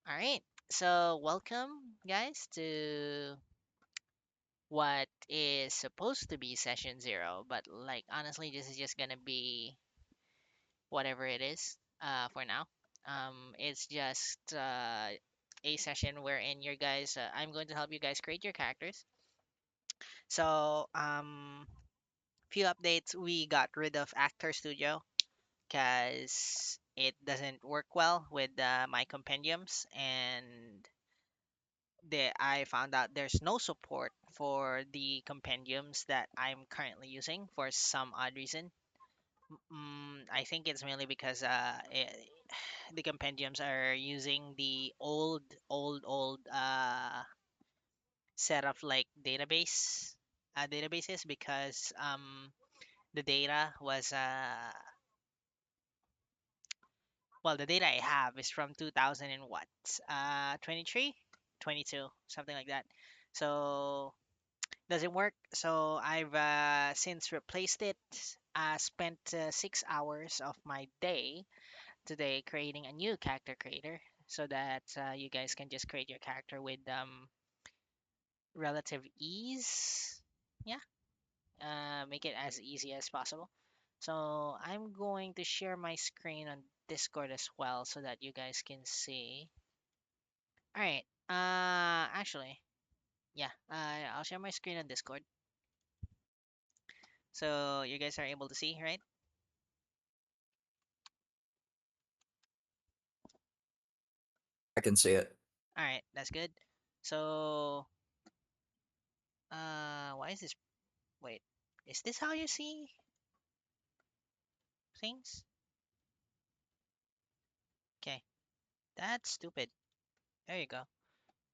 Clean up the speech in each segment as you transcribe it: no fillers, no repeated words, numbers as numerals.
All right. So, welcome, guys, to what is supposed to be session zero, but like honestly, this is just gonna be whatever it is for now. It's just a session wherein your guys, I'm going to help you guys create your characters. So, few updates. We got rid of Actor Studio because it doesn't work well with my compendiums, and I found out there's no support for the compendiums that I'm currently using for some odd reason. I think it's mainly because the compendiums are using the old set of like databases because the data was the data I have is from 2000 and what 23 22 something like that. So doesn't work. So I've since replaced it. Spent 6 hours of my day today creating a new character creator so that you guys can just create your character with relative ease. Yeah, make it as easy as possible. So I'm going to share my screen on Discord as well so that you guys can see. All right. Actually, yeah. I'll share my screen on Discord so you guys are able to see, right? I can see it. All right, that's good. So, why is this? Wait, is this how you see things? Okay, that's stupid. There you go.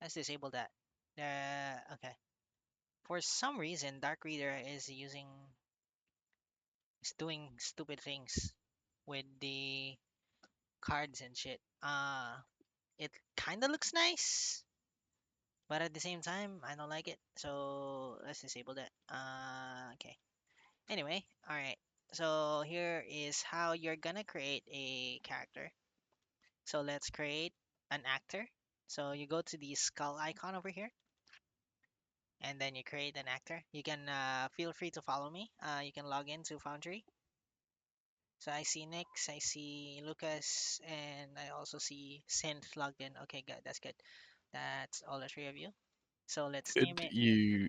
Let's disable that. Okay. For some reason, Dark Reader is doing stupid things with the cards and shit. It kind of looks nice, but at the same time, I don't like it. So let's disable that. Okay. Anyway, all right. So here is how you're gonna create a character. So let's create an actor. So you go to the skull icon over here, and then you create an actor. You can feel free to follow me. You can log into Foundry. So I see Nix, I see Lucas, and I also see Synth logged in. Okay, good. That's good. That's all the three of you. So let's name Could it. you,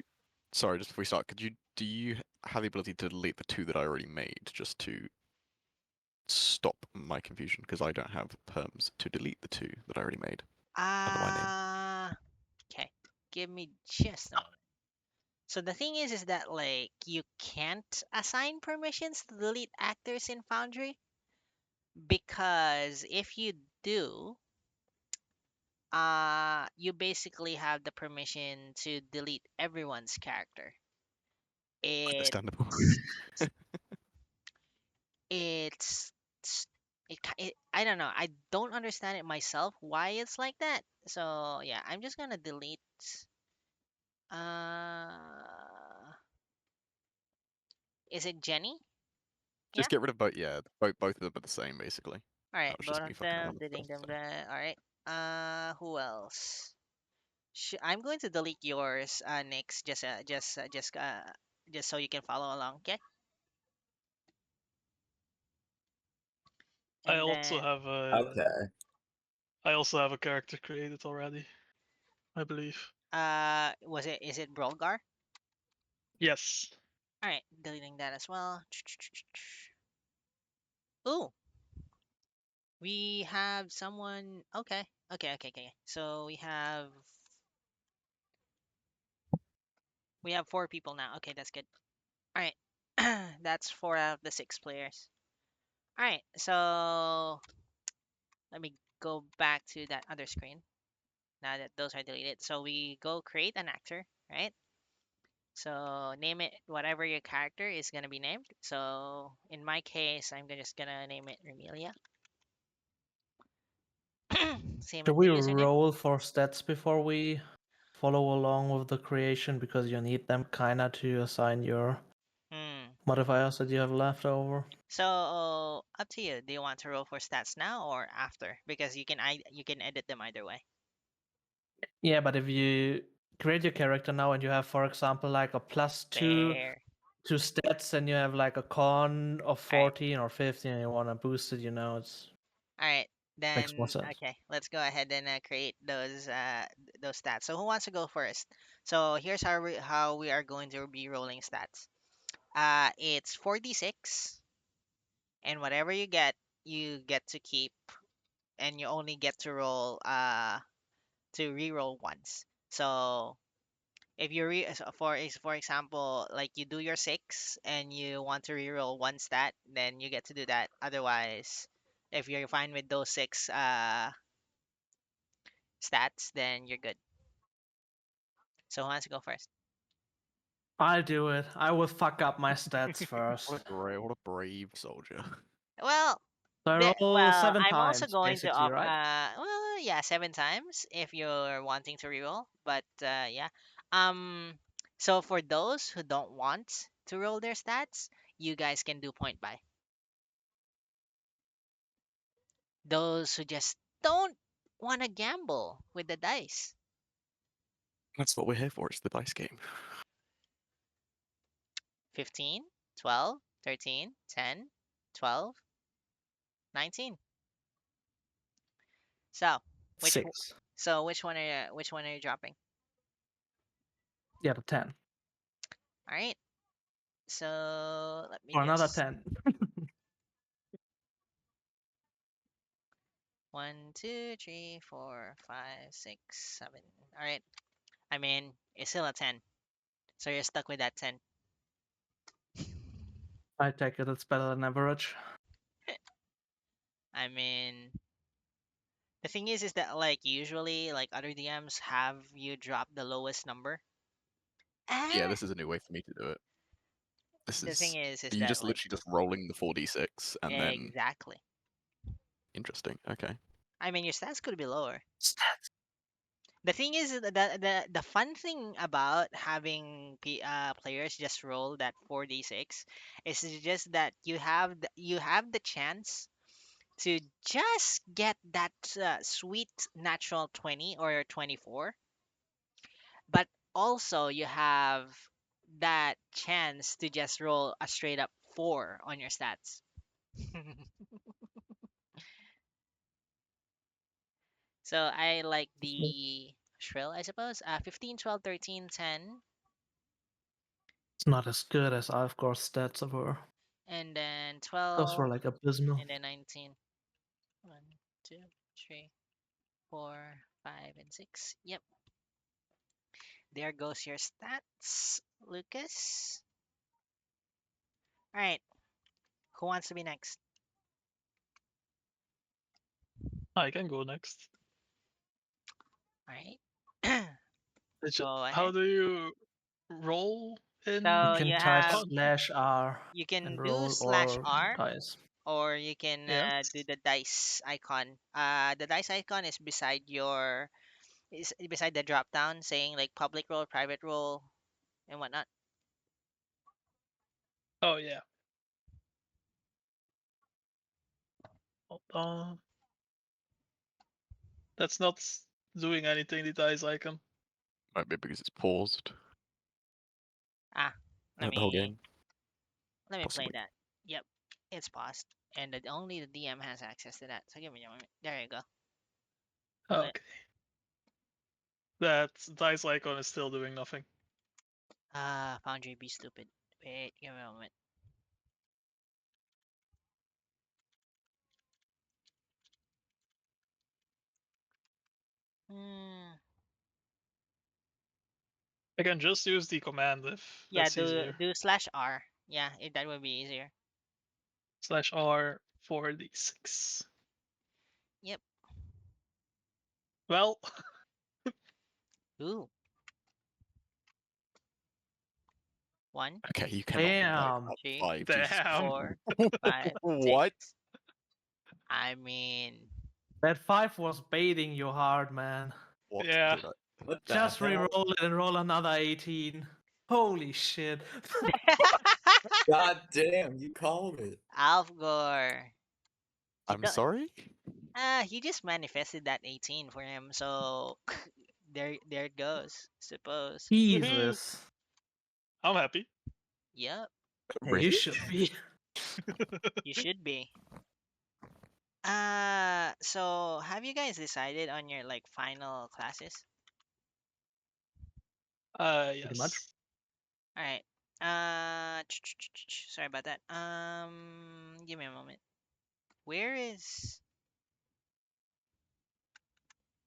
sorry, just before we start, do you have the ability to delete the two that I already made just to stop my confusion? Because I don't have perms to delete the two that I already made under my name. Okay. Give me just a moment. So the thing is that like you can't assign permissions to delete actors in Foundry because if you do, you basically have the permission to delete everyone's character. It Understandable. it's I don't know. I don't understand it myself why it's like that. So yeah, I'm just gonna delete. Uh, is it Jenny? Yeah. Just get rid of both. Yeah, both of them are the same basically. All right, That was both just me of fucking around them, with deleting stuff. them. So. All right. Who else? I'm going to delete yours, Nix, just so you can follow along. Okay. I And also then, have a Okay. I also have a character created already, I believe. is it Brolgar? Yes. All right, deleting that as well. Ooh, we have someone. Okay, okay. So we have 4 people now. Okay, that's good. All right, that's 4 out of the 6 players. All right, so let me go back to that other screen now that those are deleted. So we go create an actor, right? So name it whatever your character is gonna be named. So in my case, just gonna name it Remelia. Same Do as the we username. roll for stats before we follow along with the creation because you need them kinda to assign your Hmm. modifiers that you have left over. So up to you. Do you want to roll for stats now or after? Because you can edit them either way. Yeah, but if you create your character now and you have, for example, like a +2 Fair. to stats, and you have like a con of Alright. 14 or 15, and you want to boost it, it's All right. makes more Then sense. okay, let's go ahead and create those stats. So who wants to go first? So here's how we are going to be rolling stats. It's 4d6, and whatever you get to keep, and you only get to roll to re-roll once. So if you for example, like you do your 6 and you want to re-roll one stat, then you get to do that. Otherwise, if you're fine with those 6 stats, then you're good. So who wants to go first? I'll do it. I will fuck up my stats first. What a brave soldier. Well, So I roll 7 I'm also times, going to basically, off. right? Well, yeah, 7 times if you're wanting to reroll. But yeah. Um. So for those who don't want to roll their stats, you guys can do point buy. Those who just don't want to gamble with the dice. That's what we're here for. It's the dice game. 15, 12, 13, 10, 12, 19. So which 6. which one are you dropping? Yeah, the 10. All right. So let me Or another just 10. 1, 2, 3, 4, 5, 6, 7. All right. I mean, it's still a 10. So you're stuck with that 10. I take it, it's better than average. I mean, the thing is that like usually like other DMs have you drop the lowest number. Yeah, Ah, this is a new way for me to do it. This the thing is is you that just like literally just rolling the 4d6 and then exactly. interesting. Okay. I mean, your stats could be lower. Stats. The thing is that the fun thing about having players just roll that 4d6 is just that you have the chance to just get that sweet natural 20 or 24, but also you have that chance to just roll a straight up 4 on your stats. So I like the shrill, I suppose. 15, 12, 13, 10, It's not as good as I've got stats were. and then Those 12, were like abysmal. and then 19. 1, 2, 3, 4, 5, and 6. Yep. There goes your stats, Lucas. All right. Who wants to be next? I can go next. All right. How ahead. do you roll in? You So can you type have /R you and can do roll slash or R, dice. or you can Yes. do the dice icon. The dice icon is beside the drop down saying like public role, private role, and whatnot. Oh yeah. Hold on. That's not doing anything. The dice icon. Might be because it's paused. Ah, let The whole me game. play Possibly. that. Yep, it's paused, and only the DM has access to that. So give me a moment. There you go. Let- Okay. That dice icon is still doing nothing. Foundry, be stupid. Wait, give me a moment. Hmm. I can just use the command if Yeah, that's easier. do slash R. Yeah, that would be easier. /R for the 6. Yep. Well, Ooh. 1, Okay, you cannot complain Damn. about 3, 5. Jesus. damn. 4, 5, What? 6. I mean, That 5 was baiting you hard, man. What Yeah. did I? What the Just hell? re-roll it and roll another 18. Holy shit. God damn, you called it. Alfgor. I'm don't- sorry. He just manifested that 18 for him, so there it goes. Suppose. Jesus. I'm happy. Yep, Hey, Really? you should be. you should be. So have you guys decided on your like final classes? Pretty much. Yes. All right. Sorry about that. Give me a moment. Where is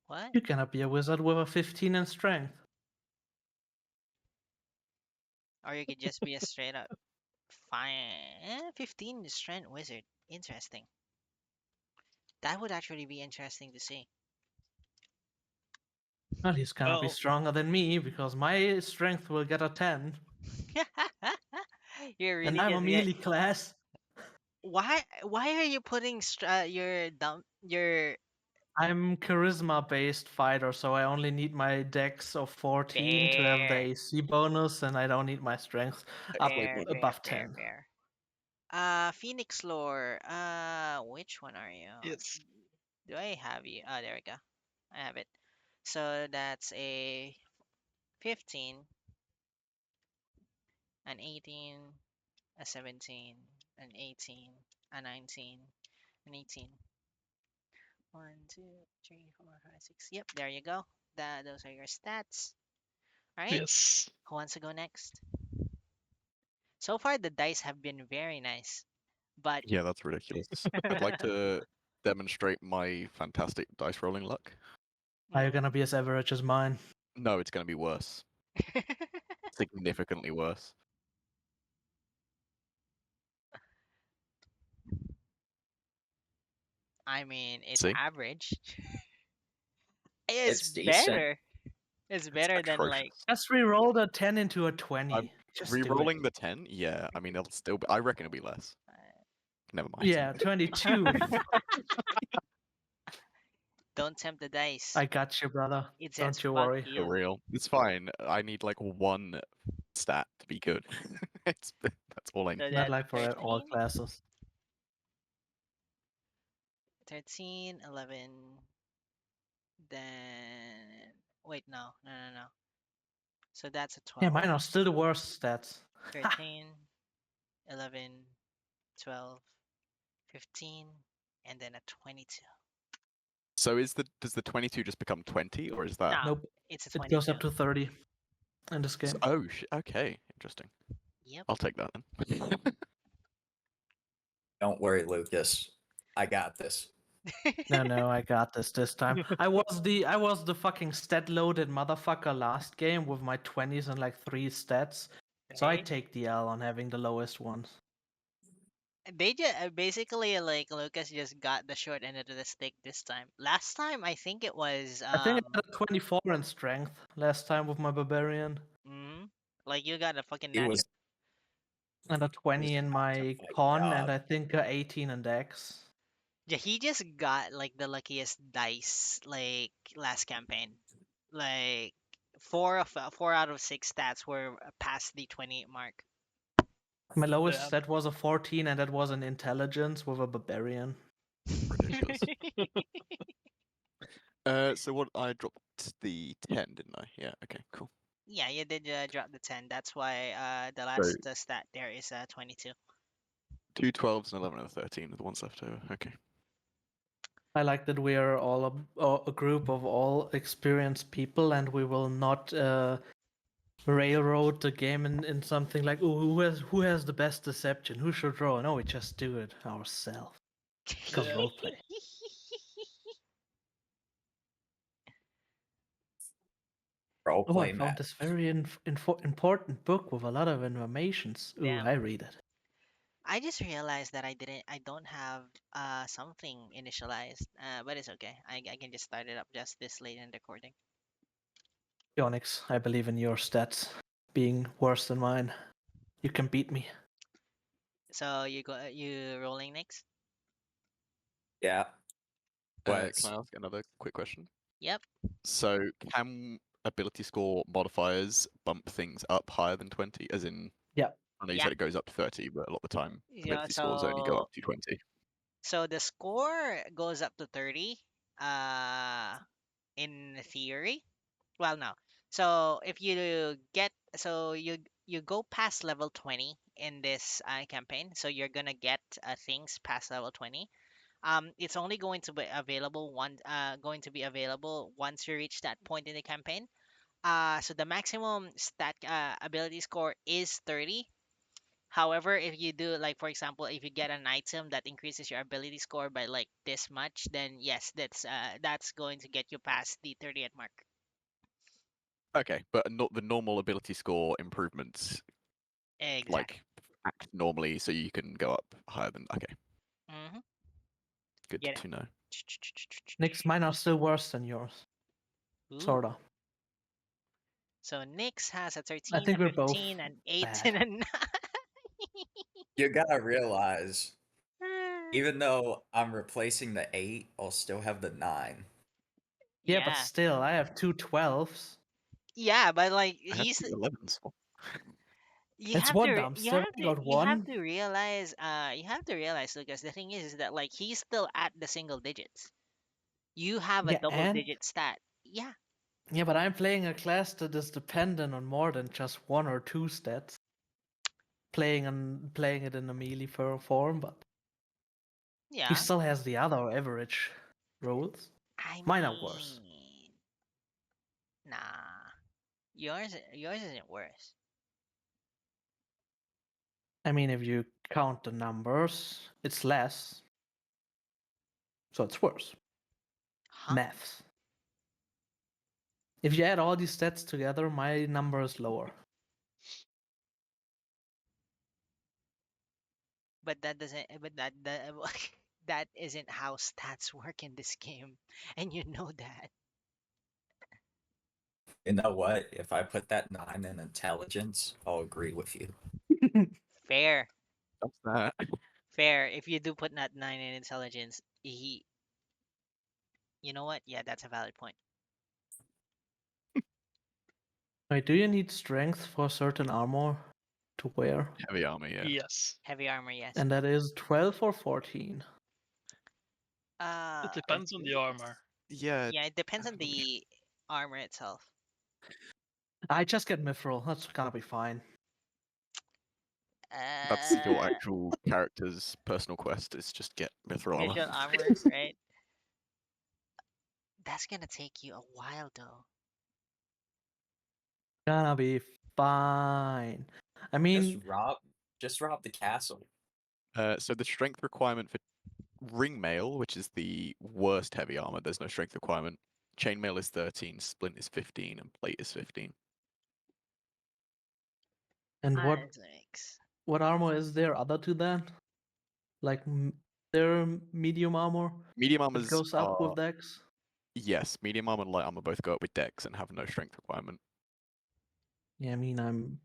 what? You cannot be a wizard with a 15 in strength. Or you could just be a straight up fine 15 strength wizard. Interesting. That would actually be interesting to see. Well, he's gonna be Well, stronger than me because my strength will get a 10. You're And really I'm a just get melee class. why are you putting your I'm charisma based fighter, so I only need my dex of 14 to have the fair AC bonus, and I don't need my strength up Actually, fair maybe. fair above fair 10. fair. Phoenix lore. Which one are you? yes. Do I have you? Oh, there we go. I have it. So that's a 15, an 18, a 17, an 18, a 19, an 18. 1, 2, 3, 4, 5, 6. Yep, there you go. Those are your stats. All right. Yes. Who wants to go next? So far, the dice have been very nice, but Yeah, that's ridiculous. I'd like to demonstrate my fantastic dice rolling luck. Are you gonna be as average as mine? No, it's going to be worse. Significantly worse. I mean, it's See? average. It's It's decent. better. It's It's better than atrocious. like Just re-roll a 10 into a 20. I'm Just do it. re-rolling the 10? Yeah, I mean, it'll still be... I reckon it'll be less. Never mind. Yeah, 22. don't tempt the dice. I got you, brother. It says Don't you fuck worry. For you. real. It's fine. I need like one stat to be good. That's all I need. So Not that's like for all 13, classes. 13, 11. Then wait, no. So that's a Yeah, 12. mine are still the worst stats. 13, 11, 12, 15, and then a 22. So does the 22 just become 20 or is that No, Nope. it's a It 22. goes up to 30 in this game. okay, interesting. Yep. I'll take that then. Don't worry, Lucas. I got this. No, I got this time. I was the fucking stat loaded motherfucker last game with my 20s and like 3 stats. So I Right? take the L on having the lowest ones. They just basically like Lucas just got the short end of the stick this time. Last time I think it was I think I had a 24 in strength last time with my barbarian. like you got a fucking He was, And a he 20 was in about to my fight con, God. and I think a 18 in dex. Yeah, he just got like the luckiest dice like last campaign. Like 4 out of 6 stats were past the 28 mark. My lowest Damn. stat was a 14, and that was an intelligence with a barbarian. Ridiculous. So what I dropped the 10, didn't I? Yeah, okay, cool. Yeah, you did drop the 10. That's why the So last stat there is 22. 2 12s and 11 and a 13 with the ones left over. Okay. I like that we are all a group of all experienced people, and we will not railroad the game in something like, "Ooh, who has the best deception? Who should roll?" No, we just do it ourselves because Yeah. roleplay. Role Oh, I play found match. this very important book with a lot of informations. Ooh, Damn. I read it. I just realized that I don't have something initialized, but it's okay. I can just start it up just this late in the recording. Onyx, I believe in your stats being worse than mine. You can beat me. So you rolling next? Yeah. Can But I ask another quick question? Yep. So can ability score modifiers bump things up higher than 20? As in, Yeah. I know you Yeah. said it goes up to 30, but a lot of the time Yeah, ability scores only go up to 20. So the score goes up to 30. In theory. Well, no. So if you get you go past level 20 in this campaign, so you're gonna get things past level 20. It's only going to be available once you reach that point in the campaign. So the maximum stat ability score is 30. However, if you do, like, for example, if you get an item that increases your ability score by like this much, then yes, that's going to get you past the 30th mark. Okay, but not the normal ability score improvements Exactly. like act normally, so you can go up higher than. Okay, Mm-hmm. good Get it. to know. Nick's mine are still worse than yours. Ooh. Sorta. So Nyx has a I 13, think a we're both 15, an 8, bad. and a 9. You gotta realize, even though I'm replacing the 8, I'll still have the 9. Yeah, but Yeah. still, I have two 12s. Yeah, but like I have he's 11s. you It's have one to dumb step. I got you have one. to realize Lucas, the thing is that like he's still at the single digits. You have a Yeah, double and digit stat. Yeah. yeah, but I'm playing a class that is dependent on more than just one or two stats. Playing it in a melee form, but he Yeah. still has the other average rolls. I Mine are worse. mean, nah. Yours isn't worse. I mean, if you count the numbers, it's less, so it's worse. Huh? Maths. If you add all these stats together, my number is lower. But that doesn't that that isn't how stats work in this game. And you know that. You know what? If I put that 9 in intelligence, I'll agree with you. Fair. That's that. Fair. If you do put that 9 in intelligence, he you know what? Yeah, that's a valid point. Wait, do you need strength for certain armor to wear? Heavy armor, yeah. Yes. Heavy armor, yes. And that is 12 or 14. Uh It depends on the armor. Yeah, yeah, it depends on the armor itself. I just get mithril. That's gonna be fine. that's your Uh actual character's personal quest. Is just get mithril armor. visual armor, right? That's gonna take you a while though. Gonna be fine. I mean, Just rob the castle. So the strength requirement for ring mail, which is the worst heavy armor, there's no strength requirement. Chainmail is 13, splint is 15, and plate is 15. and Isaacs. what armor is there other to that? Like their medium armor Medium that armors goes up are with dex? yes, medium armor and light armor both go up with dex and have no strength requirement. Yeah, I mean, I'm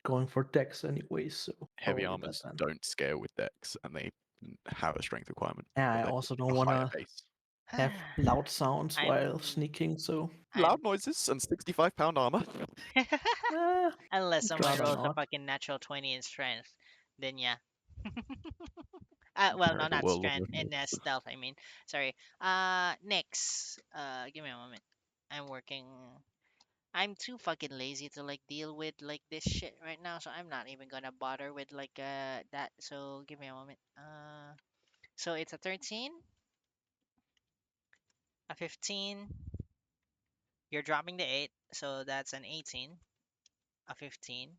going for dex anyway, so Heavy probably that armors then. don't scale with dex, and they have a strength requirement. Yeah, but I they're also a don't higher wanna base. have loud sounds while I'm sneaking, so Loud noises and 65-pound armor. eh, unless I'd someone rather rolls a not. fucking natural 20 in strength, then yeah. Well, no, Terrible not world strength, order. in stealth, I mean. Sorry. Next. Give me a moment. I'm working. I'm too fucking lazy to like deal with like this shit right now, so I'm not even gonna bother with like that. So give me a moment. So it's a 13, a 15. You're dropping the 8, so that's an 18, a 15,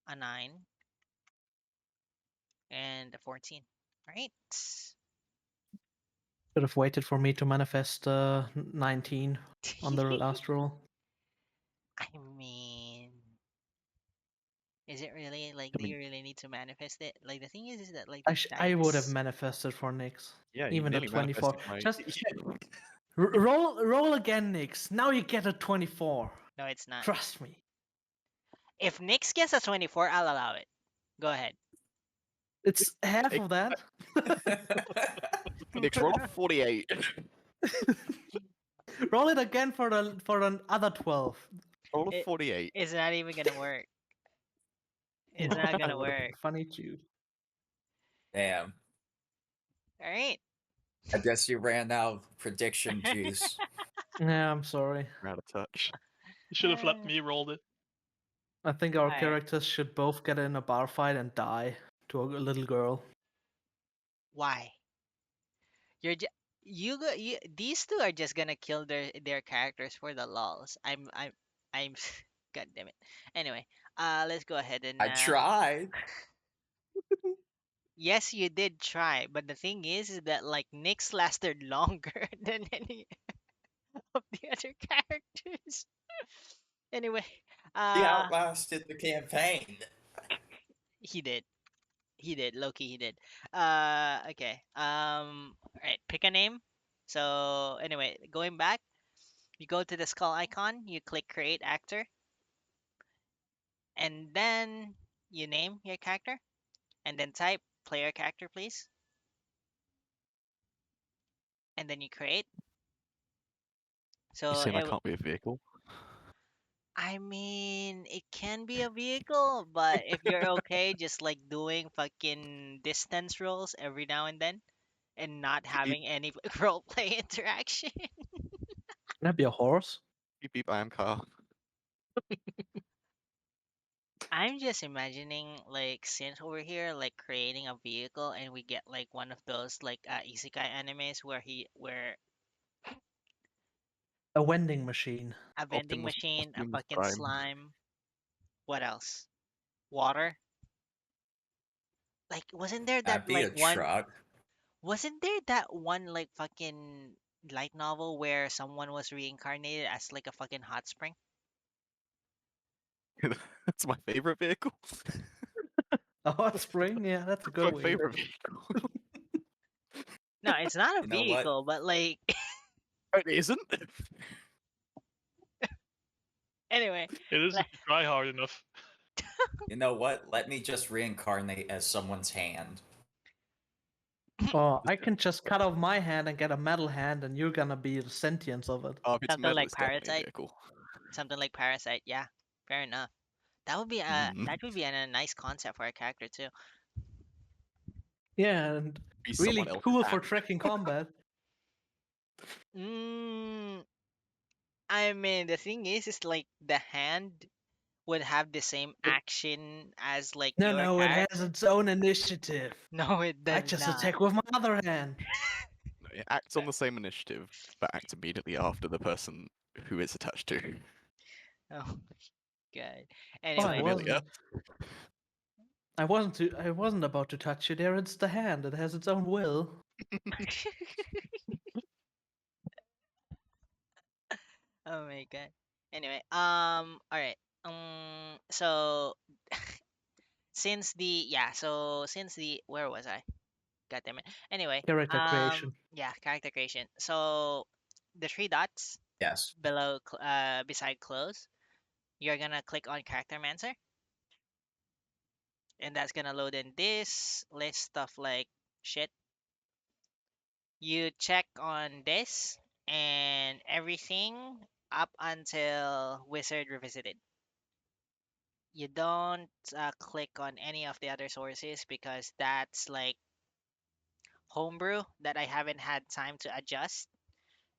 a 9, and a 14. Right? Should have waited for me to manifest 19 on the last roll. I mean, is it really like? I Do mean, you really need to manifest it? Like the thing is that like I, the I would have dice. manifested for Nyx. yeah, you Even the nearly 24. manifested my. Just Yeah. roll again, Nyx. Now you get a 24. No, it's not. Trust me. If Nyx gets a 24, I'll allow it. Go ahead. It's half of that. Nick's roll 48. Roll it again for the other 12. Roll a It- 48. It's not even gonna work. It's not That gonna would have been work. funny too. Damn. All right. I guess you ran out of prediction juice. Yeah, I'm sorry. We're out of touch. You should have let me roll it. I think our Alright. characters should both get in a bar fight and die to a little girl. Why? You're ju- you these two are just gonna kill their characters for the lulls. I'm God damn it. Anyway, let's go ahead and I tried. yes, you did try, but the thing is that like Nyx lasted longer than any of the other characters. Anyway, He uh outlasted the campaign. he did. He did. Loki he did. Okay. All right, pick a name. So, anyway, going back, you go to the skull icon, you click create actor, and then you name your character, and then type player character, please, and then you create. You So, saying I can't be a vehicle? I mean, it can be a vehicle, but if you're okay just like doing fucking distance rolls every now and then and not Beep, having any roleplay interaction. Can that be a horse? beep, beep, I am car. I'm just imagining like since over here like creating a vehicle and we get like one of those like isekai animes where A vending machine. a vending Optimus, machine, a Optimus fucking Prime. slime, what else? Water. Like That'd be a truck. wasn't there that one like fucking light novel where someone was reincarnated as like a fucking hot spring? That's my favorite vehicle. A hot spring? Yeah, that's a good my way. favorite vehicle. No, it's not a You know what? vehicle, but like It isn't. anyway. It is if you try hard enough. You know what? Let me just reincarnate as someone's hand. Or I can just cut off my hand and get a metal hand, and you're gonna be the sentience of it. Oh, if it's Something metal, like it's definitely a Parasite. vehicle. Something like Parasite, yeah. Fair enough. Mm. That would be a nice concept for a character too. Yeah, and Be really someone else's cool for hand. tracking combat. Mm, I mean, the thing is like the hand would have the same action as like No, your no, it character. has its own initiative. No, it I does just not. attack with my other hand. No, it acts on the same initiative, but acts immediately after the person who it's attached to. Oh my god. Oh, I Anyway, Familiar. I wasn't about to touch you there. It's the hand. It has its own will. oh my god. Anyway, all right. So since the where was I? God damn it. Anyway, Character creation. yeah, character creation. So the three dots Yes. below, beside close, you're gonna click on character mancer, and that's gonna load in this list of like shit. You check on this and everything up until Wizard Revisited. You don't click on any of the other sources because that's like homebrew that I haven't had time to adjust.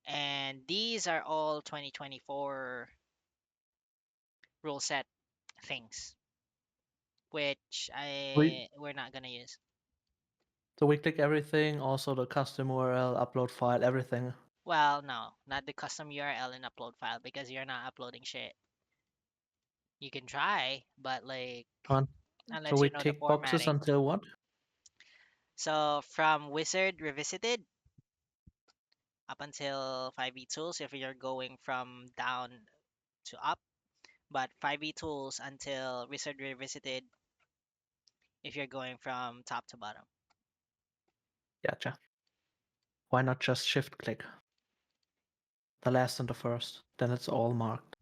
And these are all 2024 rule set things, which we're not gonna use. So we click everything, also the custom URL, upload file, everything. Well, no, not the custom URL and upload file because you're not uploading shit. You can try, but like On. So unless we you know the tick boxes formatting. until what? So from Wizard Revisited up until 5e tools if you're going from down to up, but 5e tools until Wizard Revisited if you're going from top to bottom. Gotcha. Why not just shift click? The last and the first. Then it's all marked.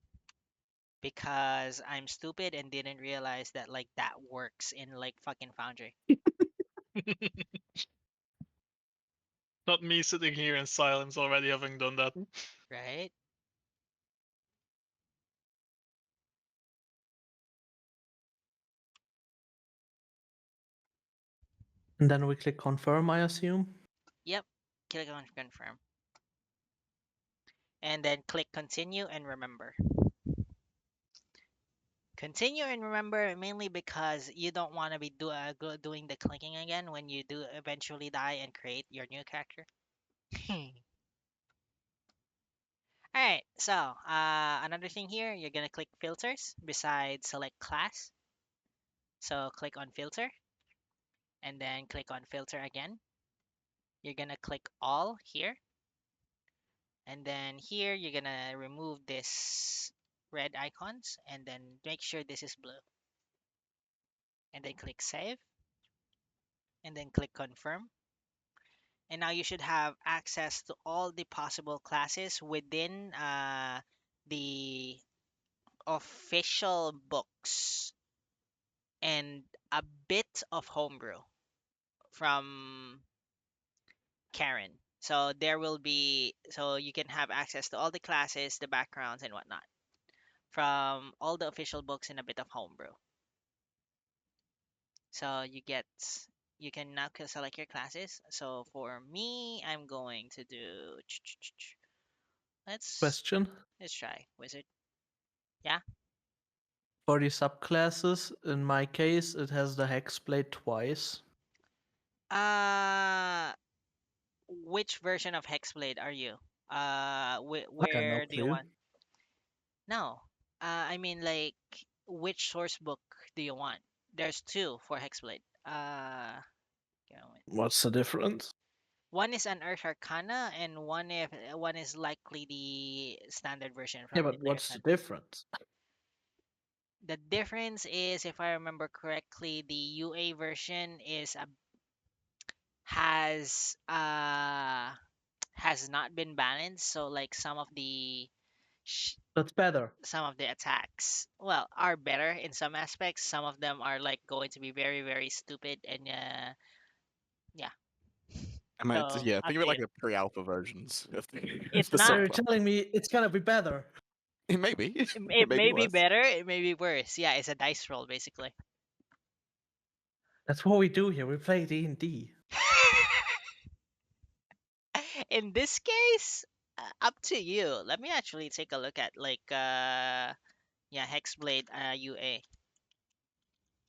Because I'm stupid and didn't realize that like that works in like fucking Foundry. Not me sitting here in silence already having done that. Right? And then we click confirm, I assume. Yep. Click on confirm. And then click continue and remember. Continue and remember mainly because you don't want to be doing the clicking again when you do eventually die and create your new character. Alright, so another thing here, you're gonna click filters besides select class. So click on filter and then click on filter again. You're gonna click all here. And then here you're gonna remove this red icons and then make sure this is blue. And then click save and then click confirm. And now you should have access to all the possible classes within the official books and a bit of homebrew from Caron. So there will be, so you can have access to all the classes, the backgrounds, and whatnot from all the official books and a bit of homebrew. So you can now select your classes. So for me, I'm going to do, let's Question. let's try wizard. Yeah. For the subclasses, in my case, it has the hexblade twice. Uh, which version of Hexblade are you? I got no Where do you clue. want? No. I mean like which source book do you want? There's two for Hexblade. Give me a moment. What's the difference? One is an Earth Arcana, and one is likely the standard version Yeah, from the but Player's what's the Handbook. difference? The difference is, if I remember correctly, the UA version has has not been balanced. So like sh- That's better. some of the attacks, well, are better in some aspects. Some of them are like going to be very very stupid, and yeah. I mean, So yeah, up think of it to like you. the pre-alpha versions of It's the So not. you're subclass. telling me it's gonna be better. It may be. It It may be may be worse. better. It may be worse. Yeah, it's a dice roll basically. That's what we do here. We play D&D. In this case, up to you. Let me actually take a look at like yeah, Hexblade UA.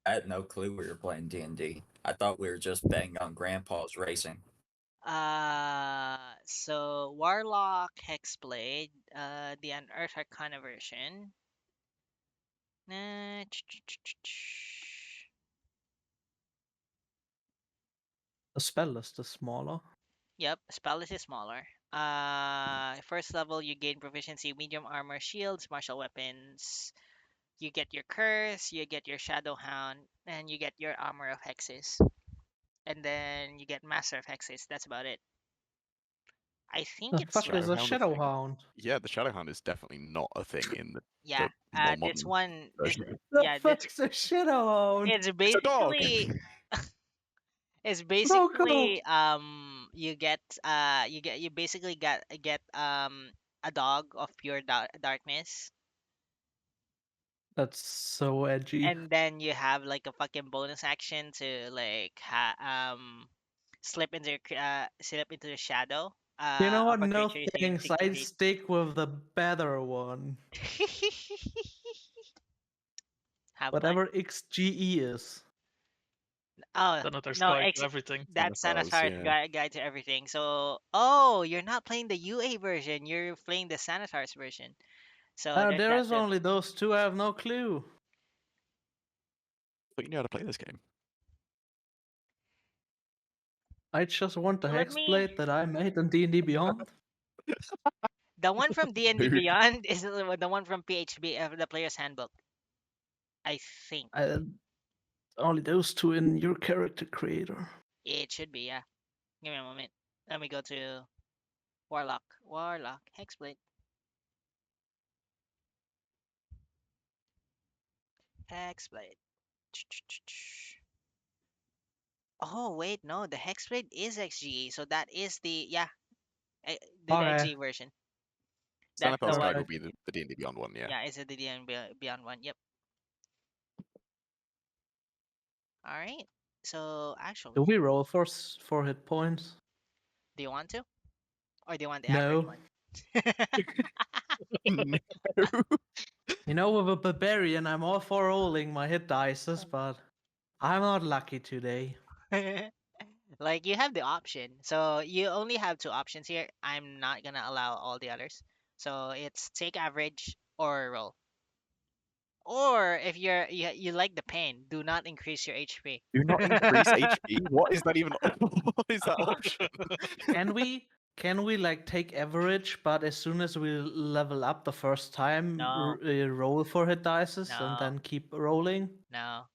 I had no clue we were playing D&D. I thought we were just betting on Grandpa's racing. So Warlock Hexblade, the Unearthed Arcana version. Uh, The spell list is smaller. Yep, spell list is smaller. First level you gain proficiency, medium armor, shields, martial weapons. You get your curse, you get your shadow hound, and you get your armor of hexes. And then you get master of hexes. That's about it. I think The it's fuck is a Shadowhound, I Shadow think. Hound? Yeah, the Shadowhound is definitely not a thing in yeah. the more This modern one, version. The yeah, fuck is a Shadow Hound? it's It's a dog. basically it's No, go. basically you basically get a dog of pure darkness, That's so edgy. and then you have like a fucking bonus action to like slip into the shadow You know of what? a No creature using thanks. 60 I'd feet. stick with the better one. Have fun. Whatever XGE is. Oh Senator's no, guide to everything. that's Sanitars, Sanatar's yeah. guide to everything. So oh, you're not playing the UA version. You're playing the Sanatar's version. So there's There that is too. only those two. I have no clue. But you know how to play this game. I just want the Let me. Hexblade that I made in D&D Beyond. The one from D&D Dude. Beyond is the one from PHB, the Player's Handbook. I think Only those two in your character creator. it should be. Yeah. Give me a moment. Let me go to Warlock. Warlock Hexblade. Hexblade. Oh wait, no, the Hexblade is XGE, so that is the the Okay. XGE version. That's Xanathar the Sky one. will be the D&D Beyond one, yeah. Yeah, it's a DDN Beyond one. Yep. All right. So Do actually, we roll for 4 hit points? do you want to, or do you want the average No. one? No. You know, with a barbarian, I'm all for rolling my hit dices, but I'm not lucky today. Like you have the option. So you only have two options here. I'm not gonna allow all the others. So it's take average or roll. Or if you like the pain, do not increase your HP. Do not increase HP? What is that even? What is that option? Can we like take average, but as soon as we level up the first time, No, roll 4 hit dices and no, then keep rolling? no.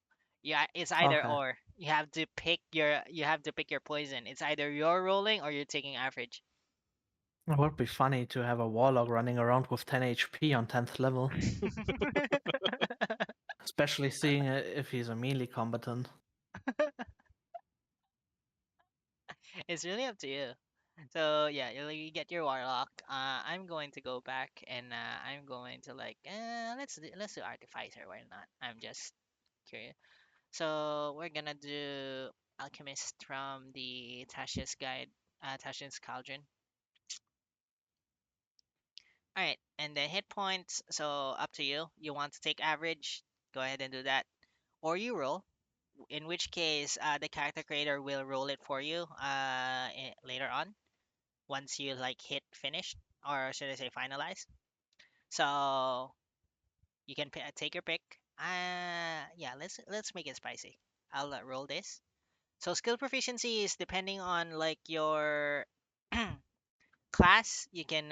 Yeah, it's either Okay. or. You have to pick your poison. It's either you're rolling or you're taking average. It would be funny to have a warlock running around with 10 HP on 10th level, especially seeing if he's a melee combatant. It's really up to you. So yeah, you get your warlock. I'm going to go back and I'm going to like let's do artificer. Why not? I'm just curious. So we're gonna do alchemist from the Tasha's guide, Tasha's cauldron. All right, and then hit points. So up to you. You want to take average? Go ahead and do that, or you roll. In which case, the character creator will roll it for you later on once you like hit finished, or should I say finalize. So you can take your pick. Yeah, let's make it spicy. I'll roll this. So skill proficiency is depending on like your class. You can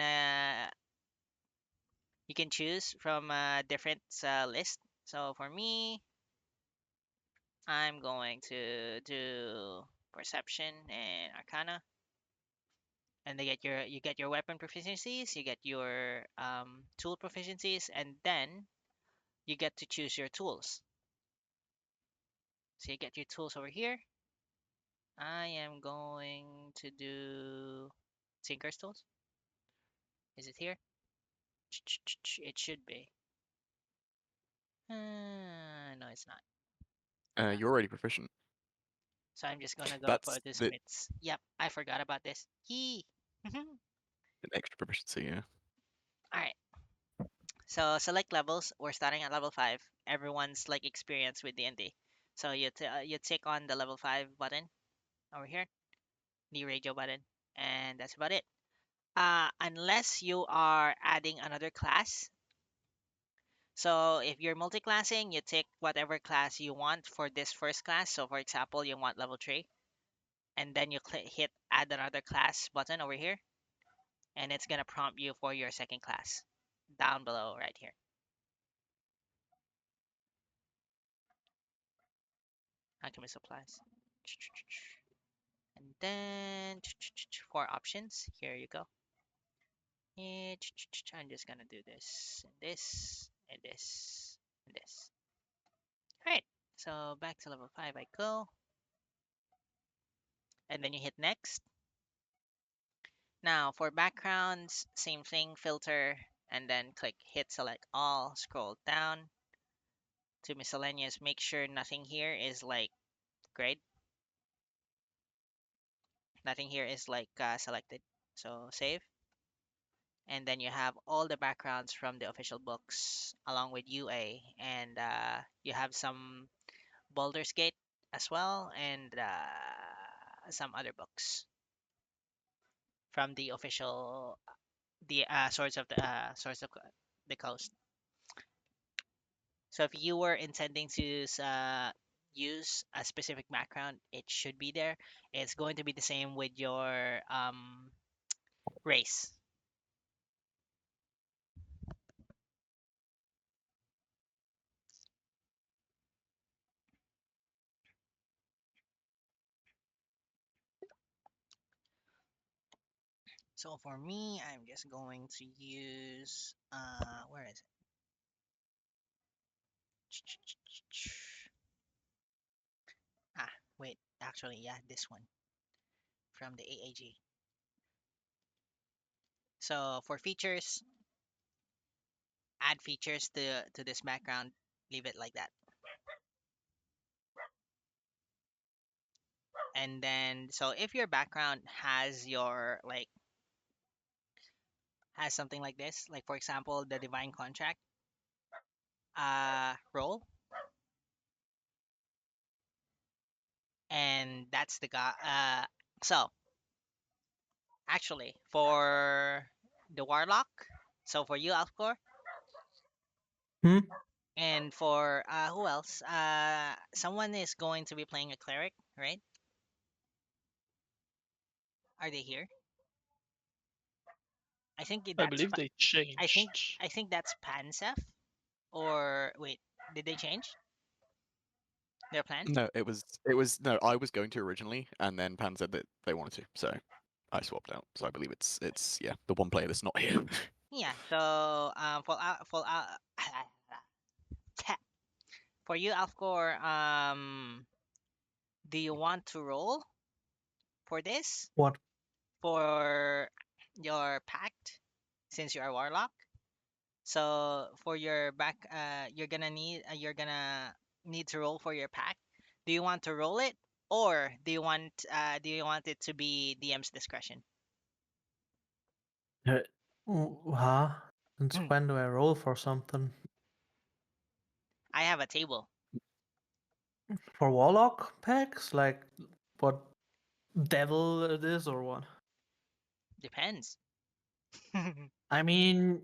choose from a different list. So for me, I'm going to do perception and arcana, and you get your weapon proficiencies, you get your tool proficiencies, and then you get to choose your tools. So you get your tools over here. I am going to do Tinker's tools. Is it here? It should be. No, it's not. You're already proficient. So I'm just gonna go for That's the the smiths. Yep, I forgot about this. Yee. All an extra proficiency, yeah. right. So select levels. We're starting at level 5. Everyone's like experienced with D&D. So you tick on the level 5 button over here, the radio button, and that's about it. Unless you are adding another class. So if you're multi-classing, you take whatever class you want for this first class. So for example, you want level 3, and then you hit add another class button over here, and it's gonna prompt you for your second class down below right here. Alchemy supplies. And then for options, here you go. I'm just gonna do this and this and this and this. Alright, so back to level 5 I go. And then you hit next. Now for backgrounds, same thing, filter, and then click hit select all, scroll down to miscellaneous. Make sure nothing here is like grade. Nothing here is like selected. So save. And then you have all the backgrounds from the official books along with UA, and you have some Baldur's Gate as well, and some other books from the official the Swords of the Coast. So if you were intending to use a specific background, it should be there. It's going to be the same with your race. So for me, I'm just going to use where is it? Ah, wait. Actually, yeah, this one from the AAG. So for features, add features to this background, leave it like that. And then, so if your background has your like has something like this, like for example, the divine contract role, and that's the guy. So actually, for the warlock, so for you, Alcor, Hmm? and for who else? Someone is going to be playing a cleric, right? Are they here? I think I believe they I think changed. I think that's Pansef. Or wait, did they change their plan? No, it was no. I was going to originally, and then Pan said that they wanted to, so I swapped out. So I believe it's yeah the one player that's not here. Yeah. So for you, Alcor, do you want to roll for this What? for your pact since you are warlock? So for your back, you're gonna need to roll for your pack. Do you want to roll it, or do you want it to be DM's discretion? Huh? Since when do I roll for something? I have a table. For Warlock packs? Like, what devil it is or what? Depends. I mean,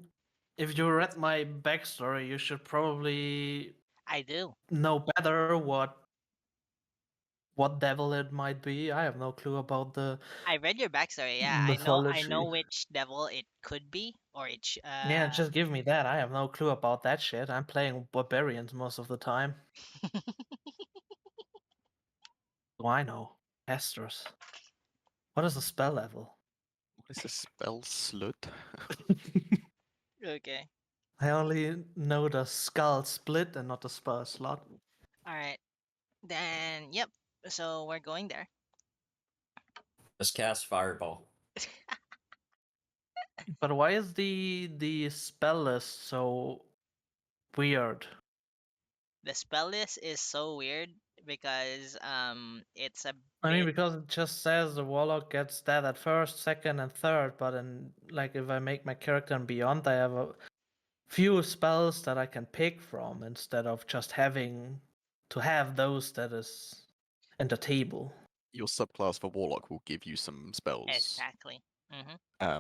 if you read my backstory, you should probably I do. know better what devil it might be. I have no clue about the I read your backstory. Yeah, I know mythology. which devil it could be, or Yeah, just give me that. I have no clue about that shit. I'm playing barbarians most of the time. So I know. Esters. What is the spell level? What is the spell slut? Okay. I only know the skull split and not the spell slot. All right. Then yep. So we're going there. Just cast Fireball. But why is the spell list so weird? The spell list is so weird because it's a I mean, bit. because it just says the warlock gets that at first, second, and third, but in like if I make my character and beyond, I have a few spells that I can pick from instead of just having to have those that is in the table. Your subclass for Warlock will give you some spells. Exactly. Hmm.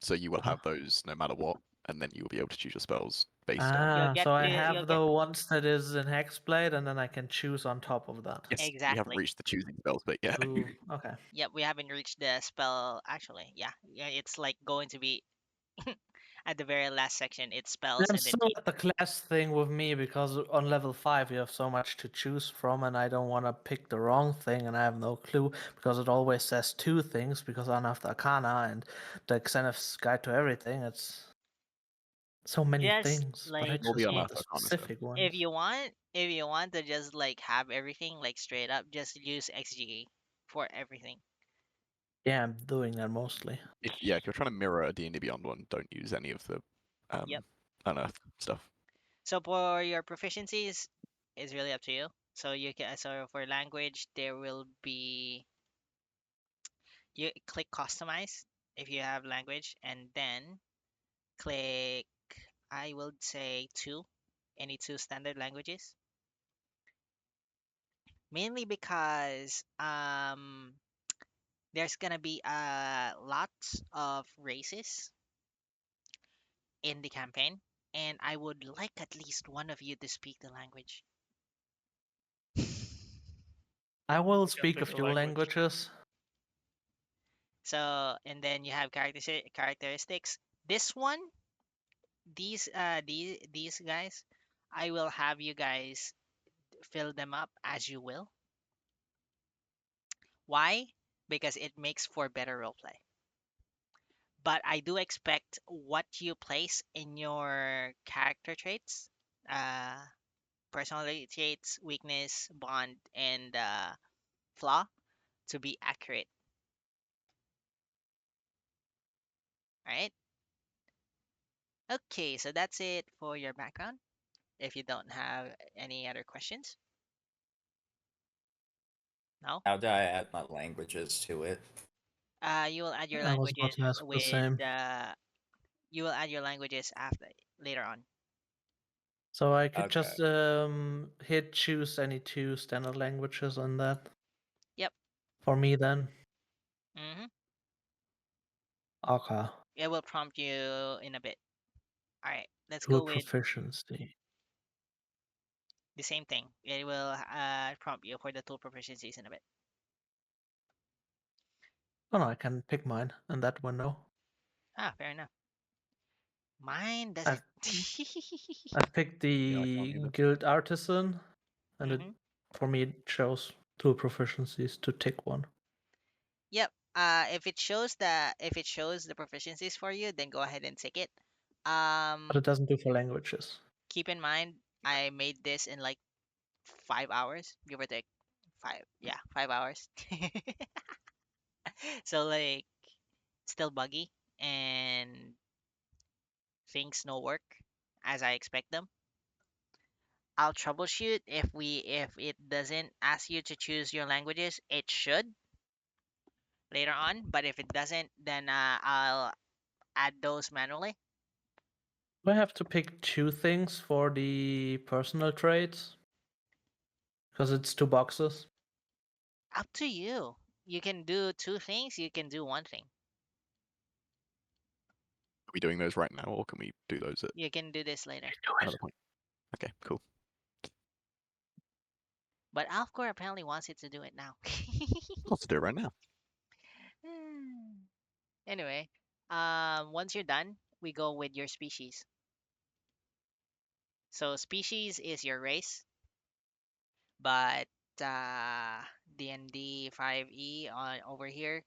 So you will Huh. have those no matter what, and then you'll be able to choose your spells based on. So I You'll have get the ones that is in Hexblade, and then I can choose on top of that. Yes, you haven't exactly. reached the choosing spells, but yeah. Ooh, okay. Yep, we haven't reached the spell. Actually, yeah, yeah, it's like going to be at the very last section. It's spells I'm and then still at the class thing with me because on level 5 you have so much to choose from, and I don't want to pick the wrong thing, and I have no clue because it always says two things because I'm after Arcana and the Xenith's Guide to Everything. It's so many just things, but I like You'll be just on want Earth the Arcana stuff. specific ones. if you want to just like have everything like straight up, just use XG for everything. Yeah, I'm doing that mostly. If you're trying to mirror a D&D Beyond one, don't use any of the Yep. unearthed stuff. So for your proficiencies, it's really up to you. So you can so for language there will be you click customize if you have language, and then click I would say two, any two standard languages. Mainly because there's gonna be lots of races in the campaign, and I would like at least one of you to speak the language. I will Can't speak a pick a few language. languages. So and then you have characteristics. This one, these guys, I will have you guys fill them up as you will. Why? Because it makes for better roleplay. But I do expect what you place in your character traits, uh, personality traits, weakness, bond, and flaw to be accurate. All right. Okay, so that's it for your background. If you don't have any other questions, no. How do I add my languages to it? You will add your I was about languages to ask the with same. you will add your languages after later on. So I could Okay. just hit choose any two standard languages on that. Yep. For me then. Mm-hmm. Okay. It will prompt you in a bit. All right, let's Tool go with proficiency. the same thing. It will prompt you for the tool proficiencies in a bit. Oh no, I can pick mine in that window. Ah, fair enough. Mine I've doesn't. I've picked Yeah, I can't the either. guild artisan, and it Mm-hmm. for me it shows tool proficiencies to tick one. Yep. If it shows the proficiencies for you, then go ahead and tick it. But it doesn't do for languages. Keep in mind, I made this in like 5 hours, give or take. 5, yeah, 5 hours. So like, still buggy and things no work as I expect them. I'll troubleshoot if it doesn't ask you to choose your languages. It should later on, but if it doesn't, then I'll add those manually. Do I have to pick two things for the personal traits? Because it's two boxes. Up to you. You can do two things. You can do one thing. Are we doing those right now, or can we do those at You can do this later. Do another point? Okay, cool. But Alfcore apparently wants it to do it now. Let's do it right now. Anyway, once you're done, we go with your species. So species is your race, but DND 5e on over here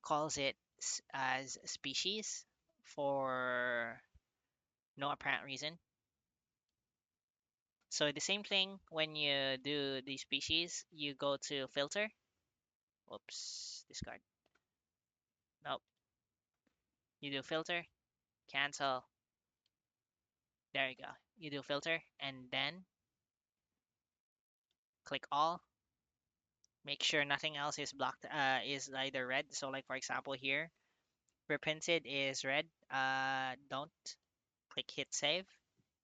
calls it as species for no apparent reason. So the same thing when you do the species, you go to filter. Oops, discard. Nope. You do filter, cancel. There you go. You do filter and then click all. Make sure nothing else is blocked. Is either red. So like for example here, reprinted is red. Don't click hit save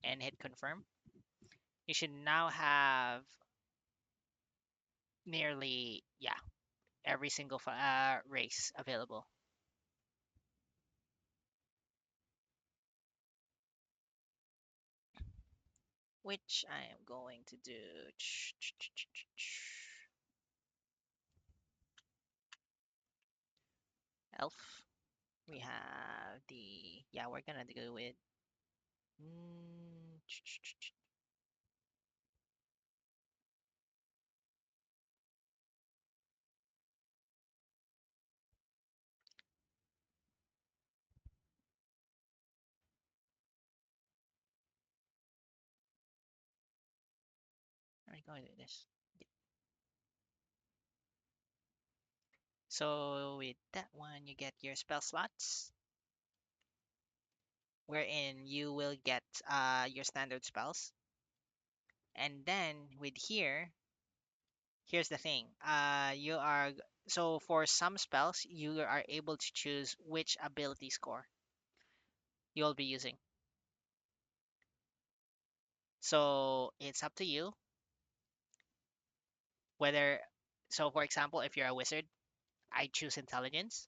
and hit confirm. You should now have nearly every single race available. Which I am going to do. Elf. We have the we're gonna go with I'm going to do this. So with that one, you get your spell slots, wherein you will get your standard spells, and then with here's the thing. So for some spells, you are able to choose which ability score you'll be using. So it's up to you whether. So for example, if you're a wizard, I choose intelligence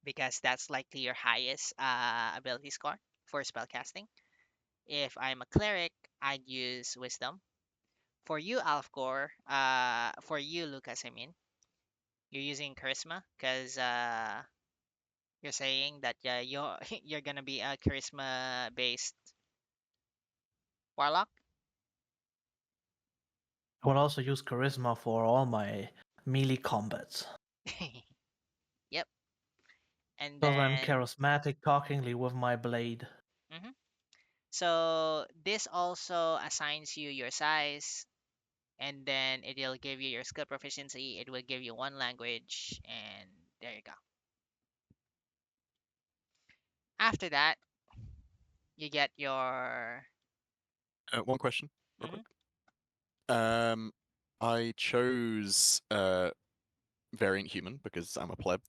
because that's likely your highest ability score for spellcasting. If I'm a cleric, I'd use wisdom. For you, Alfgor, for you, Lucas, I mean, you're using charisma because you're saying that you're you're gonna be a charisma based warlock. I will also use charisma for all my melee combats. Yep. And Because I'm then charismatic talkingly with my blade. so this also assigns you your size, and then it'll give you your skill proficiency. It will give you one language, and there you go. After that, you get your. One question, real Mhm. quick. I chose variant human because I'm a pleb.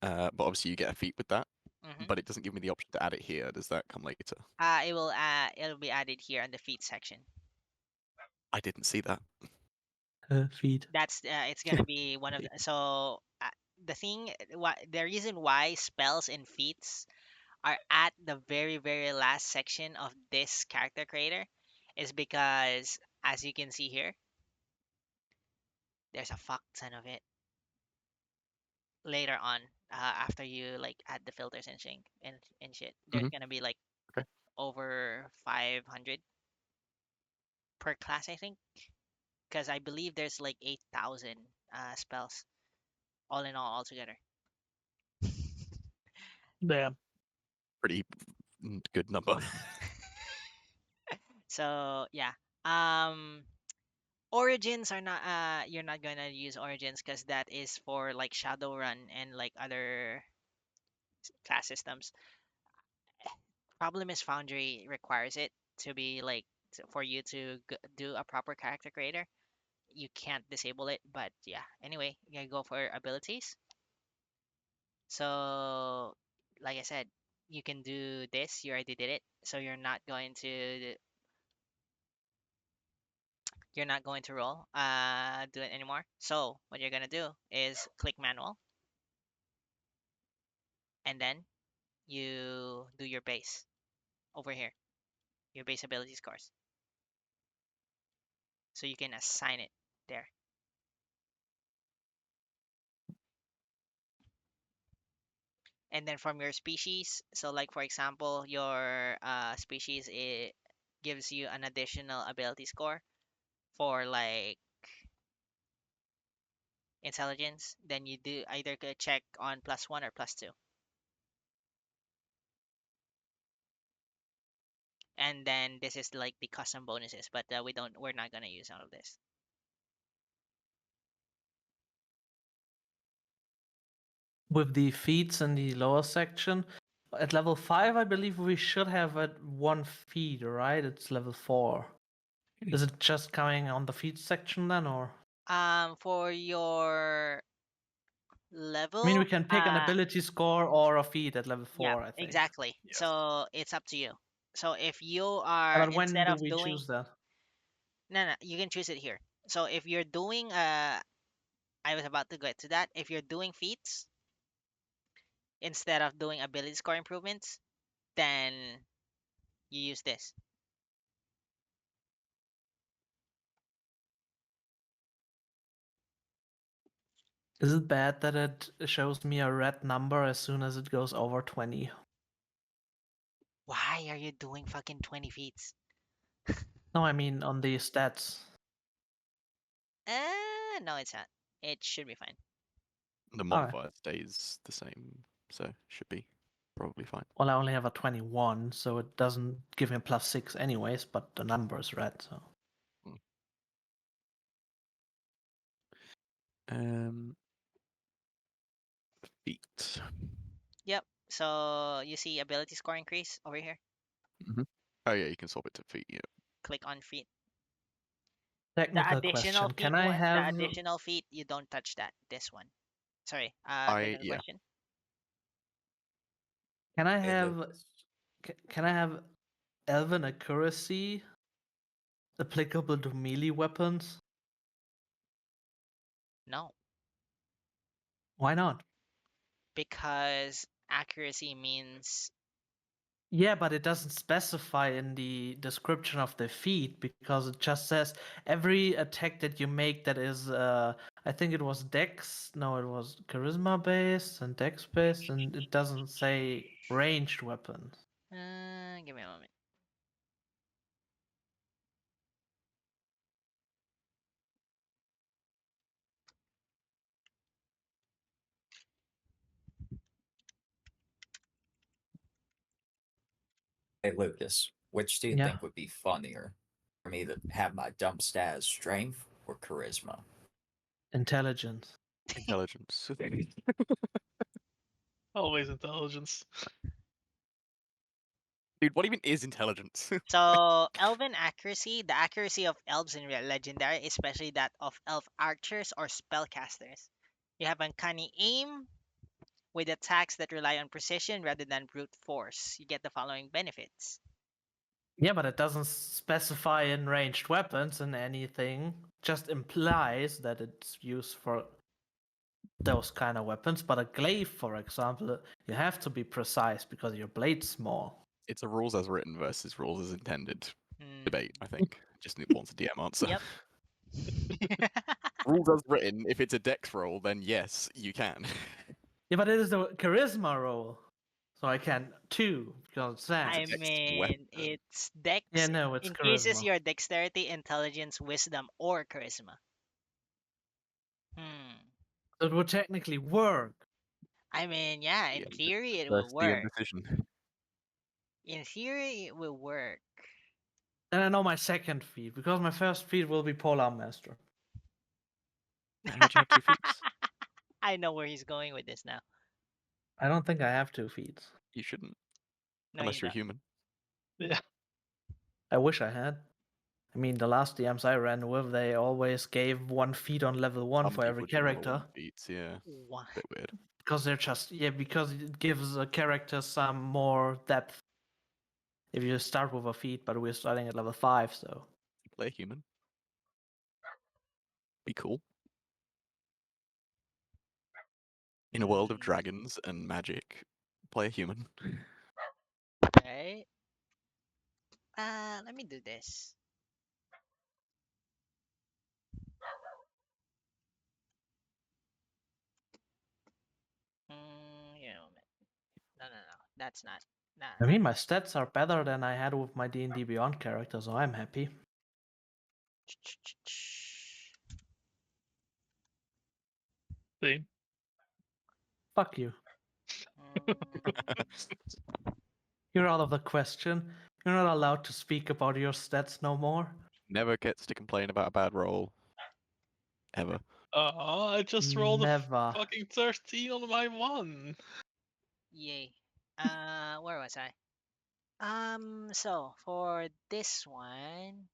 But obviously you get a feat with that, Mhm. but it doesn't give me the option to add it here. Does that come later? It will. It'll be added here in the feat section. I didn't see that. Feed. That's. It's gonna be one of the. So the thing. The reason why spells and feats are at the very very last section of this character creator is because, as you can see here, there's a fuck ton of it later on, after you like add the filters and shit. There's Mhm. gonna be like Okay. over 500 per class, I think, because I believe there's like 8,000 spells all in all altogether. Damn. Pretty good number. So yeah, um origins are not, you're not gonna use origins because that is for like Shadowrun and like other class systems. Problem is Foundry requires it to be like, for you to do a proper character creator. You can't disable it, but yeah. Anyway, you gotta go for abilities. So, like I said, you can do this. You already did it, so you're not going to roll do it anymore. So what you're gonna do is click manual, and then you do your base over here, your base ability scores, so you can assign it there. And then from your species, so like for example, your species, it gives you an additional ability score for like intelligence. Then you do either check on +1 or +2, and then this is like the custom bonuses, but we're not gonna use all of this. With the feats in the lower section, at level 5, I believe we should have one feat, right? It's level 4. Is it just coming on the feat section then, or? For your level, I mean, we can pick an ability score or a feat at level yeah, 4, I think. exactly. Yes. So it's up to you. So if you Yeah, are, but when instead do of we doing, choose that? no, you can choose it here. So if you're doing, I was about to get to that. If you're doing feats instead of doing ability score improvements, then you use this. Is it bad that it shows me a red number as soon as it goes over 20? Why are you doing fucking 20 feats? No, I mean on the stats. No, it's not. It should be fine. The modifier stays the same, so should be probably fine. Well, I only have a 21, so it doesn't give me +6 anyways, but the number is red, so. Feet. Yep. So you see ability score increase over here. Oh yeah, you can swap it to feet. Yeah. Click on feat. Technical question. Can I The have additional feat, you don't touch that. This one. Sorry. Technical Yeah. question. can I Hey, have Lucas. can I have Elven accuracy applicable to melee weapons? No, Why not? because accuracy means. Yeah, but it doesn't specify in the description of the feat because it just says every attack that you make that is, I think it was Dex, no, it was Charisma based and Dex based, and it doesn't say ranged weapons. Give me a moment. Hey, Lucas, which do you Yeah. think would be funnier? For me to have my dump stat as strength or charisma? Intelligence. Intelligence. Always intelligence. Dude, what even is intelligence? So, elven accuracy, the accuracy of elves in legendary, especially that of elf archers or spellcasters. You have uncanny aim with attacks that rely on precision rather than brute force. You get the following benefits. Yeah, but it doesn't specify in ranged weapons and anything. Just implies that it's used for those kind of weapons. But a glaive, for example, you have to be precise because your blade's small. It's a rules as written versus rules as intended Hmm. debate, I think. Just wants a DM answer. Yep. Rules as written, if it's a dex roll, then yes, you can. Yeah, but it is a charisma roll. So I can too, because it's that. I Dex mean, weapon. it's dex Yeah, no, it's increases charisma. your dexterity, intelligence, wisdom, or charisma. Hmm. So it would technically work. I mean, yeah, in DM theory it will First DM work. decision. In theory it will work. Then I know my second feat, because my first feat will be Polar Master. How do you have 2 feats? I know where he's going with this now. I don't think I have 2 feats. You shouldn't, No, unless you you're don't. human. Yeah. I wish I had. I mean, the last DMs I ran with, they always gave 1 feat on level 1 Some for every people do level character. 1 feats, yeah. Wha- Bit weird. Because they're just, yeah, because it gives a character some more depth. If you start with a feat, but we're starting at level 5, so. Play a human. Be cool. In a world of Mm, dragons and magic, play a human. right. Let me do this. Yeah, no, no, no. That's not. Nah, I nah. mean, my stats are better than I had with my D&D Beyond character, so I'm happy. Same. Fuck you. Mm, You're out of the question. You're not allowed to speak about your stats no more. Never gets to complain about a bad roll. Ever. I just rolled a Never. fucking 13 on my one. yay. Where was I? So for this one,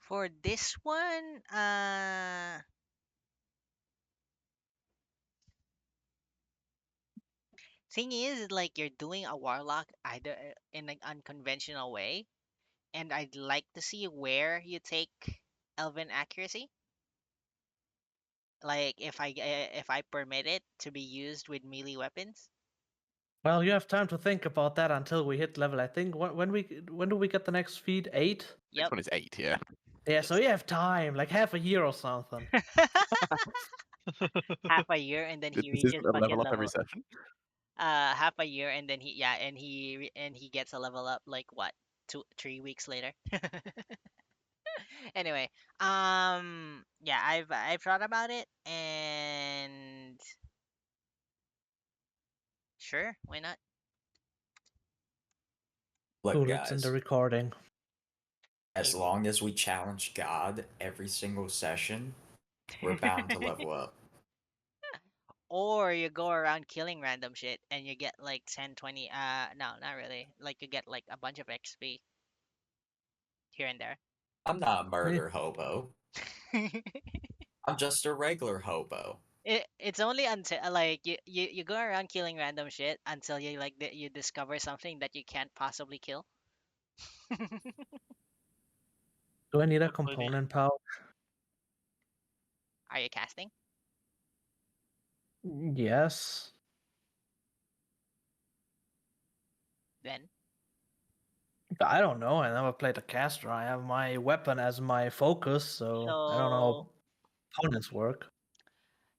for this one, thing is, like you're doing a warlock either in an unconventional way, and I'd like to see where you take elven accuracy. Like if I permit it to be used with melee weapons. Well, you have time to think about that until we hit level. I think when do we get the next feed? 8. This Yep. one is 8, yeah. Yeah, so you have time, like half a year or something. Half a year and then he This reaches isn't a fucking level up every level. session. Half a year and then he gets a level up like what 2 3 weeks later. Anyway, yeah, I've thought about it and sure, why not? Look, Cool, it's in the guys, recording. as long as we challenge God every single session, we're bound to level up. Or you go around killing random shit and you get like 10 20 no, not really, like you get like a bunch of XP here and there. I'm not a murder hobo. I'm just a regular hobo. It's only until like you go around killing random shit until you like you discover something that you can't possibly kill. Do I need a That's funny. component pouch? Are you casting? Yes. Then I don't know. I never played a caster. I have my weapon as my focus, so I don't know so how components work.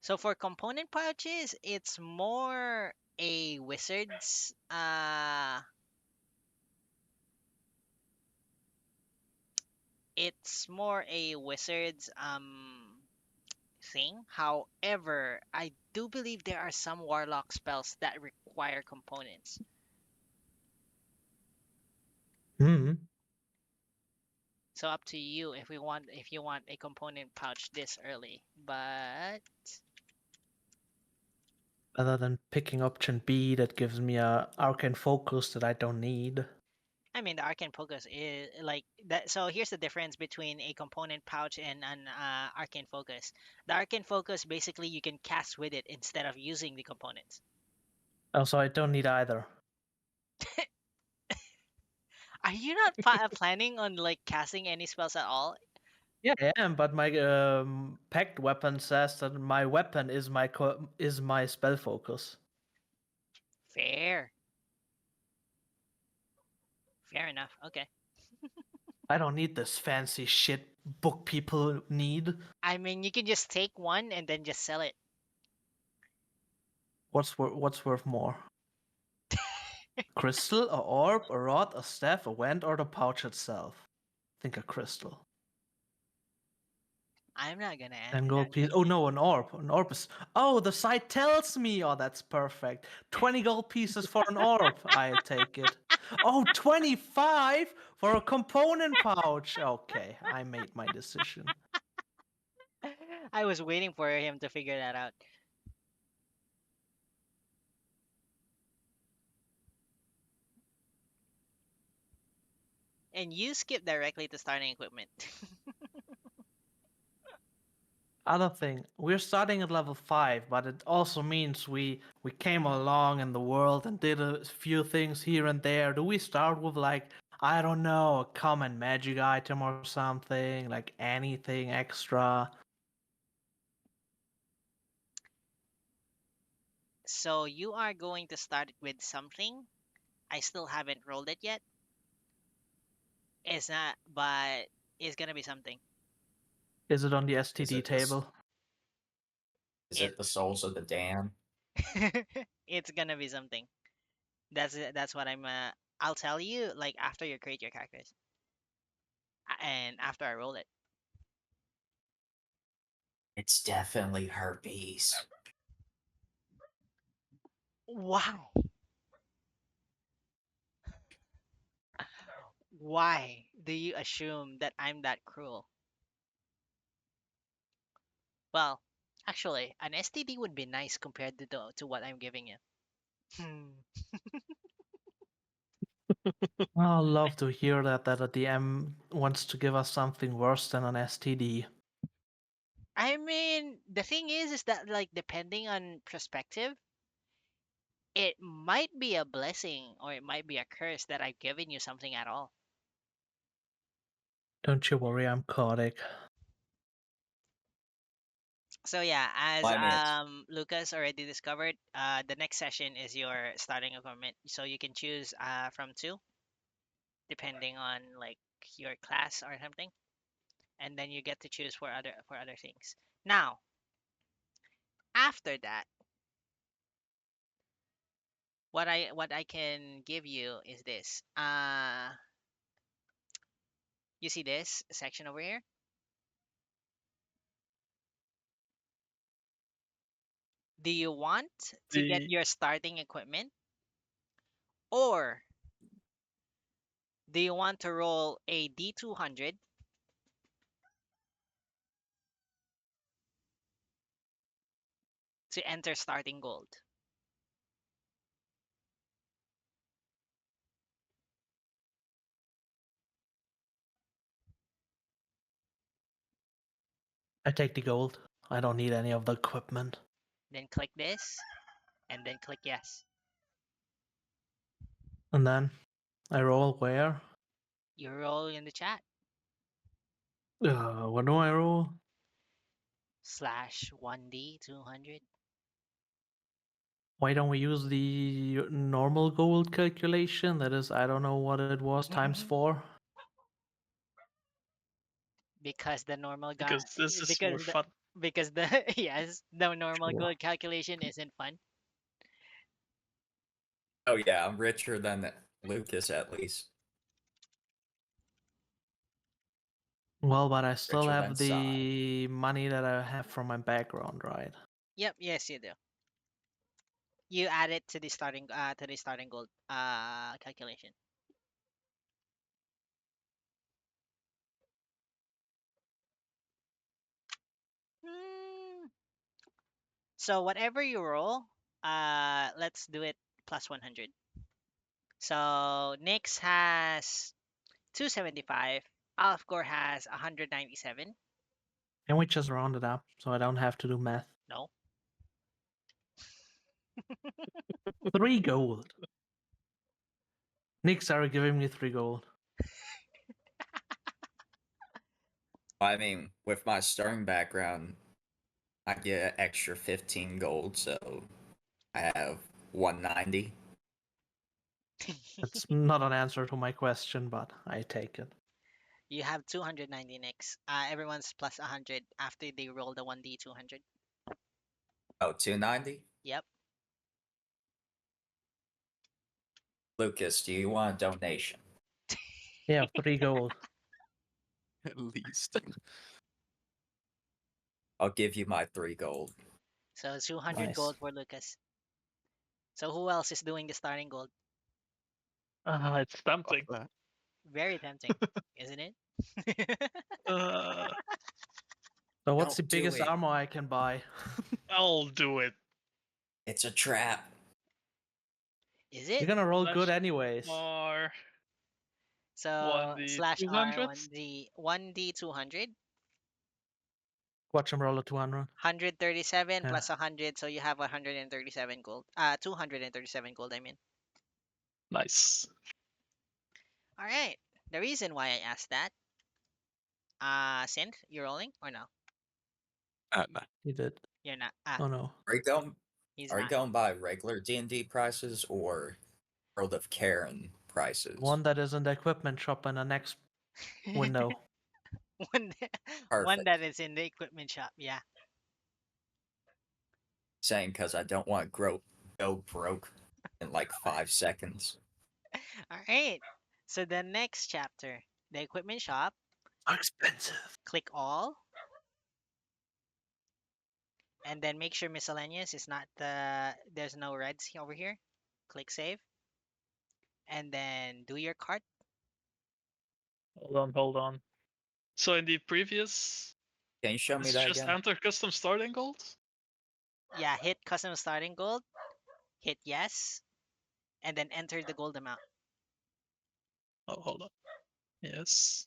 so for component pouches, it's more a wizard's it's more a wizard's thing. However, I do believe there are some warlock spells that require components. Hmm. So up to you if you want a component pouch this early. But Other than picking option B, that gives me a arcane focus that I don't need. I mean, the arcane focus is like that. So here's the difference between a component pouch and an arcane focus. The arcane focus basically you can cast with it instead of using the components. Also, I don't need either. Are you not planning on like casting any spells at all? Yeah, I am, but my pact weapon says that my weapon is my spell focus. Fair. Fair enough. Okay. I don't need this fancy shit book people need. I mean, you can just take one and then just sell it. What's worth more? Crystal, a orb, a rod, a staff, a wand, or the pouch itself? Think a crystal. I'm not gonna answer 10 that gold piece. Oh question. no, an orb. An orb is. Oh, the site tells me. Oh, that's perfect. 20 gold pieces for an orb. I'll take it. Oh, 25 for a component pouch. Okay, I made my decision. I was waiting for him to figure that out. And you skip directly to starting equipment. Other thing, we're starting at level 5, but it also means we came along in the world and did a few things here and there. Do we start with like, I don't know, a common magic item or something, like anything extra? So you are going to start with something. I still haven't rolled it yet. It's not, but it's gonna be something. Is it on the Is STD it the s- table? is It it the souls of the damned? it's gonna be something. That's what I'm. I'll tell you like after you create your characters and after I roll it. It's definitely herpes. Wow. Why do you assume that I'm that cruel? Well, actually, an STD would be nice compared to what I'm giving you. Hmm. I'll love to hear that a DM wants to give us something worse than an STD. I mean, the thing is that like depending on perspective, it might be a blessing or it might be a curse that I've given you something at all. Don't you worry, I'm chaotic. So yeah, as Well, I mean, it's Lucas already discovered, the next session is your starting equipment. So you can choose from two depending on like your class or something, and then you get to choose for other things. Now, after that, what I can give you is this. You see this section over here? Do you want to get The your starting equipment, or do you want to roll a D200 to enter starting gold? I take the gold. I don't need any of the equipment. Then click this, and then click yes. And then I roll where? You roll in the chat. What do I roll? Slash 1D200. Why don't we use the normal gold calculation? That is, I don't know what it was, times 4. Because the normal guy, because this is more because the fun. because the yes, the normal Sure. gold calculation isn't fun. oh yeah, I'm richer than Lucas at least. Well, but I still Richer have than Sai. the money that I have from my background, right? Yep, yes you do. You add it to the starting gold calculation. So whatever you roll, let's do it plus 100. So Nyx has 275. Alfgor has 197. Can we just round it up so I don't have to do math? No. 3 gold. Nick started giving me 3 gold. I mean, with my starting background, I get an extra 15 gold, so I have 190. That's not an answer to my question, but I take it. You have 290 Nyx. Everyone's plus 100 after they roll the 1d 200. Oh, 290? Yep. Lucas, do you want a donation? Yeah, 3 gold. At least. I'll give you my 3 gold. So 200 Nice. gold for Lucas. So who else is doing the starting gold? It's tempting. Fuck that. Very tempting, isn't it? Uh, So what's Don't the do biggest it. armor I can buy? I'll do it. It's a trap. Is You're it? gonna roll good Slash anyways. R So 1d slash R 200. 1d 200. Watch him roll a 200. 137 Yeah. plus 100, so you have 137 gold. 237 gold, I mean. Nice. All right. The reason why I asked that, Synth, you rolling or no? No. He did. You're not. Oh no. Are you going, He's are you not. going by regular D&D prices or World of Caron prices? One that is in the equipment shop in the next window. one, one Perfect. that is in the equipment shop. Yeah. Saying because I don't want to go broke in like 5 seconds. All right. So the next chapter, the equipment shop. How expensive. Click all, and then make sure miscellaneous is not there's no reds over here. Click save, and then do your cart. Hold on. So in the previous, Can you show me it's that just again? enter custom starting gold? Yeah, hit custom starting gold, hit yes, and then enter the gold amount. Oh, hold on. Yes.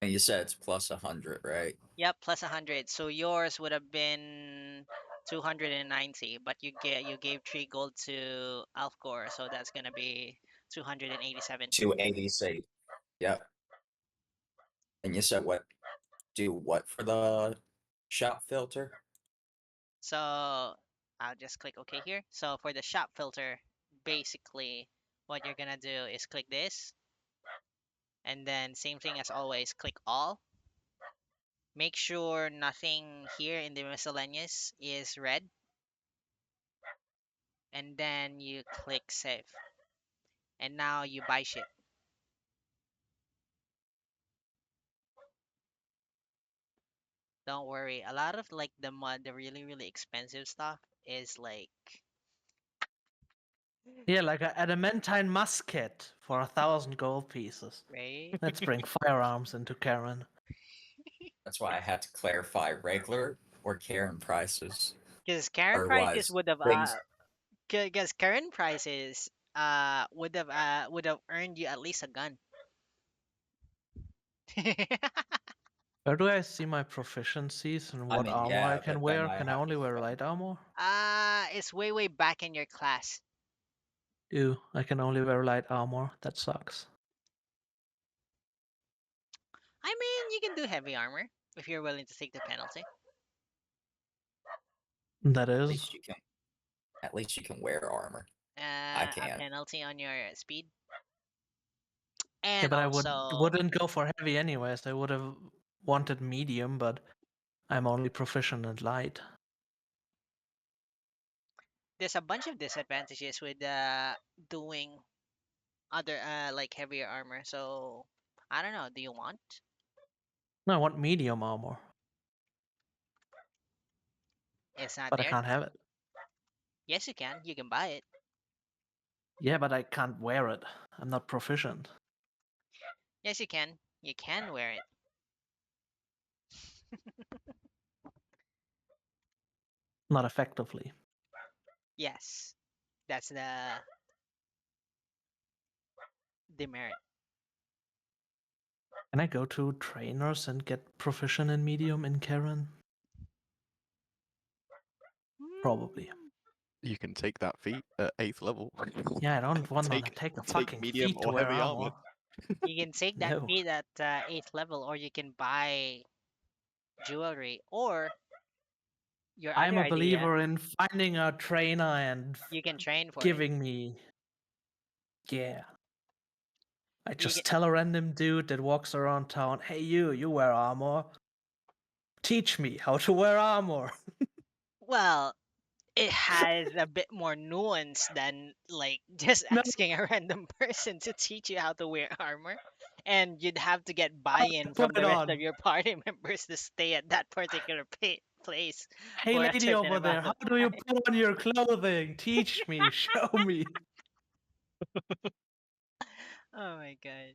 And you said it's plus 100, right? Yep, plus 100. So yours would have been 290, but you gave 3 gold to Alfgor, so that's gonna be 287. 286. Yep. And you said what? Do what for the shop filter? So I'll just click OK here. So for the shop filter, basically what you're gonna do is click this, and then same thing as always, click all. Make sure nothing here in the miscellaneous is red, and then you click save. And now you buy shit. Don't worry, a lot of like the really really expensive stuff is like Yeah, like an adamantine musket for 1,000 gold pieces. right. Let's bring firearms into Caron. That's why I had to clarify regular or Caron prices. Because current prices Otherwise, would have things. because current prices would have earned you at least a gun. Where do I see my proficiencies and I what mean, armor I yeah, can but then wear? I Can I have only to wear spend. light armor? It's way back in your class. Ew, I can only wear light armor. That sucks. I mean, you can do heavy armor if you're willing to take the penalty. That At is. least you can. At least you can wear armor. I A can't. penalty on your speed. Yeah, And but I also, wouldn't go for heavy anyways. I would have wanted medium, but I'm only proficient in light. there's a bunch of disadvantages with doing other like heavier armor. So I don't know. Do you want? No, I want medium armor, It's not but I there. can't have it. Yes, you can. You can buy it. Yeah, but I can't wear it. I'm not proficient. Yes, you can. You can wear it. Not effectively. Yes, that's the demerit. Can I go to trainers and get proficient in medium in Caron? Probably. You can take that feat at 8th level. Yeah, I don't want to Take- take a take fucking medium feat to or wear heavy armor. armor. You can take that No. feat at 8th level, or you can buy jewelry, or your I'm other a idea, believer in finding a trainer and you can train for it. giving me. Yeah. I You just get, tell a random dude that walks around town, hey, you wear armor. Teach me how to wear armor. well, it has a bit more nuance than like just No. asking a random person to teach you how to wear armor. And you'd have to get buy-in from Put the it rest on. of your party members to stay at that particular place Hey, for a lady certain over there, amount how of do you time. put on your clothing? Teach me, show me. Oh my god.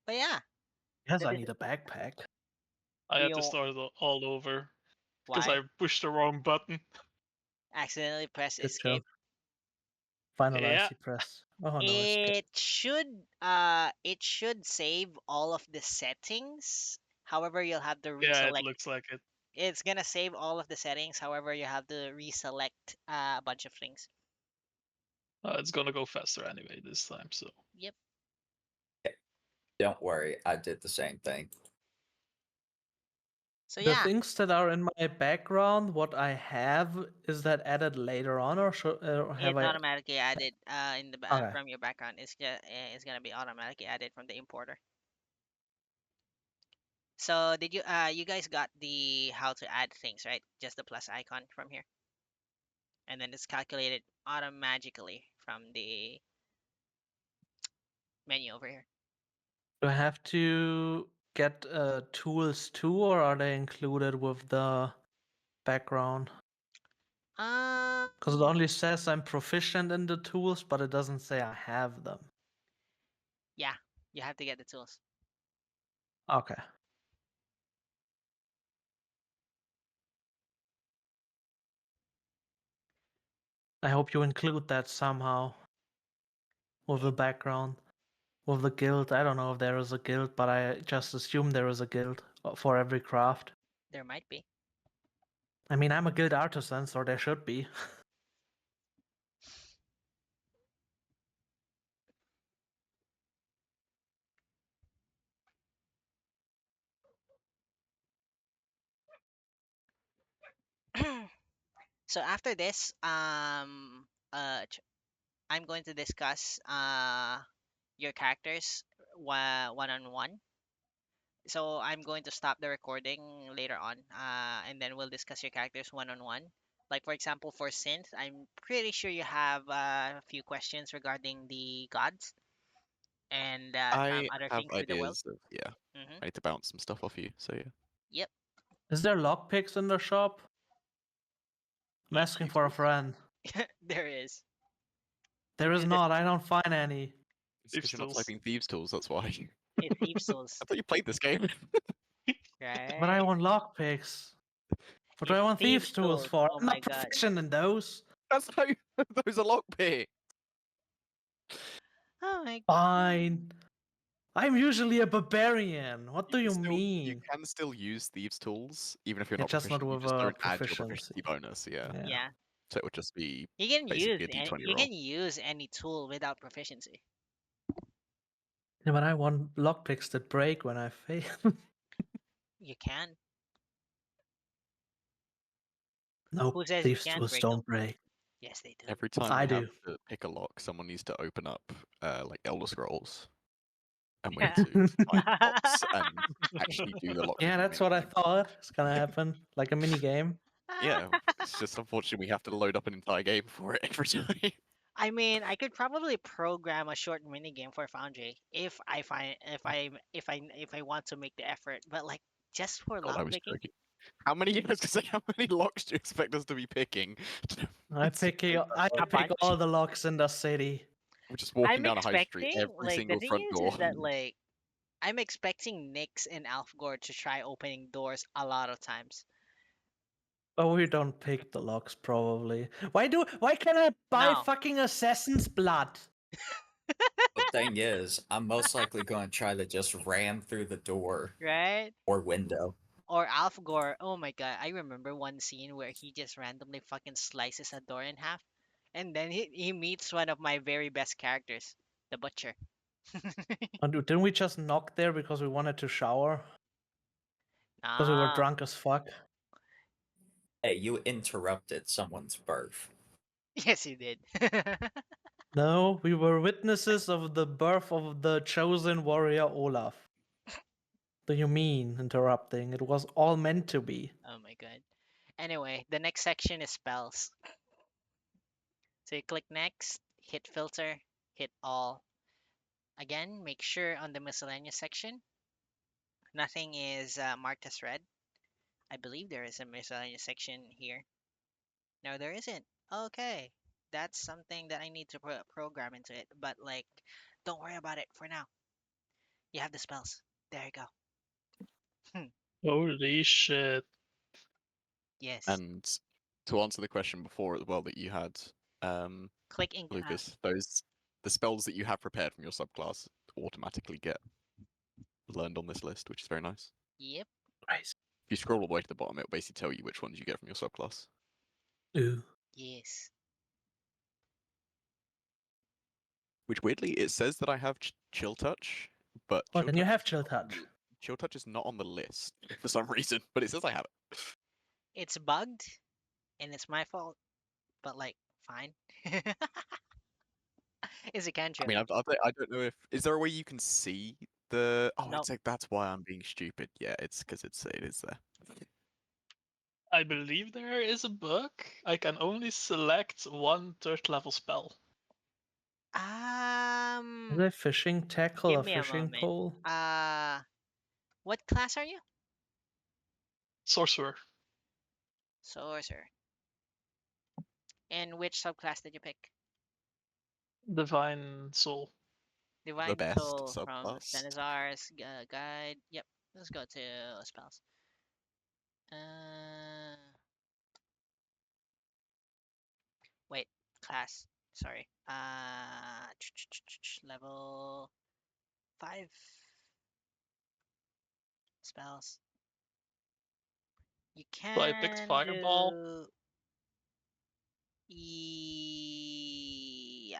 But yeah, Yes, that I is need a backpack. I do had to you start it all over because why I pushed the wrong button. accidentally press Good job. escape. Finalize Yeah. the press. Oh no, escape. It should save all of the settings. However, you'll have to Yeah, it reselect. looks like it. It's gonna save all of the settings. However, you have to reselect a bunch of things. It's gonna go faster anyway this time, so. Yep. Don't worry, I did the same thing. So The yeah, things that are in my background, what I have, is that added later on, or have it's I? automatically added in the Okay. from your background. It's gonna be automatically added from the importer. So did you guys got the how to add things, right? Just the plus icon from here, and then it's calculated automatically from the menu over here. Do I have to get tools too, or are they included with the background? Because it Um, only says I'm proficient in the tools, but it doesn't say I have them. yeah, you have to get the tools. Okay. I hope you include that somehow with the background, with the guild. I don't know if there is a guild, but I just assume there is a guild for every craft. There might be. I mean, I'm a guild artisan, so there should be. So after this, I'm going to discuss your characters one on one. So I'm going to stop the recording later on, and then we'll discuss your characters one on one. Like for example, for Synth, I'm pretty sure you have a few questions regarding the gods and some I other have things with the world. ideas of, yeah. Hmm. I need to bounce some stuff off you, so yeah. Yep. Is there lockpicks in the shop? I'm Yeah. asking for a friend. There is. There is Use this. not. I don't find any. It's because you're not Tools. typing thieves tools, that's why. It's Thieves Tools, I thought you played this game. But I right? want lockpicks. What do I It's want Thieves thieves tools Tools. for? Oh I'm my not god. proficient in those. That's how those are lockpick. Oh my. Fine. I'm usually a barbarian. What do you You mean? can still use thieves tools, even if you're Yeah, not just not proficient. You with just a don't add your proficiency. proficiency bonus, yeah. Yeah. Yeah. So it would just be You can use basically a d20 you roll. can use any tool without proficiency. Yeah, but I want lockpicks that break when I fail. You can. No, Who says you thieves can't tools break them? don't break. Yes, they do. Every time I we have do. to pick a lock, someone needs to open up like Elder Scrolls, and we need to find locks and actually do the lock. Yeah, that's what I thought is gonna happen. Like a mini game. Yeah, it's just unfortunately we have to load up an entire game for it every time. I mean, I could probably program a short mini game for Foundry if I find if I want to make the effort. But like just for God, I was lockpicking, joking. How many? I was gonna say, how many locks do you expect us to be picking? I pick all the locks in the city. We're just I'm walking down a high street, expecting every like the single thing front door. is that like I'm expecting Nyx and Alfgor to try opening doors a lot of times. Oh, we don't pick the locks, probably. Why can I buy No. fucking assassin's blood? The thing is, I'm most likely going to try to just ram through the door Right? or window. Or Alfgor. Oh my god, I remember one scene where he just randomly fucking slices a door in half. And then he meets one of my very best characters, the Butcher. And didn't we just knock there because we wanted to shower? Because we were Ah, drunk as fuck? Hey, you interrupted someone's birth. yes, he did. No, we were witnesses of the birth of the chosen warrior Olaf. Do you mean interrupting? It was all meant to be. Oh my god. Anyway, the next section is spells. So you click next, hit filter, hit all. Again, make sure on the miscellaneous section, nothing is marked as red. I believe there is a miscellaneous section here. No, there isn't. Okay. That's something that I need to program into it. But, like, don't worry about it for now. You have the spells. There you go. Holy shit. Yes. And to answer the question before as well that you had, Click in. Lucas, the spells that you have prepared from your subclass automatically get learned on this list, which is very nice. Yep. Nice. If you scroll all the way to the bottom, it'll basically tell you which ones you get from your subclass. Ooh. Yes. Which weirdly, it says that I have chill touch, but Oh, chill then you touch have is chill not on touch. the- chill touch is not on the list for some reason, but it says I have it. It's bugged, and it's my fault. But, like, fine. It's a I cantrip. mean, I don't know if is there a way you can see the. Oh, Nope. it's like that's why I'm being stupid. Yeah, it's because it is there. I believe there is a bug. I can only select one third level spell. Is it fishing tackle Give or me a fishing moment. pole? What class are you? Sorcerer. Sorcerer. And which subclass did you pick? Divine Soul. Divine best Soul from subclass. Stanizar's guide. Yep. Let's go to spells. Uh, wait, class. Sorry. Level 5 spells. You So I picked can Fireball. do. Yeah.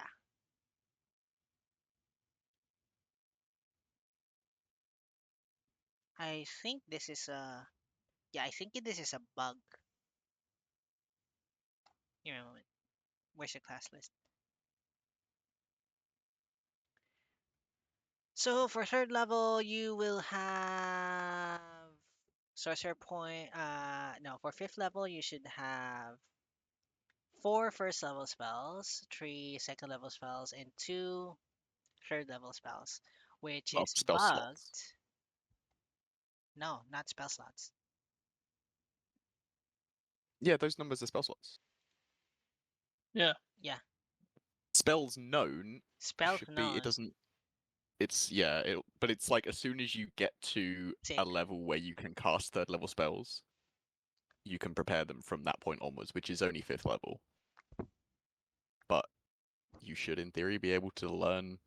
I think this is a. Yeah, I think this is a bug. Give me a moment. Where's your class list? So for third level, you will have sorcerer point. No, for fifth level, you should have 4 first level spells, 3 second level spells, and 2 third level spells, which Oh, is spell slots. bugged. No, not spell slots. Yeah, those numbers are spell slots. Yeah. Yeah, Spells known spells should be. It known. doesn't. It's yeah. But it's like as soon as you get to a Six. level where you can cast third level spells, you can prepare them from that point onwards, which is only fifth level. But you should, in theory, be able to learn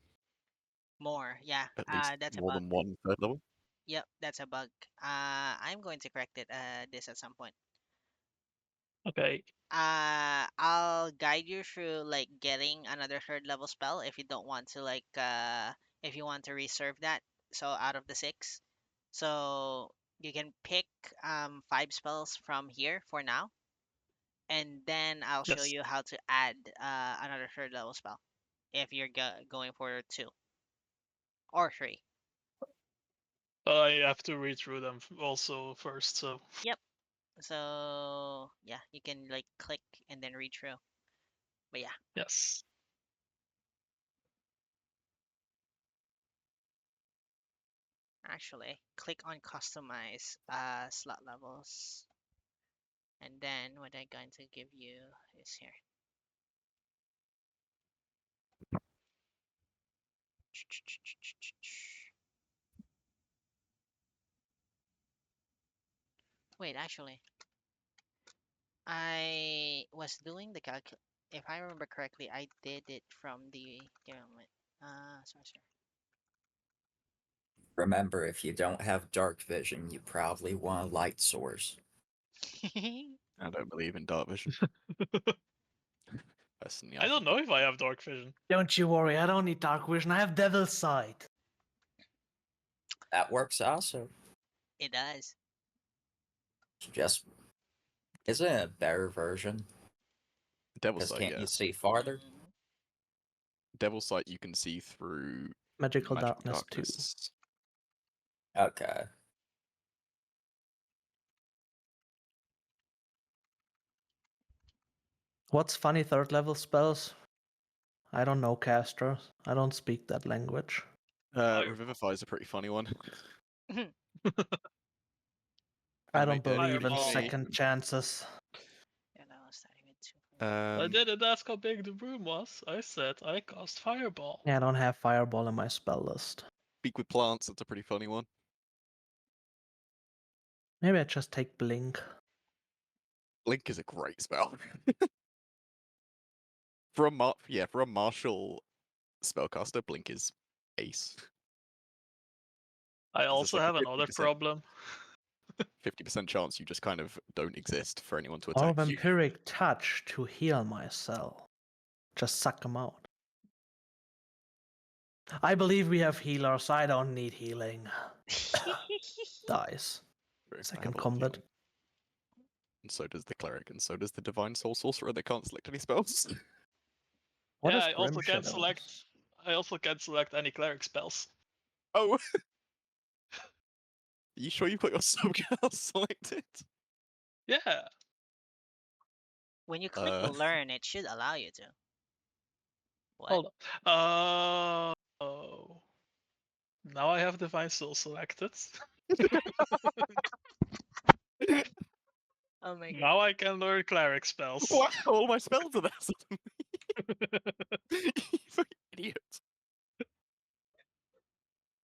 More, yeah. at least That's a more bug. than one third level. Yep, that's a bug. I'm going to correct it. This at some point. Okay. I'll guide you through like getting another third level spell if you don't want to if you want to reserve that. So out of the 6, so you can pick 5 spells from here for now, and then I'll show Yes. you how to add another third level spell if you're going for 2 or 3. I have to read through them also first, so. Yep. So yeah, you can like click and then read through. But yeah. Yes. Actually, click on customize slot levels. And then what I'm going to give you is here. Wait, actually, I was doing the calc. If I remember correctly, I did it from the. Give me a moment. Sorry. Remember, if you don't have dark vision, you probably want a light source. I don't believe in dark vision. Personally, I don't think know if I have dark vision. Don't you worry, I don't need dark vision. I have devil's sight. That works also. It does. Just isn't it a better version? Devil's Because Sight, can't yeah. you see farther? Mhm. Devil's Sight, you can see through Magical magical darkness too. darkness. Okay. What's funny third level spells? I don't know, caster. I don't speak that language. Fireball. Revivify is a pretty funny one. I don't believe in Fireball. second chances. Yeah, that was starting with two. I didn't ask how big the room was. I said I cast Fireball. Yeah, I don't have fireball in my spell list. Speak with plants, that's a pretty funny one. Maybe I just take blink. Blink is a great spell. for a martial spellcaster, Blink is ace. I There's also like a have another 50% problem. 50% chance you just kind of don't exist for anyone to Or attack you. vampiric touch to heal myself. Just suck them out. I believe we have healers. I don't need healing. Dies. True, I have Second a lot of combat. healing. And so does the cleric, and so does the divine soul sorcerer that can't select any spells. What Yeah, is I also Grim can Shadows? select. I also can select any cleric spells. Oh! Are you sure you've got your subclass selected? Yeah. When you click learn, it should allow you to. What? Hold on. Oh. Now I have Divine Soul selected. Oh my god. Now I can learn cleric spells. Wow, all my spells are there suddenly. You fucking idiot.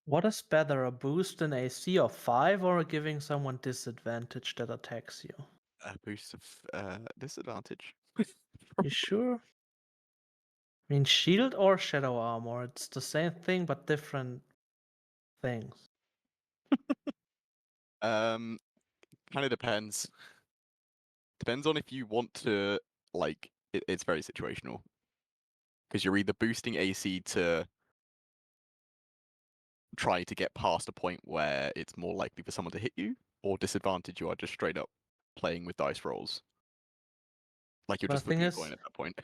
What is better, a boost in AC of 5 or giving someone disadvantage that attacks you? A boost of disadvantage. You sure? I mean, shield or shadow armor, it's the same thing but different things. Kind of depends. Depends on if you want to, like, it's very situational. Because you're either boosting AC to try to get past a point where it's more likely for someone to hit you, or disadvantage you are just straight up playing with dice rolls. Like you're But just the thing looking at is, going at that point.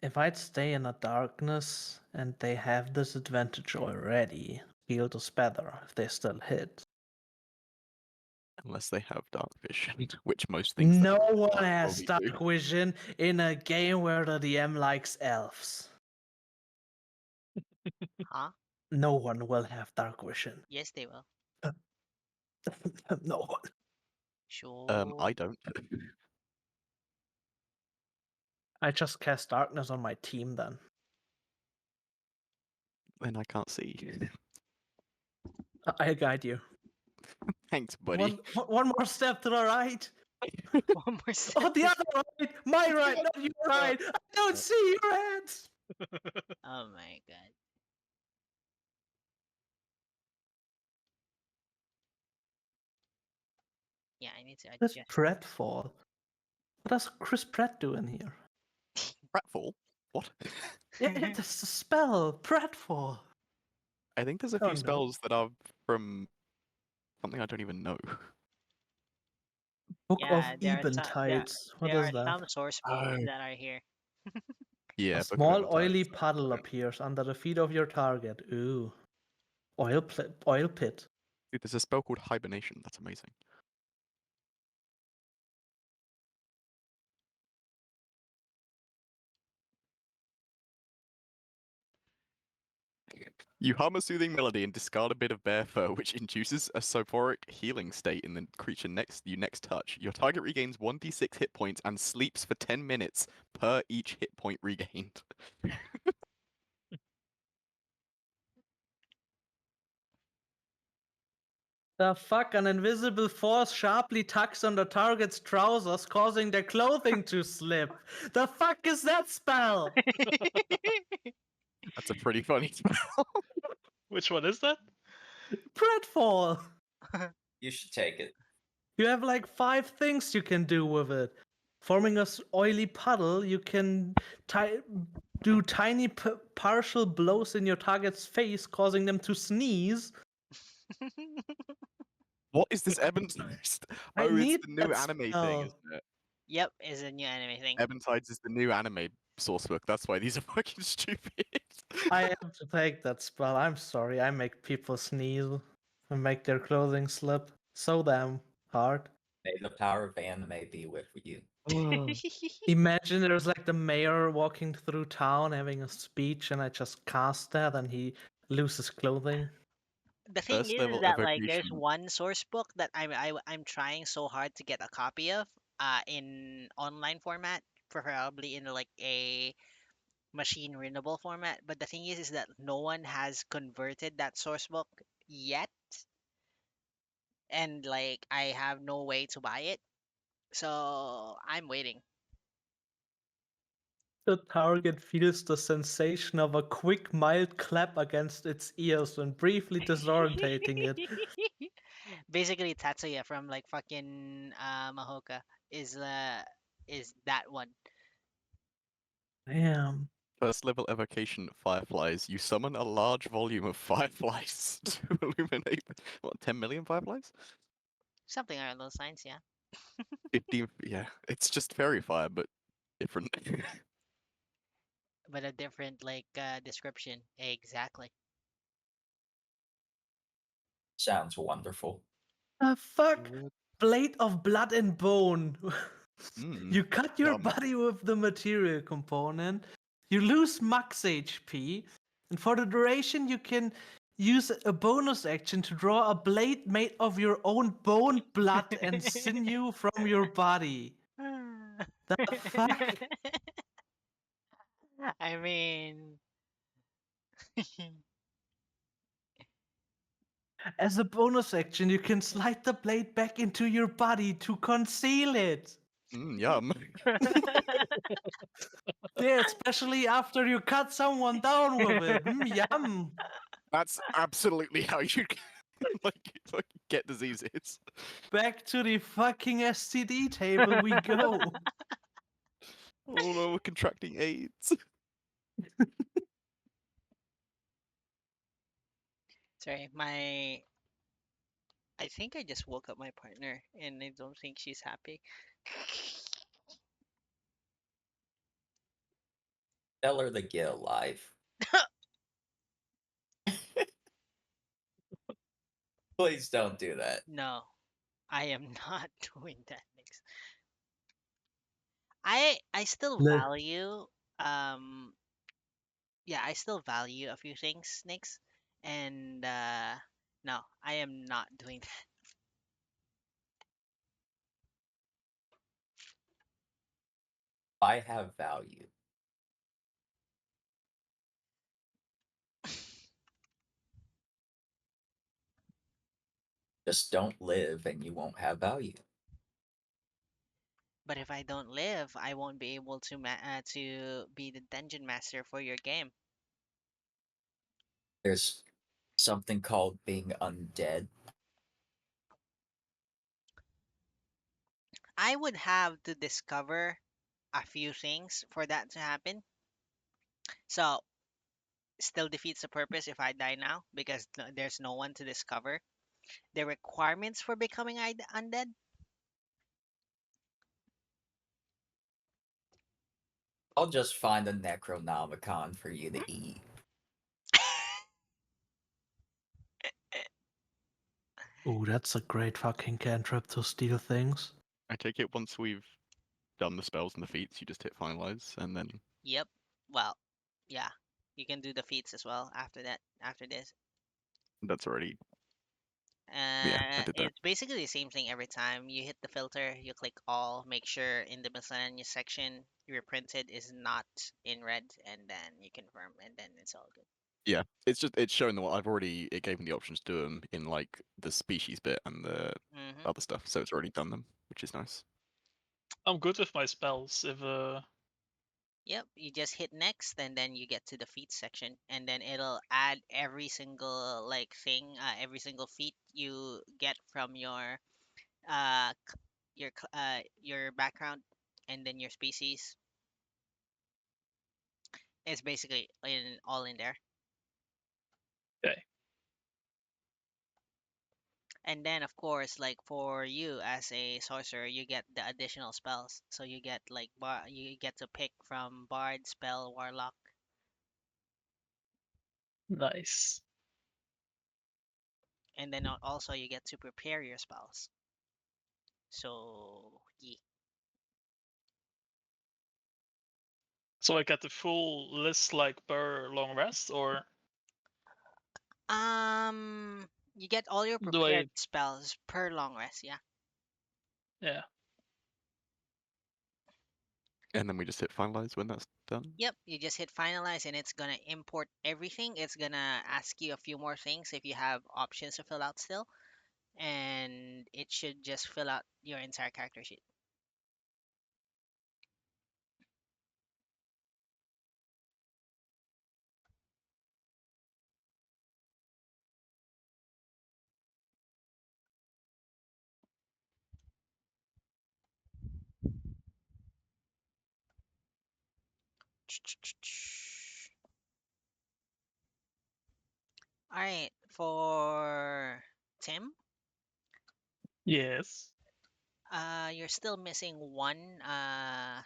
if I'd stay in the darkness and they have disadvantage already, shield is better if they still hit. Unless they have dark vision, which most things that No are one dark has probably do. dark vision in a game where the DM likes elves. Huh? No one will have dark vision. Yes, they will. No one. Sure. I don't. I just cast darkness on my team then. Then I can't see. I'll guide you. Thanks, buddy. One more step to the right. One more step. Oh, the other right. My right, not your right. I don't see your hands. Oh my god. Yeah, I need to What does adjust. Pratt fall? What does Chris Pratt do in here? Pratfall? What? Yeah, it's a spell. Pratfall. I think there's a Oh, few no. spells that are from something I don't even know. Book Yeah, of there are Eventides. What there is are that? some source books Oh. that are here. Yeah, A Book of small Eventides, oily that's puddle true. appears under the feet of your target. Ooh. Oil pit. Dude, there's a spell called Hibernation. That's amazing. You hum a soothing melody and discard a bit of bear fur, which induces a soporic healing state in the creature you next touch. Your target regains 1d6 hit points and sleeps for 10 minutes per each hit point regained. The fuck? An invisible force sharply tugs on the target's trousers, causing their clothing to slip. The fuck is that spell? That's a pretty funny spell. Which one is that? Pratfall! You should take it. You have like 5 things you can do with it. Forming a oily puddle, you can do tiny partial blows in your target's face, causing them to sneeze. What is this Eventide? I Oh, it's need the new that anime thing, spell. isn't it? Yep, is a new anime thing. Eventides is the new anime sourcebook. That's why these are fucking stupid. I have to take that spell. I'm sorry. I make people sneeze and make their clothing slip so damn hard. May the power of anime be with you. Imagine there's like the mayor walking through town having a speech, and I just cast that, and he loses clothing. The thing First is level that like there's evocation. one source book that I'm trying so hard to get a copy of in online format, preferably in like a machine readable format. But the thing is that no one has converted that source book yet, and like I have no way to buy it, so I'm waiting. The target feels the sensation of a quick, mild clap against its ears when briefly disorientating it. Basically, Tatsuya from like fucking Mahoka is that one. Damn. First level evocation fireflies. You summon a large volume of fireflies to illuminate what 10 million fireflies? Something along those lines, yeah. 15. Yeah, it's just fairy fire, but different. But a different like description. Exactly. Sounds wonderful. The fuck? Blade of blood and bone. Mm, You cut your yum. body with the material component. You lose max HP, and for the duration, you can use a bonus action to draw a blade made of your own bone, blood, and sinew from your body. The fuck? I mean, As a bonus action, you can slide the blade back into your body to conceal it. Yum. Yeah, especially after you cut someone down with it. Yum. That's absolutely how you like get diseases. Back to the fucking STD table we go. Oh no, we're contracting AIDS. sorry, I think I just woke up my partner, and I don't think she's happy. Tell her to get alive. Please don't do that. No, I am not doing that next. I still Le- value yeah, I still value a few things, Nix, and no, I am not doing I have value. that. Just don't live and you won't have value. But if I don't live, I won't be able to to be the dungeon master for your game. There's something called being undead. I would have to discover a few things for that to happen. So, still defeats the purpose if I die now because there's no one to discover. The requirements for becoming undead. I'll just find a Necronomicon for you to eat. Ooh, that's a great fucking cantrip to steal things. I take it once we've done the spells and the feats, you just hit finalize, and then Yep. Well, yeah. You can do the feats as well after that. After this. that's already. Yeah, I did that. It's basically the same thing every time. You hit the filter, you click all, make sure in the miscellaneous section your printed is not in red, and then you confirm, and then it's all good. Yeah, it's showing what I've already. It gave me the options to do them in like the species bit and the Mm-hmm. other stuff, so it's already done them, which is nice. I'm good with my spells. If Yep, you just hit next, and then you get to the feat section, and then it'll add every single like thing, every single feat you get from your your background, and then your species. It's basically all in there. okay, And then of course, like for you as a sorcerer, you get the additional spells. So you get like you get to pick from bard, spell, warlock, nice. and then also you get to prepare your spells. So yeah. So I get the full list like per long rest, or You get all your do I? prepared spells per long rest, yeah. Yeah. And then we just hit finalize when that's done. Yep, you just hit finalize and it's gonna import everything. It's gonna ask you a few more things if you have options to fill out still, and it should just fill out your entire character sheet. All right, for Tim, Yes. you're still missing one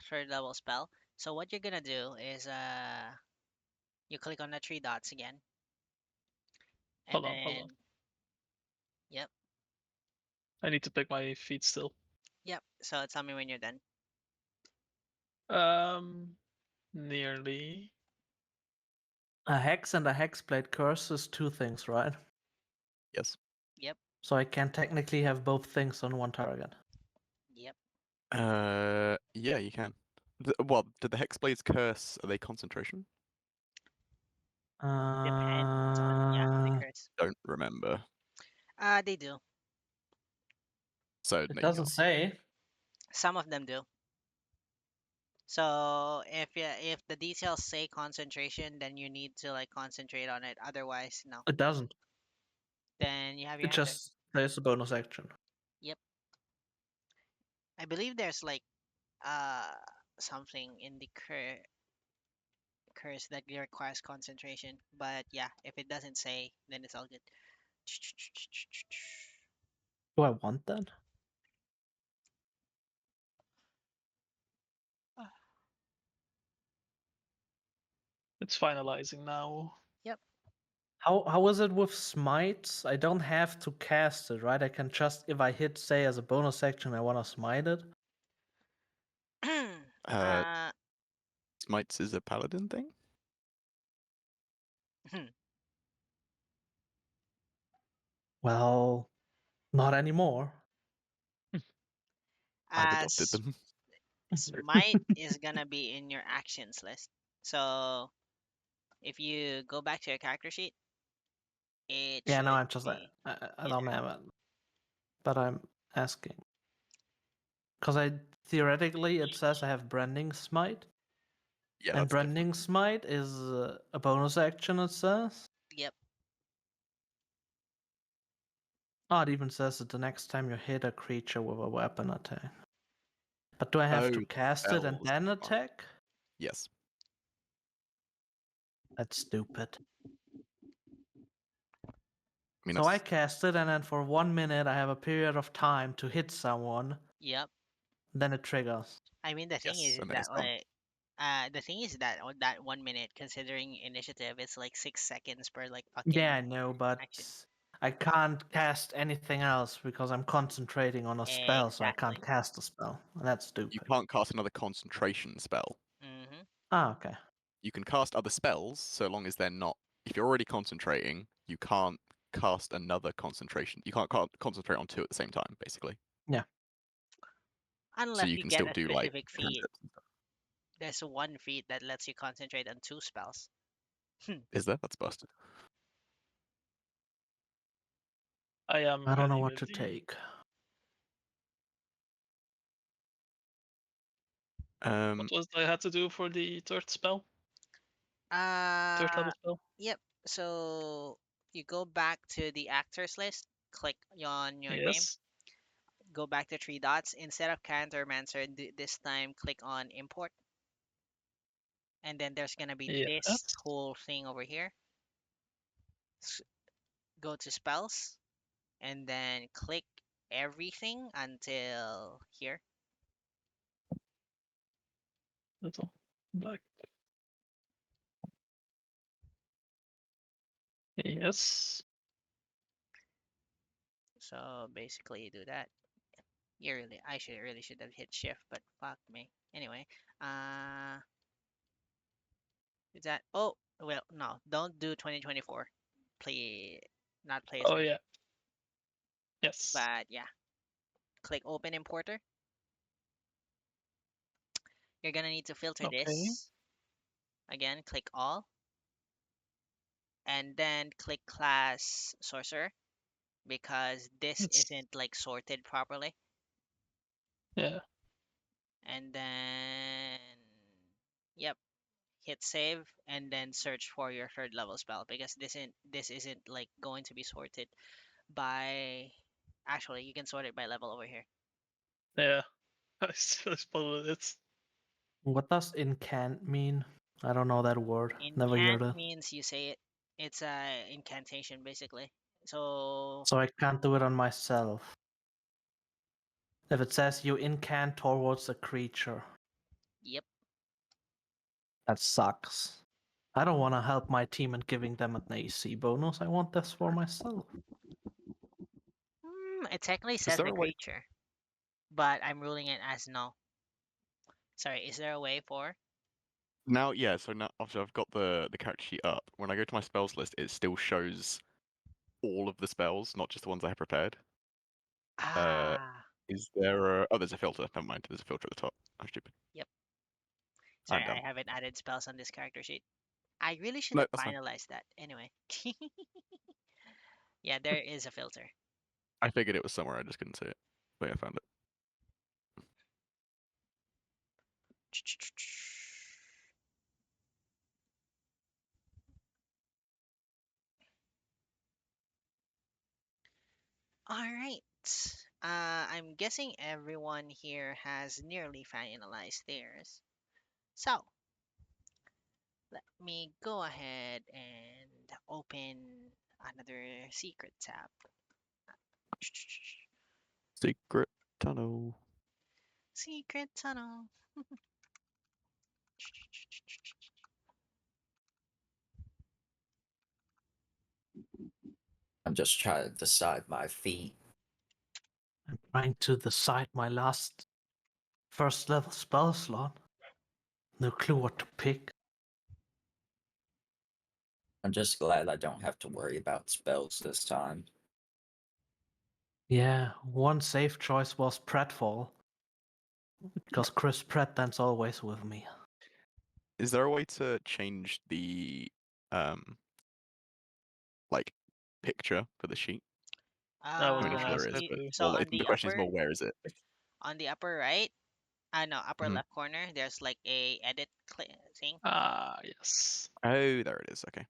third level spell. So what you're gonna do is you click on the three dots again, and Hold on. then yep, I need to pick my feet still. yep. So tell me when you're done. Nearly. A hex and a hexblade curse is two things, right? Yes. Yep, So I can technically have both things on one target. yep. Yeah, you can. Well, did the Hexblade's curse, are they concentration? Depends on the curse. Don't remember. They do. So It no, you doesn't can't. say. Some of them do. So if the details say concentration, then you need to like concentrate on it. Otherwise, no. It doesn't. Then you have your It answer. just there's a bonus action. Yep. I believe there's like uh something in the curse that requires concentration. But yeah, if it doesn't say, then it's all good. Do I want that? It's finalizing now. Yep. How is it with smites? I don't have to cast it, right? I can just if I hit say as a bonus action I wanna smite it. uh, Smites is a paladin thing? Well, not anymore. I've adopted as them. smite is gonna be in your actions list. So if you go back to your character sheet, it Yeah, no, should I'm just like be I in don't there. have it. But I'm asking. Because I theoretically it says I have branding smite. Yeah, And that's different. branding smite is a bonus action, it says. Yep. Oh, it even says that the next time you hit a creature with a weapon attack. But do I have to Oh, cast it and spells then are- attack? Yes. That's stupid. I mean, So I that's cast it, and then for 1 minute I have a period of time to hit someone. Yep. Then it triggers. I mean, the thing yes, is and then that it's gone. like, the thing is that on that 1 minute, considering initiative, it's like 6 seconds per like fucking Yeah, I know, but action. I can't cast anything else because I'm concentrating on a spell, so I can't Exactly. cast a spell. That's You stupid. can't cast another concentration spell. Mm-hmm. Ah, okay. You can cast other spells so long as they're not. If you're already concentrating, you can't cast another concentration. You can't concentrate on two at the same time, basically. So Unless you you can get still a do like specific feat. cantrips and stuff. There's one feat that lets you concentrate on two spells. Is there? That's busted. I am I don't know ready what with to the- take. What was I had to do for the third spell? Third Uh, level spell? yep. So you go back to the actors list, click on your name, Yes. go back to three dots. Instead of Cantormancer, this time click on import, and then there's gonna be this Yes. whole thing over here. Go to spells, and then click everything until here. Little black. Yes. So basically, you do that. I really should have hit shift, but fuck me. Anyway, uh, is that? Oh, well, no, don't do 2024. Play, not play as Oh me. yeah. Yes. But yeah, click open importer. You're gonna need to filter Okay. this. Again, click all, and then click class sorcerer because this It's isn't like sorted properly. yeah. And then, yep, hit save, and then search for your third level spell because this isn't like going to be sorted by. Actually, you can sort it by level over here. Yeah. I spelled it. What does incant mean? I don't know that word. Never Incant heard it. means you say it. It's a incantation basically. So So I can't do it on myself. If it says you incant towards a creature, yep. that sucks. I don't want to help my team in giving them an AC bonus. I want this for myself. It technically Is says there the a way? creature, but I'm ruling it as no. Sorry, is there a way for? Now, yeah. So now, obviously, I've got the character sheet up. When I go to my spells list, it still shows all of the spells, not just the ones I have prepared. Uh, Ah, is there a... Oh, there's a filter. Never mind. There's a filter at the top. I'm stupid. yep. I'm Sorry, dumb. I haven't added spells on this character sheet. I really should No, have that's fine. finalized that. Anyway. Yeah, there is a filter. I figured it was somewhere. I just couldn't see it. But yeah, I found it. All right. I'm guessing everyone here has nearly finalized theirs. So, let me go ahead and open another secret tab. Secret tunnel. Secret tunnel. I'm just trying to decide my feet. I'm trying to decide my last first level spell slot. No clue what to pick. I'm just glad I don't have to worry about spells this time. Yeah, one safe choice was Pratfall. Because Chris Pratt then's always with me. Is there a way to change the like picture for the sheet? I was I mean, I'm gonna sure ask there is, that but too. So well, the question is more, where is it? on the upper right, no, upper Mhm. left corner, there's like a edit thing, Ah, yes. Oh, there it is. Okay.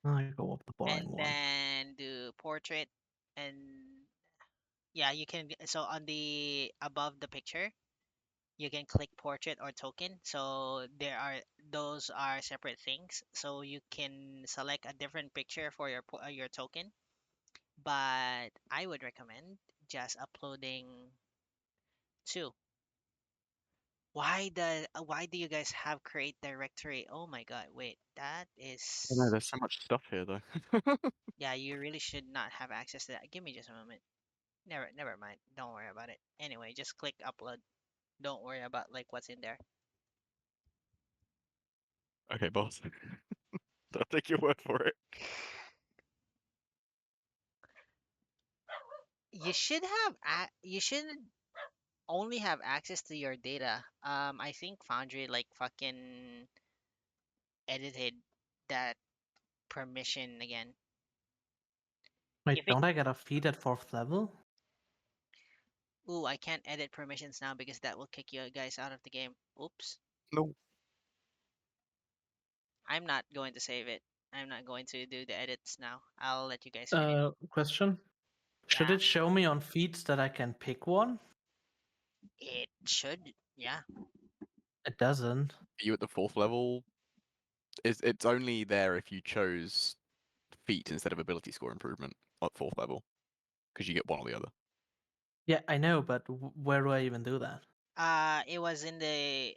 I go up the boring and one. then do portrait, and yeah, you can. So on the above the picture, you can click portrait or token. So those are separate things. So you can select a different picture for your token, but I would recommend just uploading two. Why do you guys have create directory? Oh my god, wait, that Oh, no, is there's so much stuff here though. yeah, you really should not have access to that. Give me just a moment. Never mind. Don't worry about it. Anyway, just click upload. Don't worry about like what's in there. Okay, boss. I'll take your word for it. You should only have access to your data. I think Foundry like fucking edited that permission again. Wait, If it don't I get a feat at 4th level? Ooh, I can't edit permissions now because that will kick you guys out of the game. Oops. No. I'm not going to save it. I'm not going to do the edits now. I'll let you guys finish. Question. Should Yeah, it show me on feeds that I can pick one? it should. Yeah. It doesn't. Are you at the 4th level? It's only there if you chose feat instead of ability score improvement at 4th level, because you get one or the other. Yeah, I know, but where do I even do that? It was in the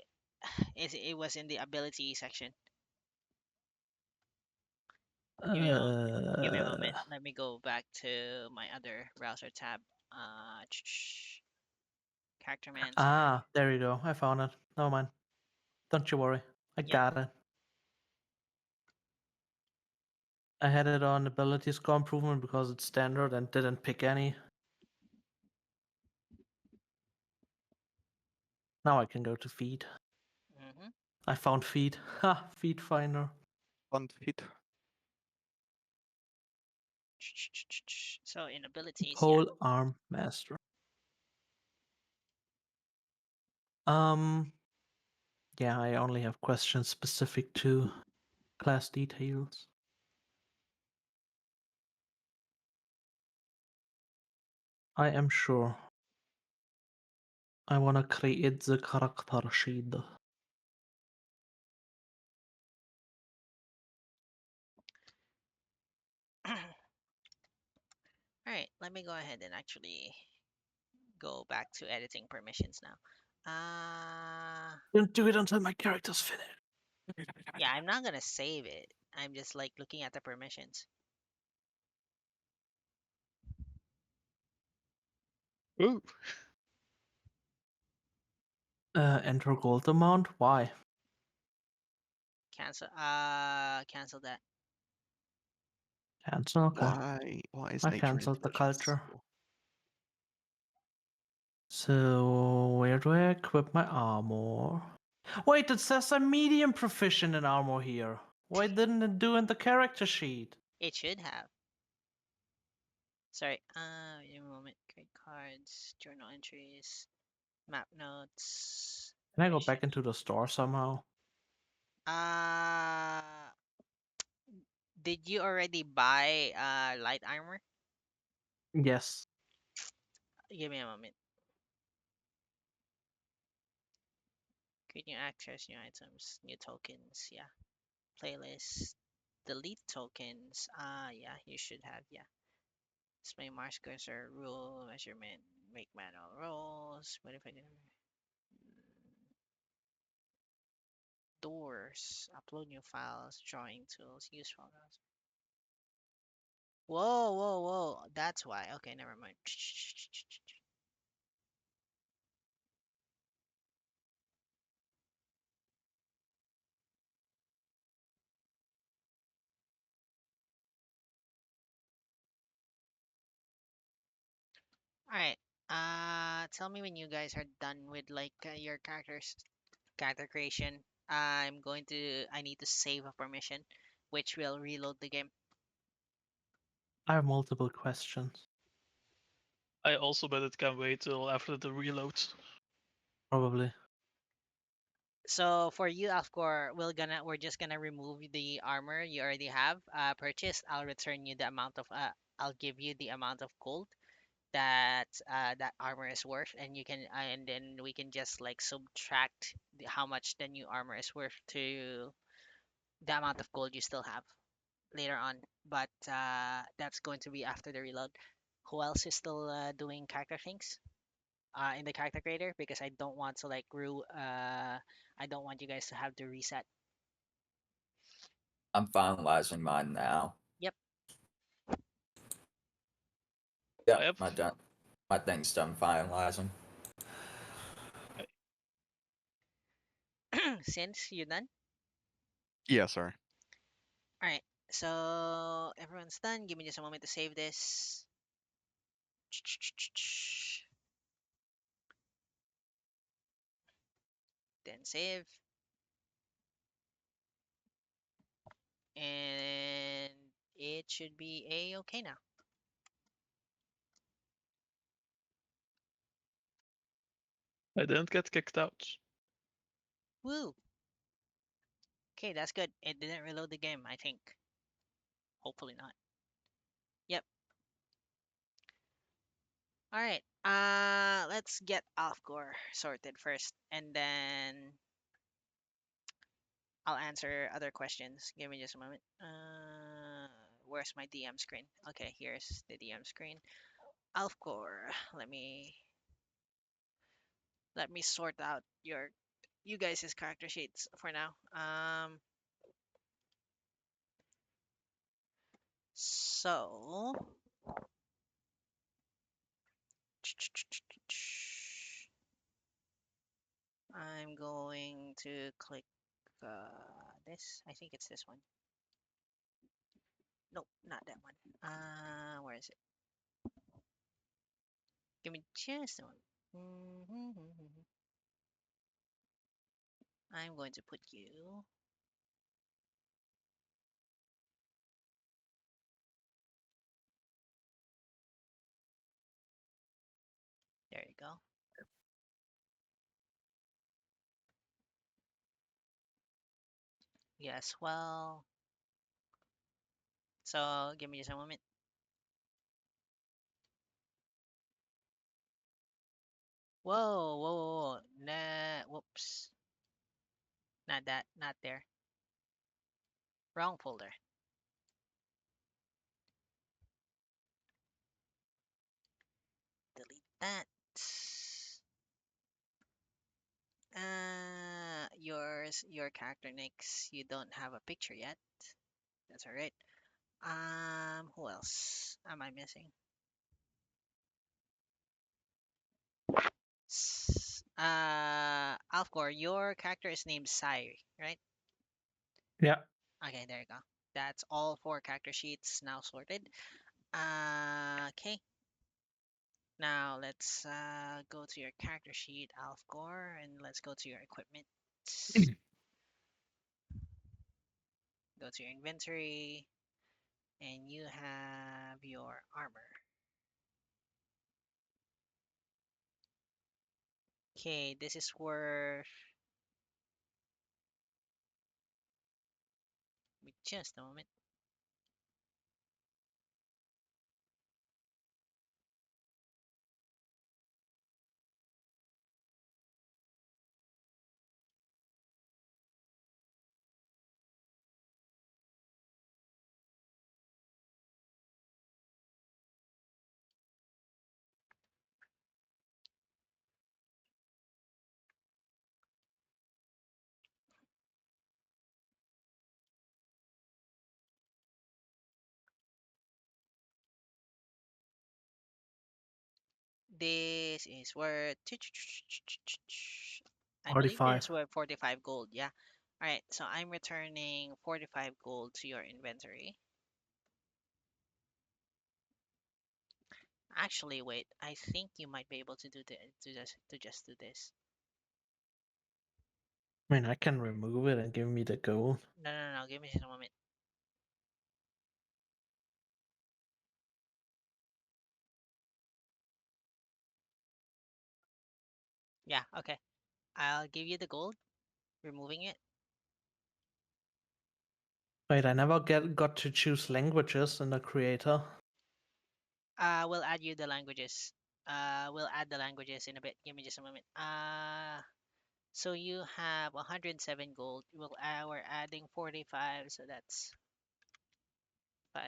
it was in the ability section. Give me a moment. Let me go back to my other browser tab. Character Mancer. There you go. I found it. Never mind. Don't you worry. I Yep. got it. I had it on ability score improvement because it's standard and didn't pick any. Now I can go to feed. Mm-hmm. I found feed. Ha! Feed finder. Fun feat. So in abilities, yeah. Pole arm master. Yeah, I only have questions specific to class details. I am sure. I wanna create the character sheet. All right, let me go ahead and actually go back to editing permissions now. Don't do it until my character's finished. Yeah, I'm not gonna save it. I'm just like looking at the permissions. Ooh. Enter gold amount? Why? Cancel. Cancel that. Cancel? Okay. Why is I nature cancelled the intelligence culture. still- So, where do I equip my armor? Wait, it says I'm medium proficient in armor here. Why didn't it do in the character sheet? It should have. Sorry. In a moment. Create cards, journal entries, map notes. Can I go Mission. back into the store somehow? Uh, did you already buy light armor? Yes. Give me a moment. Create new actors, new items, new tokens. Yeah. Playlist. Delete tokens. Yeah, you should have. Yeah. Display Mars cursor, rule, measurement, make manual rolls, modify doors, upload new files, drawing tools, use photos. Whoa, whoa, whoa. That's why. Okay, never mind. Alright. Tell me when you guys are done with like your character creation. I need to save a permission, which will reload the game. I have multiple questions. I also bet it can wait till after the reload. Probably. So for you, Alfcor, we're just gonna remove the armor you already have purchased. I'll return you the amount of I'll give you the amount of gold that that armor is worth, and you can and then we can just like subtract how much the new armor is worth to the amount of gold you still have later on. But that's going to be after the reload. Who else is still doing character things? In the character creator, because I don't want to like I don't want you guys to have to reset. I'm finalizing mine now. Yep. Yeah, Yep. my thing's done finalizing. Since you're done. Yeah, sorry. All right. So everyone's done. Give me just a moment to save this. Then save. And it should be a-okay now. I didn't get kicked out. Woo! Okay, that's good. It didn't reload the game, I think. Hopefully not. Yep. Alright, let's get Alfgor sorted first, and then I'll answer other questions. Give me just a moment. Where's my DM screen? Okay, here's the DM screen. Alfgor, let me sort out you guys' character sheets for now. So I'm going to click this. I think it's this one. Nope, not that one. Where is it? Give me just a moment. I'm going to put you. There you go. Yes, well. So give me just a moment. Whoa, whoa, whoa, whoa. Nah, whoops. Not that, not there. Wrong folder. Delete that. Your character Nix, you don't have a picture yet. That's alright. Who else am I missing? Alfgor, your character is named Sai, right? Yeah. Okay, there you go. That's all 4 character sheets now sorted. Okay. Now let's go to your character sheet, Alfgor, and let's go to your equipment. Go to your inventory, and you have your armor. Okay, this is worth. Wait just a moment. This is worth. I believe this 45. is worth 45 gold. Yeah. All right. So I'm returning 45 gold to your inventory. Actually, wait. I think you might be able to do to just do this. I mean, I can remove it and give me the gold. No. Give me just a moment. Yeah. Okay. I'll give you the gold. Removing it. Wait, I never got to choose languages in the creator. We'll add you the languages. We'll add the languages in a bit. Give me just a moment. So you have 107 gold. We're adding 45, so that's 5,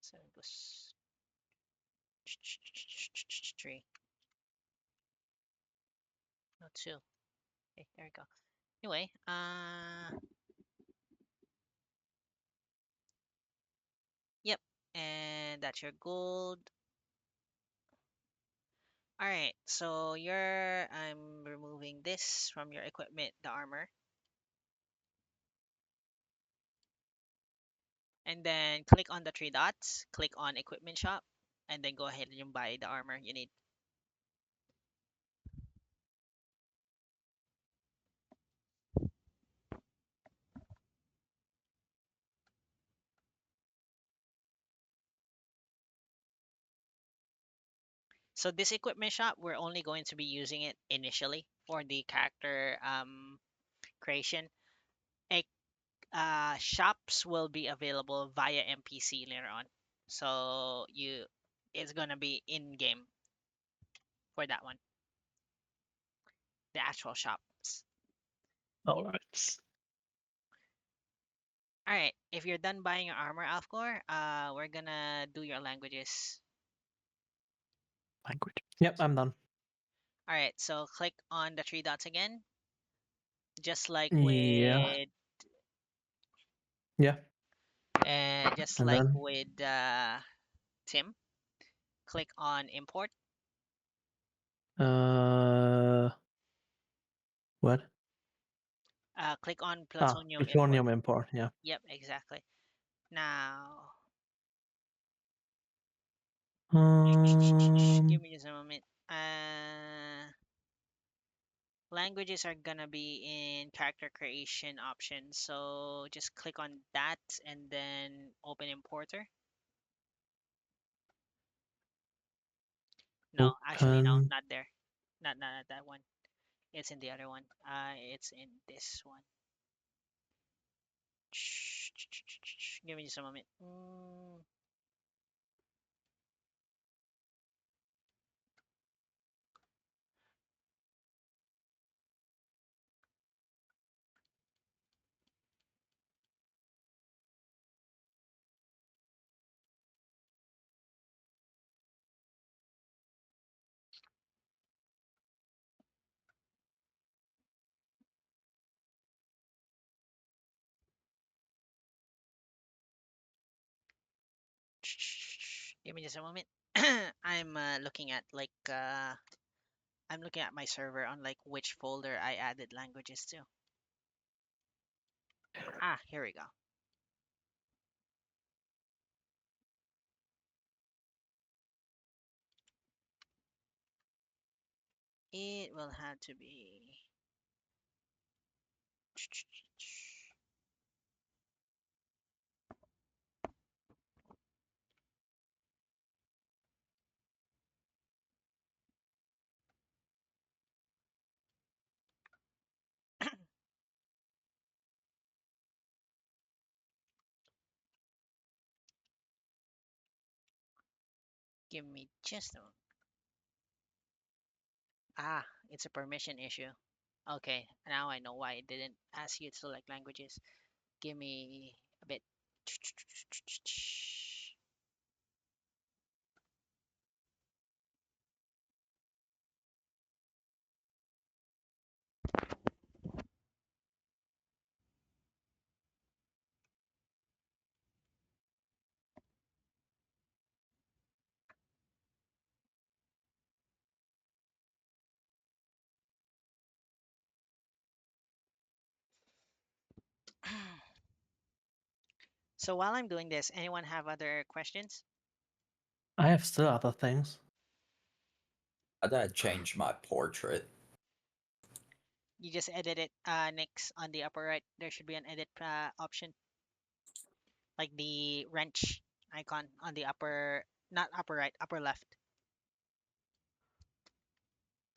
7 plus 3. No, 2. Okay, there we go. Anyway, yep, and that's your gold. All right, so I'm removing this from your equipment, the armor. And then click on the 3 dots, click on equipment shop, and then go ahead and buy the armor you need. So this equipment shop, we're only going to be using it initially for the character creation. Shops will be available via NPC later on. So it's gonna be in game for that one. The actual shops. All right. All right. If you're done buying your armor, Alfgor, we're gonna do your languages. Language. Yep, I'm done. All right. So click on the three dots again, just like Yeah. with Yeah. just And like then with Tim. Click on import. what? Click on Ah, plutonium import. plutonium import. Yeah. Yep, exactly. Now, give Um. me just a moment. Languages are gonna be in character creation options. So just click on that and then open importer. No, actually no, Open. not there. Not that one. It's in the other one. It's in this one. Give me just a moment. Give me just a moment. I'm looking at I'm looking at my server on like which folder I added languages to. Ah, here we go. It will have to be. Give me just a moment. Ah, it's a permission issue. Okay, now I know why it didn't ask you to select languages. Give me a bit. So while I'm doing this, anyone have other questions? I have still other things. How did I change my portrait? You just edit it next on the upper right. There should be an edit option, like the wrench icon on the upper, not upper right, upper left.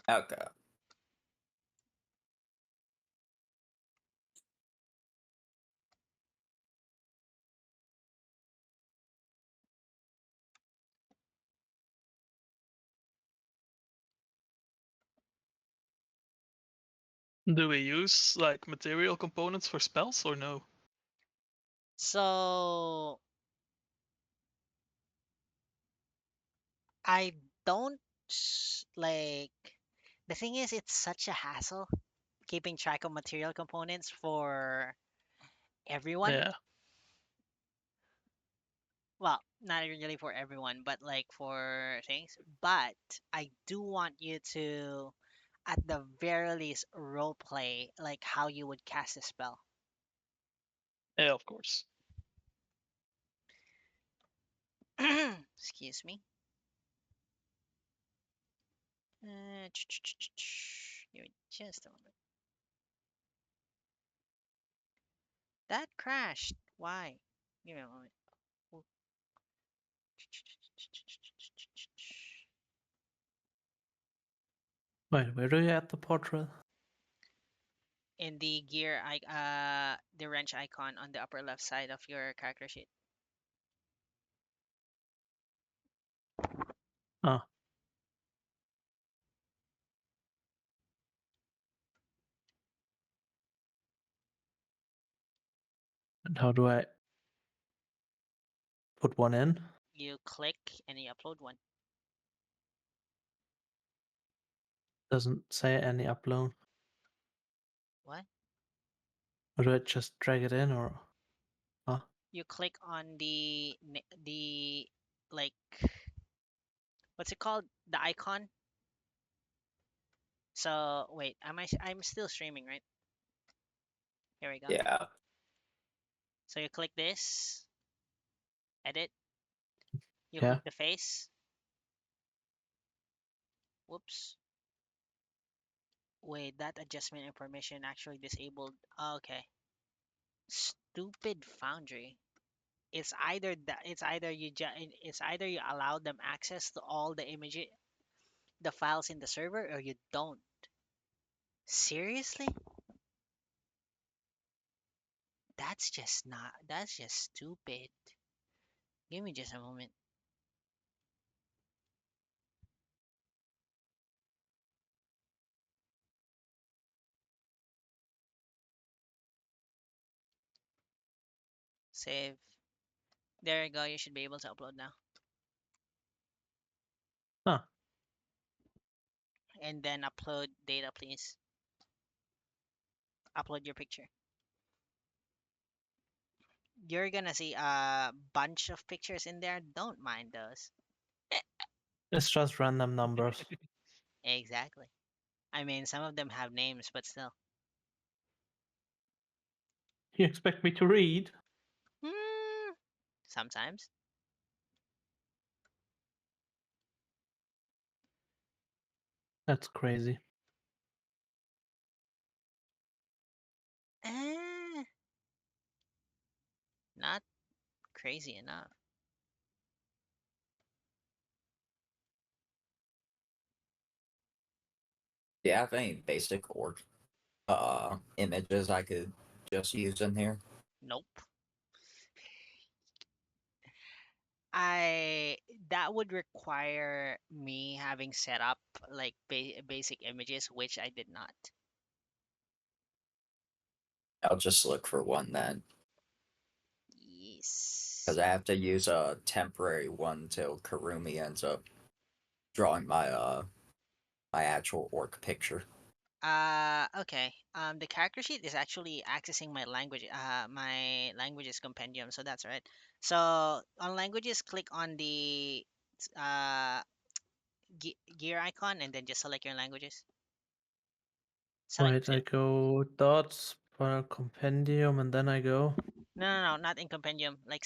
Okay. Do we use like material components for spells or no? So I don't like. The thing is, it's such a hassle keeping track of material components for everyone. Yeah. Well, not really for everyone, but like for things. But I do want you to, at the very least, role play like how you would cast a spell. Yeah, of course. Excuse me. Give me just a moment. That crashed. Why? Give me a moment. Oh. Wait, where do you add the portrait? In the the wrench icon on the upper left side of your character sheet. Ah. And how do I put one in? You click and you upload one. Doesn't say any upload. What? Or do I just drag it in or? Huh? You click on the like what's it called? The icon. So wait, I'm still streaming, right? Here we go. Yeah. So you click this, edit. You Yeah. click the face. Whoops. Wait, that adjustment information actually disabled. Okay. Stupid Foundry. It's either that it's either you allow them access to all the files in the server, or you don't. Seriously? That's just stupid. Give me just a moment. Save. There you go. You should be able to upload now. Huh. And then upload data, please. Upload your picture. You're gonna see a bunch of pictures in there. Don't mind those. It's just random numbers. Exactly. I mean, some of them have names, but still. You expect me to read? Hmm. Sometimes. That's crazy. Eh, not crazy enough. Do you have any basic org images I could just use in here? Nope. I that would require me having set up like basic images, which I did not. I'll just look for one then. Yes. Because I have to use a temporary one till Karumi ends up drawing my actual orc picture. Okay. The character sheet is actually accessing my languages compendium, so that's right. So on languages, click on the uh gear icon and then just select your languages. Select Wait, two. I go dots, file compendium, and then I go. No, not in compendium. Like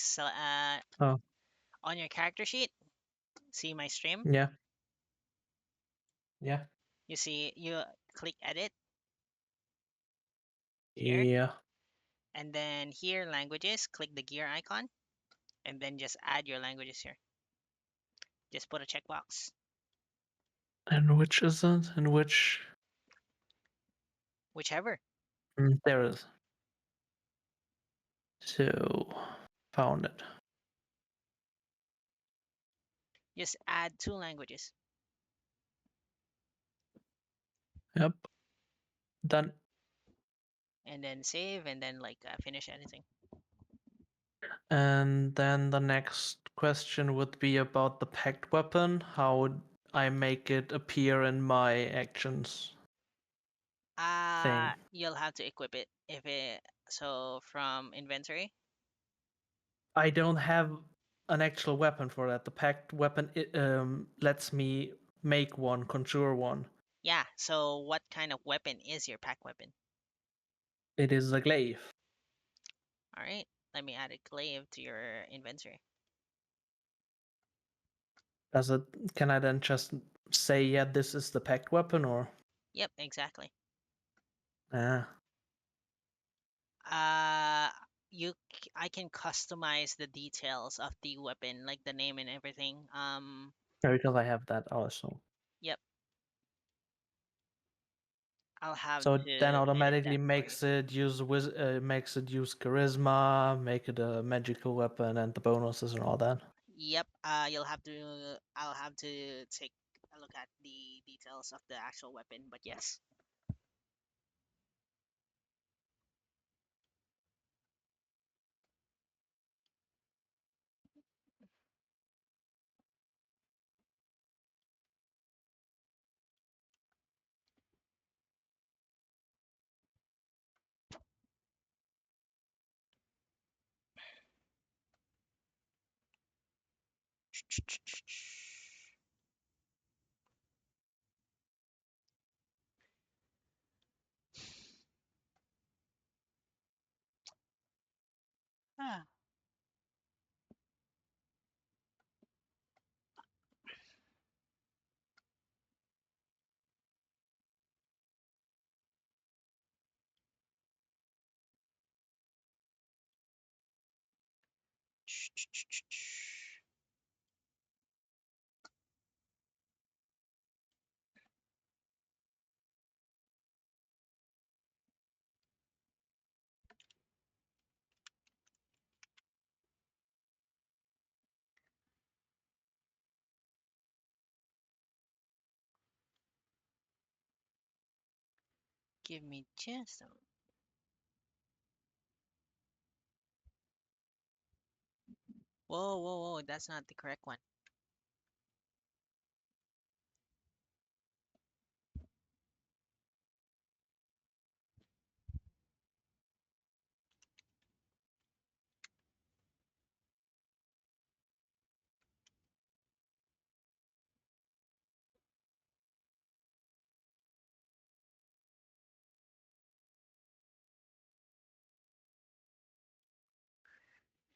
Oh, on your character sheet, see my stream. yeah. Yeah. You click edit here, Yeah. and then here languages. Click the gear icon, and then just add your languages here. Just put a checkbox. And which is it? And which? Whichever. There it is. So, found it. Just add two languages. Yep. Done. And then save, and then like finish editing. And then the next question would be about the packed weapon. How would I make it appear in my actions thing? You'll have to equip it so from inventory. I don't have an actual weapon for that. The packed weapon lets me make one, conjure one. Yeah, so what kind of weapon is your pack weapon? It is a glaive. All right, let me add a glaive to your inventory. Does it? Can I then just say, yeah, this is the packed weapon, or? Yep, exactly. Ah, Uh, I can customize the details of the weapon, like the name and everything. yeah, because I have that also. Yep. I'll have So to it then edit automatically that for you. makes it use charisma, make it a magical weapon, and the bonuses and all that. Yep. You'll have to. I'll have to take a look at the details of the actual weapon, but yes. Ah. Give me just a. Whoa, whoa, whoa! That's not the correct one.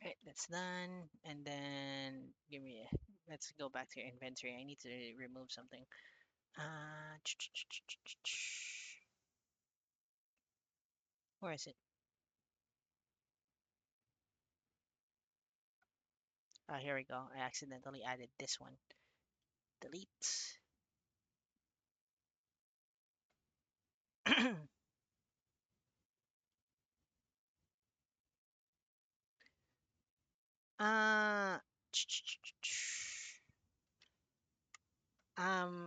Right, that's done. And then give me. Let's go back to your inventory. I need to remove something. Uh, where is it? Oh, here we go. I accidentally added this one. Delete. uh,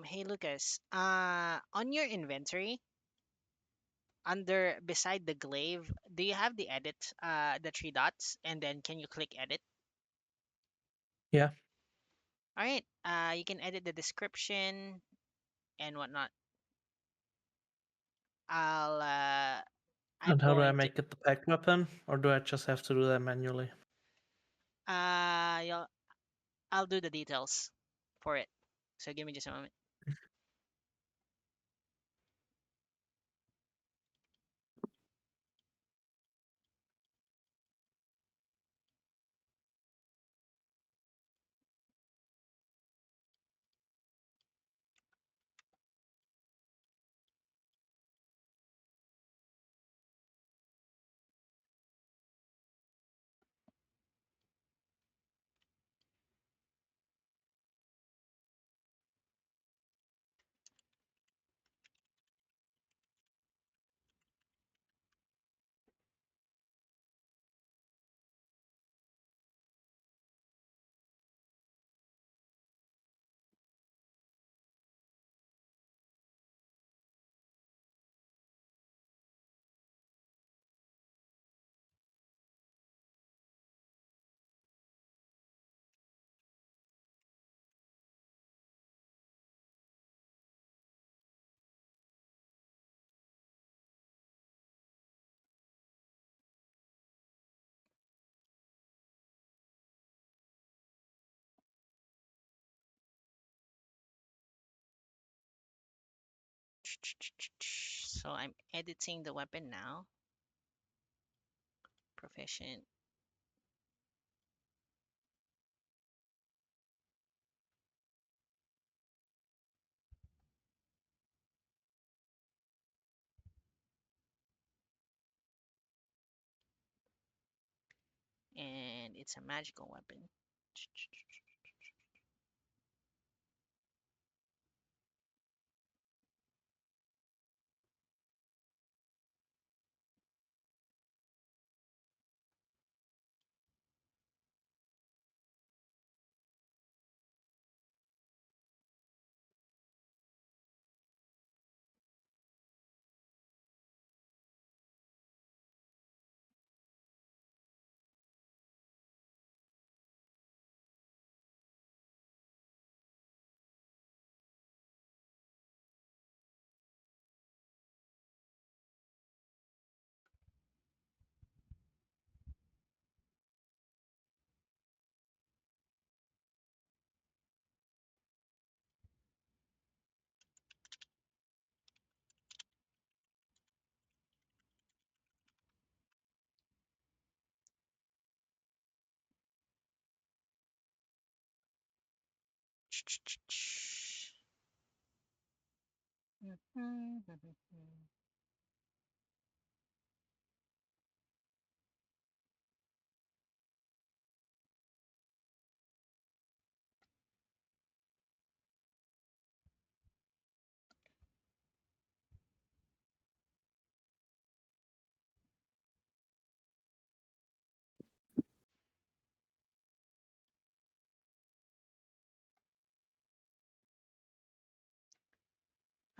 hey Lucas. On your inventory, under beside the glaive, do you have the edit? The three dots, and then can you click edit? Yeah. All right. You can edit the description and whatnot. I'll. I'm And how do I going to. make it the pack weapon, or do I just have to do that manually? You'll. I'll do the details for it. So give me just a moment. So I'm editing the weapon now. Proficient. And it's a magical weapon.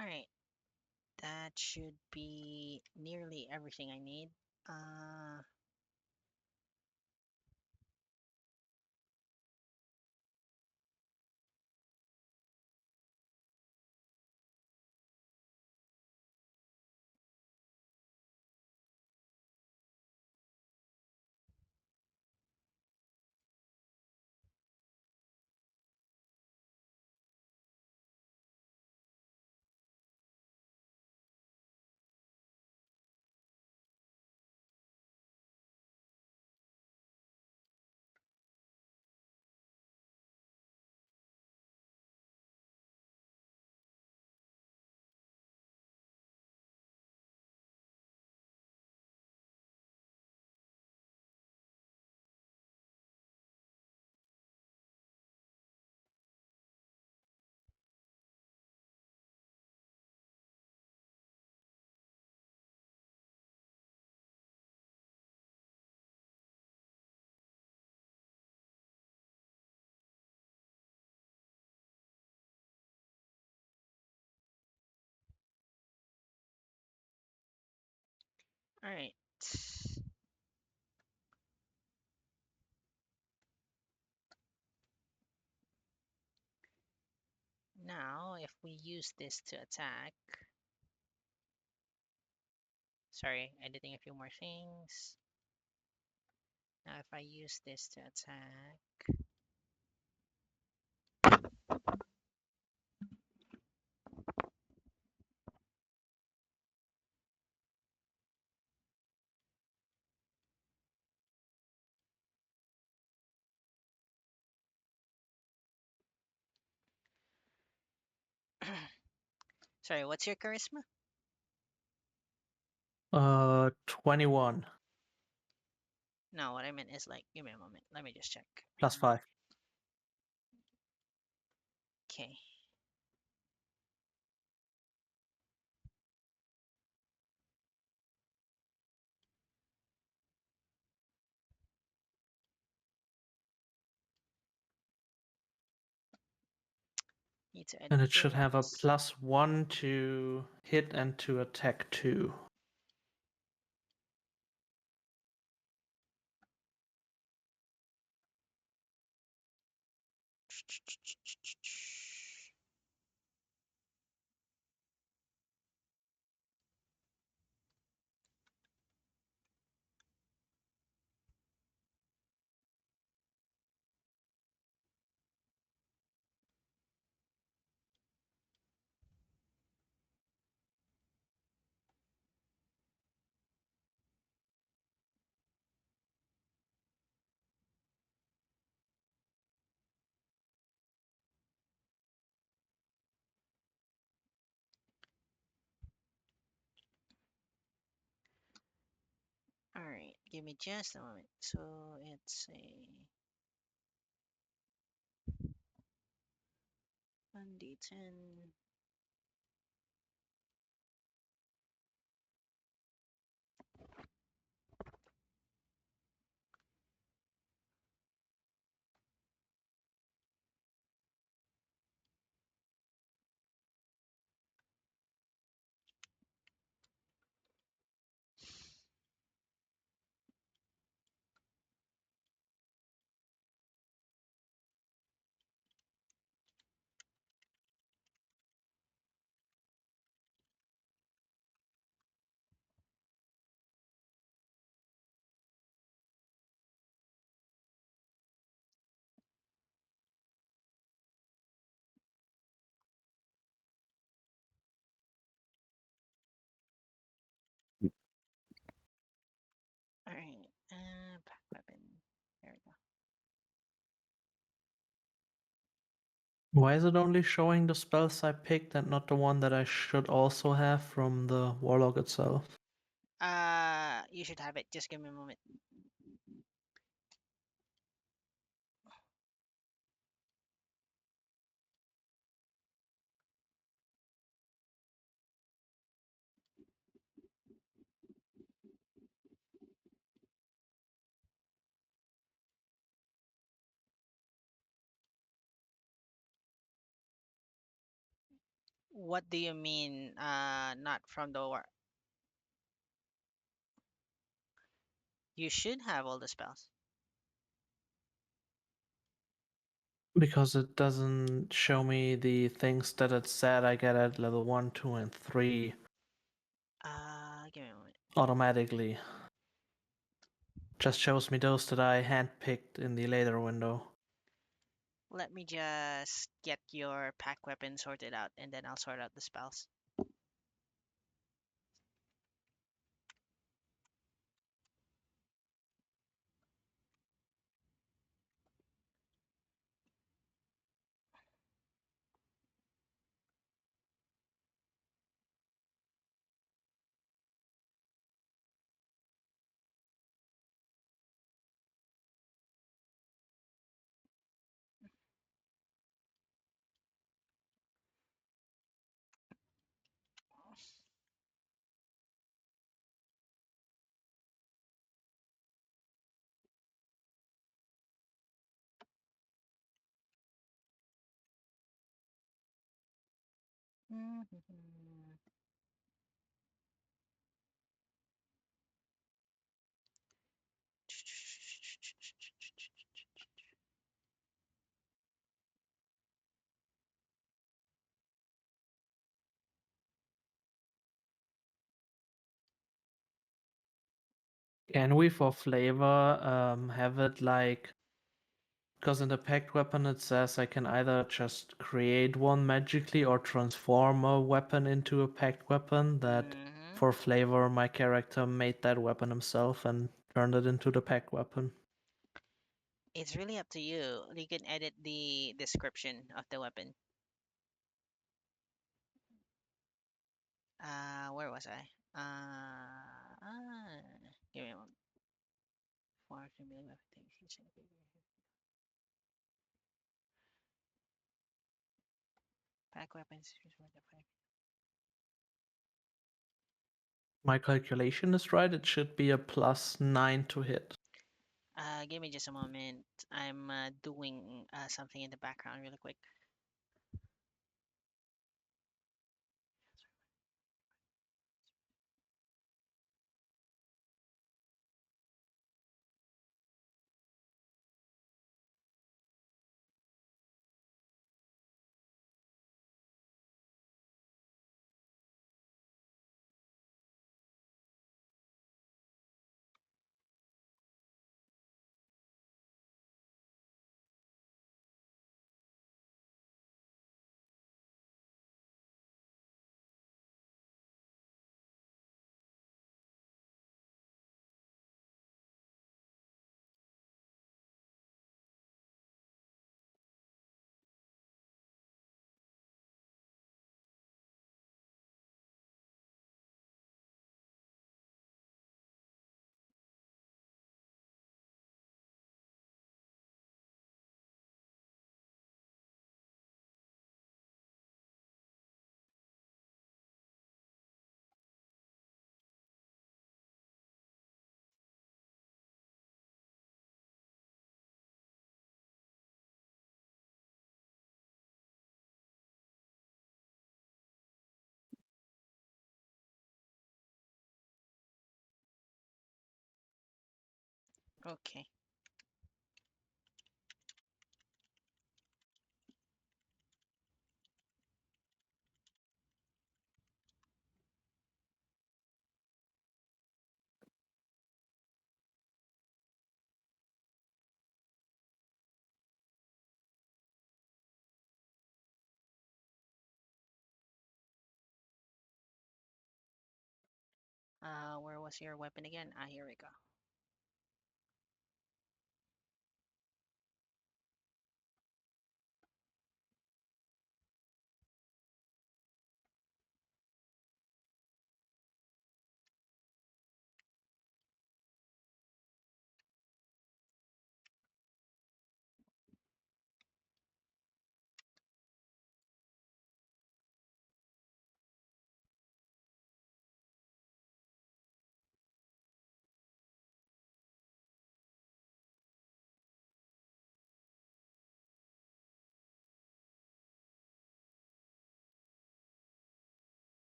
All right, that should be nearly everything I need. All right. Now, if we use this to attack, sorry, editing a few more things. Now, if I use this to attack, sorry, what's your charisma? 21 No, what I meant is like, give me a moment. Let me just check. plus 5. Okay. Need to edit And it should have a this. +1 to hit and to attack 2. All right, give me just a moment. So it's a 1d10. All right, pack weapon. There we go. Why is it only showing the spells I picked and not the one that I should also have from the Warlock itself? You should have it. Just give me a moment. What do you mean? Not from the war. You should have all the spells. Because it doesn't show me the things that it said I get at level 1, 2, and 3 Give me a moment. automatically. Just shows me those that I handpicked in the later window. Let me just get your pack weapon sorted out, and then I'll sort out the spells. Can we, for flavor, have it like... Because in the packed weapon it says I can either just create one magically or transform a weapon into a packed weapon, that for flavor my character made that weapon himself and turned it into the packed weapon. It's really up to you. You can edit the description of the weapon. Where was I? Give me a moment. For familiar weapon, pack weapons. My calculation is right, it should be a +9 to hit. Give me just a moment. I'm doing something in the background really quick. Okay. Where was your weapon again? Here we go.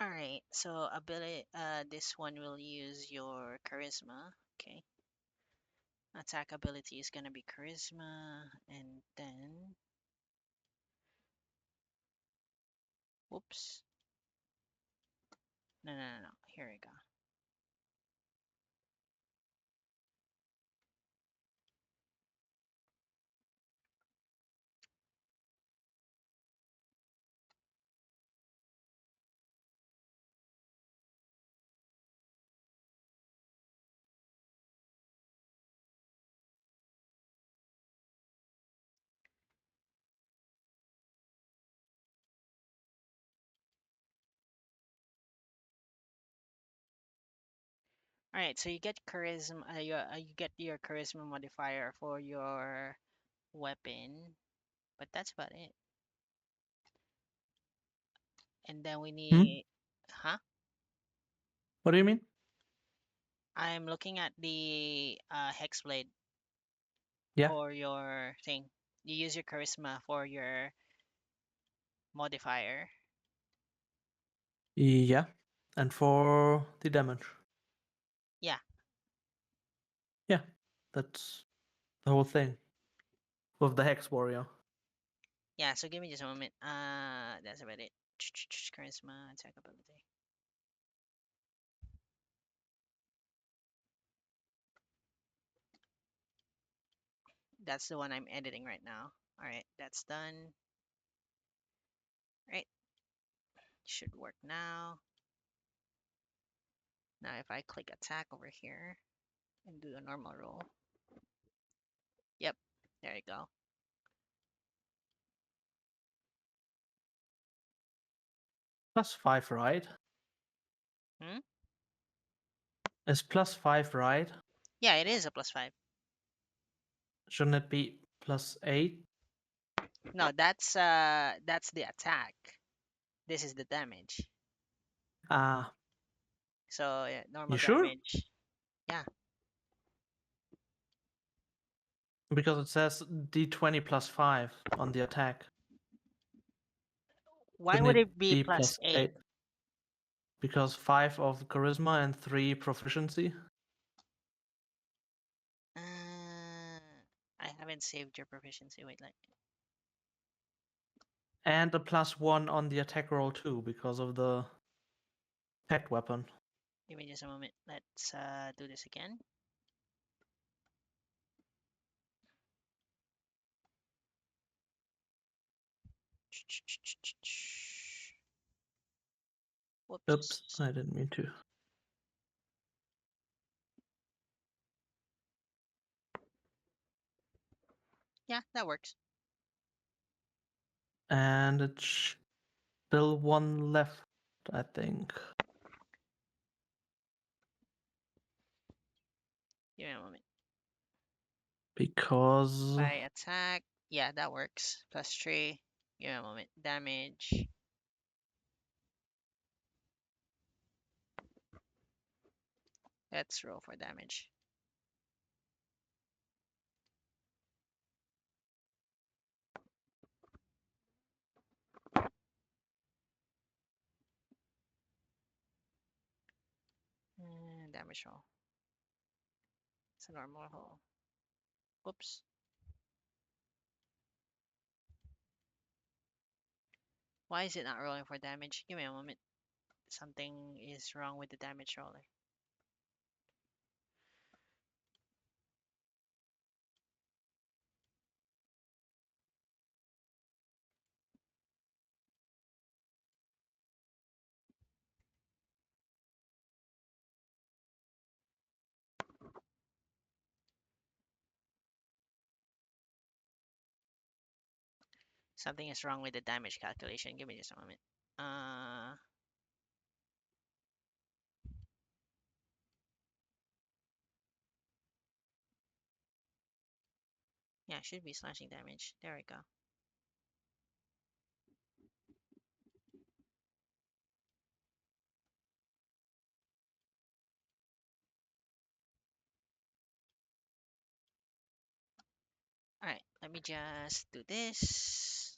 All right. So ability. This one will use your charisma. Okay. Attack ability is gonna be charisma, and then whoops. No, no, no, no. Here we go. All right. So you get charisma. You get your charisma modifier for your weapon, but that's about it. And then we need, huh? What do you mean? I'm looking at the hex blade Yeah. for your thing. You use your charisma for your modifier. Yeah. And for the damage. Yeah. Yeah. That's the whole thing. With the Hex Warrior. Yeah. So give me just a moment. That's about it. Charisma attack ability. That's the one I'm editing right now. All right, that's done. Right, should work now. Now if I click attack over here and do a normal roll. Yep, there you go. +5, right? Hmm? Is +5, right? Yeah, it is a +5. Shouldn't it be +8? No, that's the attack. This is the damage. Ah, So yeah, normal you sure? damage. Yeah. Because it says D20 +5 on the attack. Why Shouldn't would it it be be +8? +8? Because 5 of charisma and 3 proficiency. Uh, I haven't saved your proficiency. Wait, like And a +1 on the attack roll too, because of the packed weapon. give me just a moment. Let's do this again. Oops, Whoops. I didn't mean to. Yeah, that works. And it's still one left, I think. Give me a moment. Because By attack, yeah, that works. +3. Give me a moment. Damage. Let's roll for damage. Damage roll. It's a normal roll. Whoops. Why is it not rolling for damage? Give me a moment. Something is wrong with the damage roller. Something is wrong with the damage calculation. Give me just a moment. Yeah, should be slashing damage. There we go. All right, let me just do this.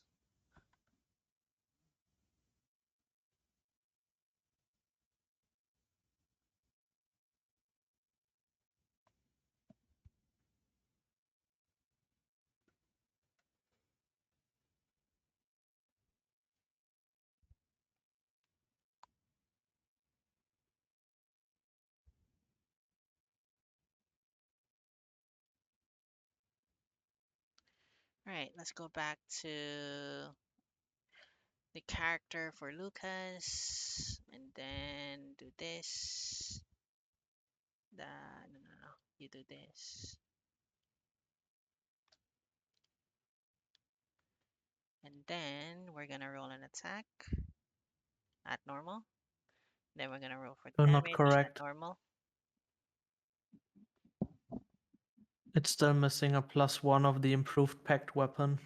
Alright, let's go back to the character for Lucas and then do this. No, no, no. You do this. And then we're gonna roll an attack at normal. Then we're gonna roll for You're not damage at correct. normal. It's still missing a +1 of the improved pact weapon.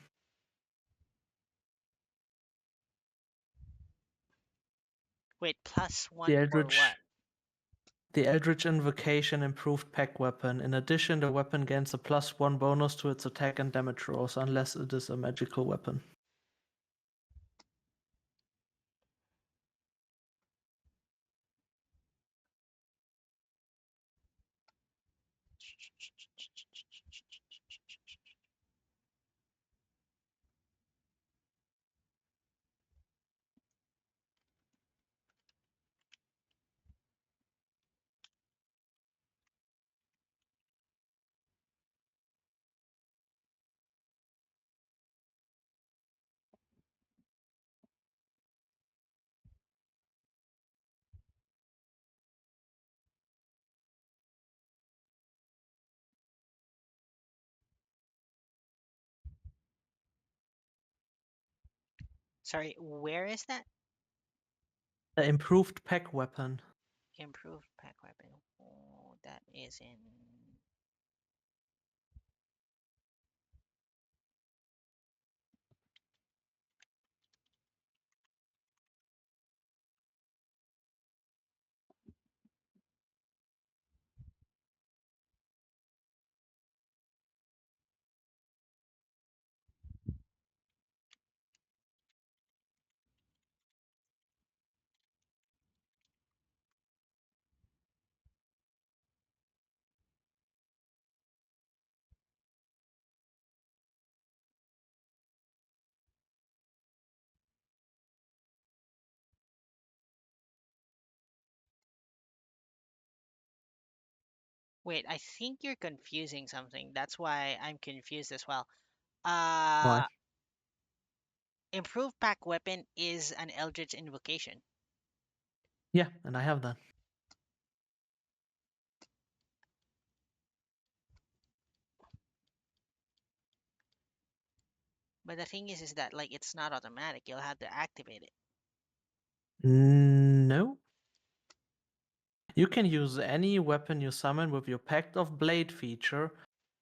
Wait, plus The one for what? The Eldritch Invocation improved pact weapon. In addition, the weapon gains a +1 bonus to its attack and damage rolls, unless it is a magical weapon. Sorry, where is that? The improved pact weapon. Improved pack weapon. Oh, that is in. Wait, I think you're confusing something. That's why I'm confused as well. Why? Improved pack weapon is an Eldritch invocation. Yeah, and I have that. But the thing is that like it's not automatic. You'll have to activate it. No. You can use any weapon you summon with your Pact of Blade feature,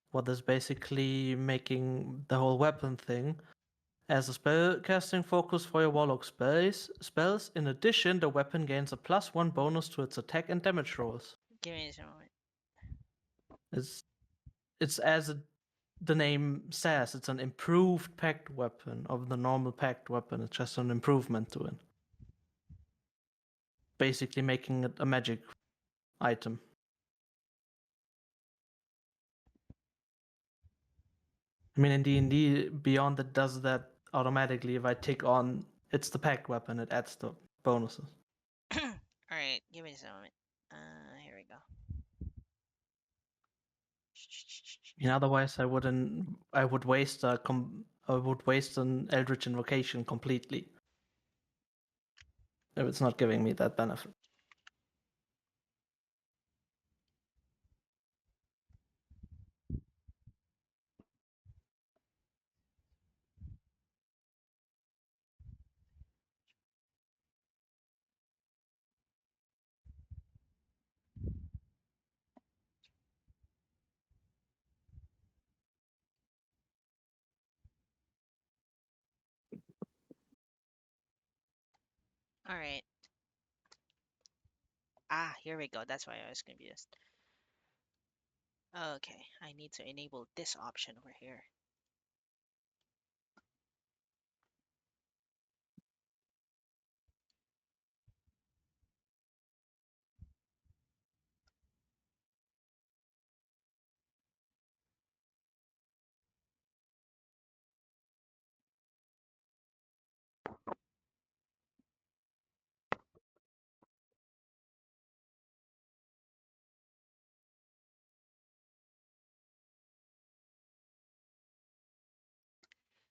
what is basically making the whole weapon thing, as a spell casting focus for your Warlock spells. In addition, the weapon gains a +1 bonus to its attack and damage rolls. Give me just a moment. It's as the name says, it's an improved pact weapon of the normal pact weapon. It's just an improvement to it. Basically making it a magic item. I mean, in D&D, Beyond it does that automatically. If I tick on it's the pact weapon, it adds the bonuses. Alright, give me just a moment. Here we go. Otherwise, I would waste an Eldritch Invocation completely if it's not giving me that benefit. Alright. Here we go. That's why I was confused. Okay, I need to enable this option over here.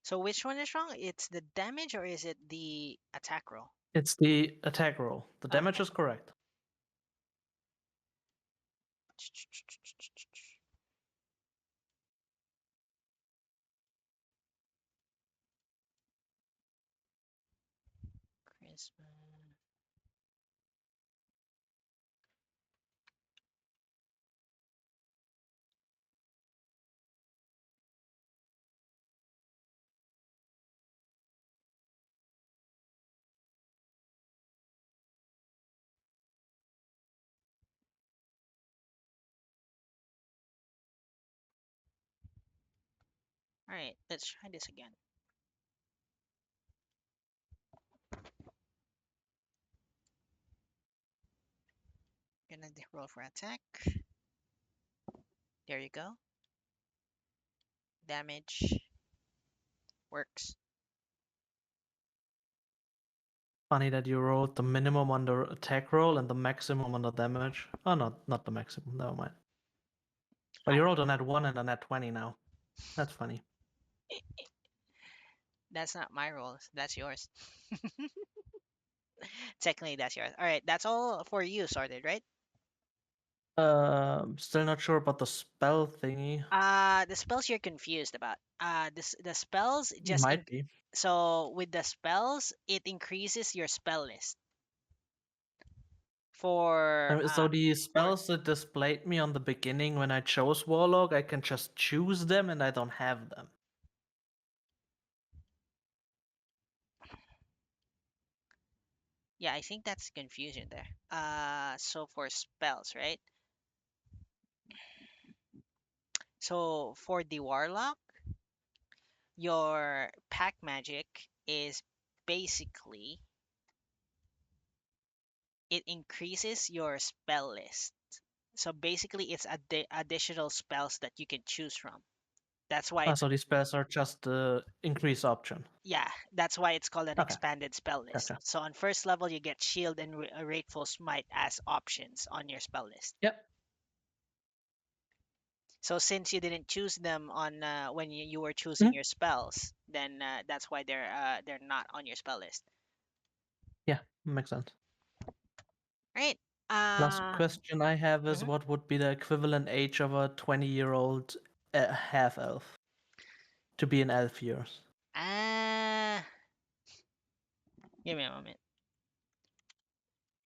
So which one is wrong? It's the damage or is it the attack roll? It's the attack roll. The damage Okay. is correct. Christmas. All right, let's try this again. Gonna roll for attack. There you go. Damage works. Funny that you rolled the minimum on the attack roll and the maximum on the damage. Oh, not the maximum. Never mind. But you Hi. rolled a net 1 and a net 20 now. That's funny. That's not my rolls. That's yours. Technically, that's yours. All right, that's all for you, sorted, right? Still not sure about the spell thingy. The spells you're confused about. The spells just Might be. so with the spells, it increases your spell list for So the spells that displayed me on the beginning when I chose Warlock, I can just choose them and I don't have them. yeah, I think that's confusion there. So for spells, right? So for the warlock, your pack magic is basically it increases your spell list. So basically, it's additional spells that you can choose from. That's why it's So these spells are just the increase option. yeah. That's why it's called an Okay, expanded spell list. gotcha. So on first level, you get shield and Rateful Smite as options on your spell list. Yep. So since you didn't choose them on when you were choosing Mhm. your spells, then that's why they're not on your spell list. Yeah, makes sense. Right. Last question I have is Mhm. what would be the equivalent age of a 20-year-old half elf to be an elf years? Uh, give me a moment.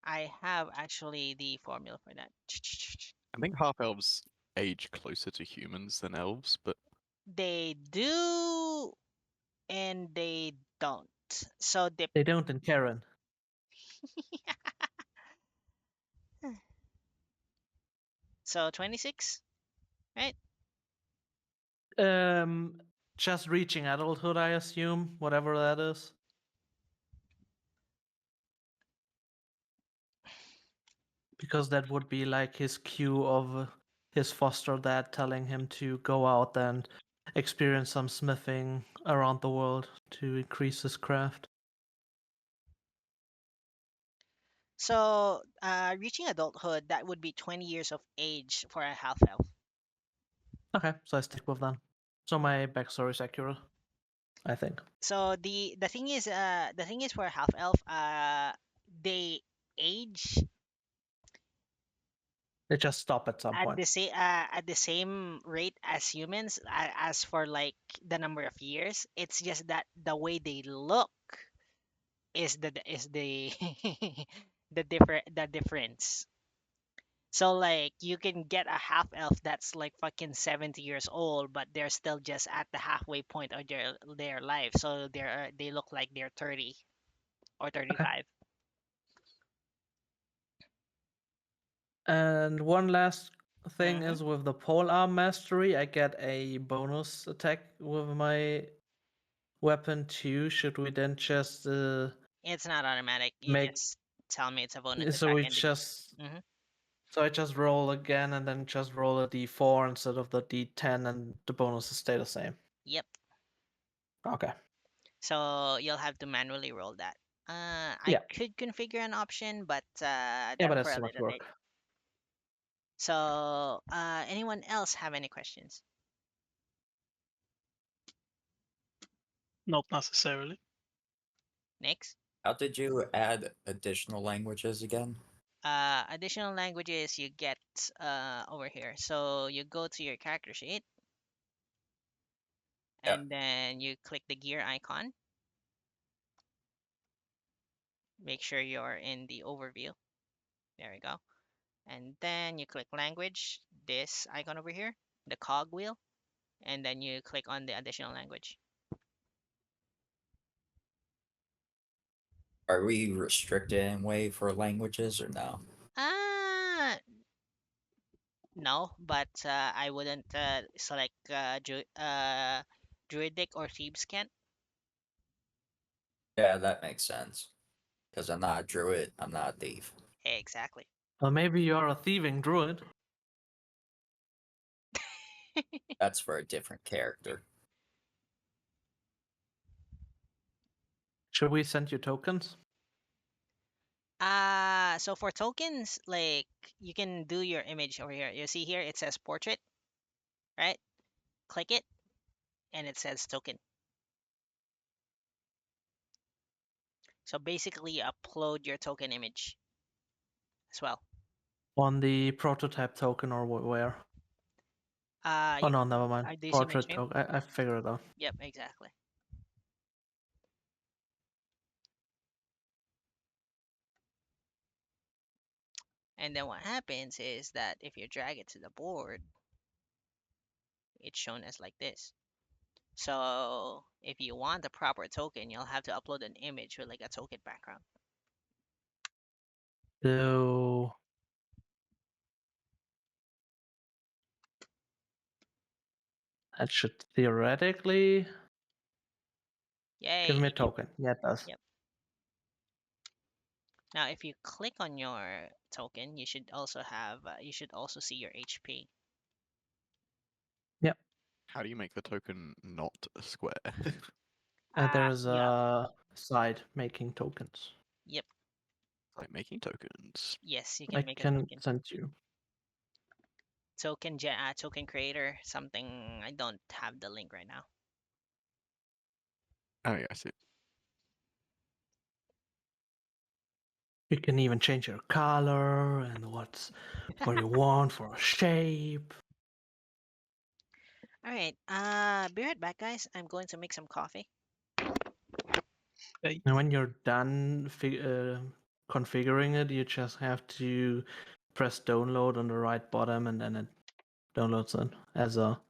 I have actually the formula for that. I think half elves age closer to humans than elves, but They do and they don't. So the They don't in Caron. so 26, right? Um, just reaching adulthood, I assume, whatever that is. Because that would be like his cue of his foster dad telling him to go out and experience some smithing around the world to increase his craft. So reaching adulthood, that would be 20 years of age for a half elf. Okay, so I stick with that. So my backstory is accurate, I think. So the thing is for a half elf, they age They just stop at some point. at the same rate as humans as for like the number of years. It's just that the way they look is the the difference. So like you can get a half elf that's like fucking 70 years old, but they're still just at the halfway point of their life. So they look like they're 30 or Okay. 35. And one last thing Mhm. is with the polearm mastery, I get a bonus attack with my weapon too. Should we then just It's not automatic. You make just tell me it's a bonus so attack we and then just Mhm. so I just roll again and then just roll a d4 instead of the d10 and the bonuses stay the same. Yep. Okay. So you'll have to manually roll that. I Yeah. could configure an option, but Yeah, that's but that's for a too much little bit. work. So anyone else have any questions? Not necessarily. Next. How did you add additional languages again? Additional languages you get over here. So you go to your character sheet, Yep. and then you click the gear icon. Make sure you're in the overview. There we go. And then you click language, this icon over here, the cog wheel, and then you click on the additional language. Are we restricted in a way for languages or no? Uh, no, but I wouldn't select Druidic or Thieves' Cant. Yeah, that makes sense. Because I'm not a druid, I'm not a thief. Exactly. Well, maybe you're a thieving druid. That's for a different character. Should we send you tokens? So for tokens, like you can do your image over here. You see here it says portrait, right? Click it, and it says token. So basically, upload your token image as well. On the prototype token or where? Oh You, no, never mind. do you see my Portrait stream? token. I figured it out. Yep, exactly. And then what happens is that if you drag it to the board, it's shown as like this. So if you want the proper token, you'll have to upload an image with like a token background. So that should theoretically Yay! give me a If you, token. Yeah, it does. yep. Now, if you click on your token, you should also have you should also see your HP. How do you make the token not a square? There is Yeah. a side making tokens. Yep. Like making tokens. Yes, you I can make a can token. send you. Token creator something. I don't have the link right now. Oh yeah, I see. You can even change your color and what you want for a shape. All right. Be right back, guys. I'm going to make some coffee. Hey, And when you're done configuring it, you just have to press download on the right bottom, and then it downloads it as a,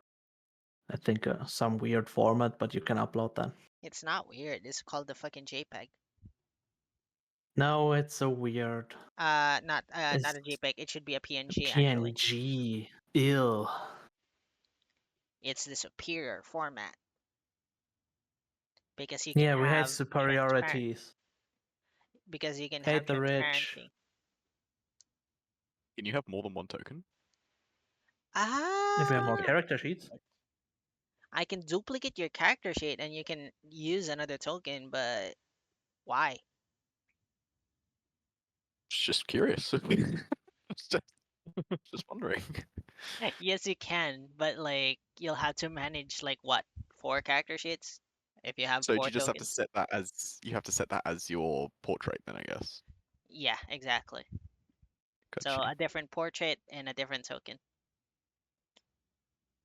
I think, some weird format, but you can upload that. It's not weird. It's called the fucking JPEG. No, it's so weird. Not It's a JPEG. It should be a PNG actually. PNG. Ew. It's the superior format because you can Yeah, we hate have superiorities. because you can have Hate the rich. transparency. Can you have more than one token? If we have more Ah, character sheets. I can duplicate your character sheet and you can use another token, but why? Just curious. just, just wondering. Yes, you can, but like you'll have to manage like what, 4 character sheets if you have So do 4 you just have to tokens. set that as your portrait then, I guess? Yeah, exactly. So Gotcha. a different portrait and a different token.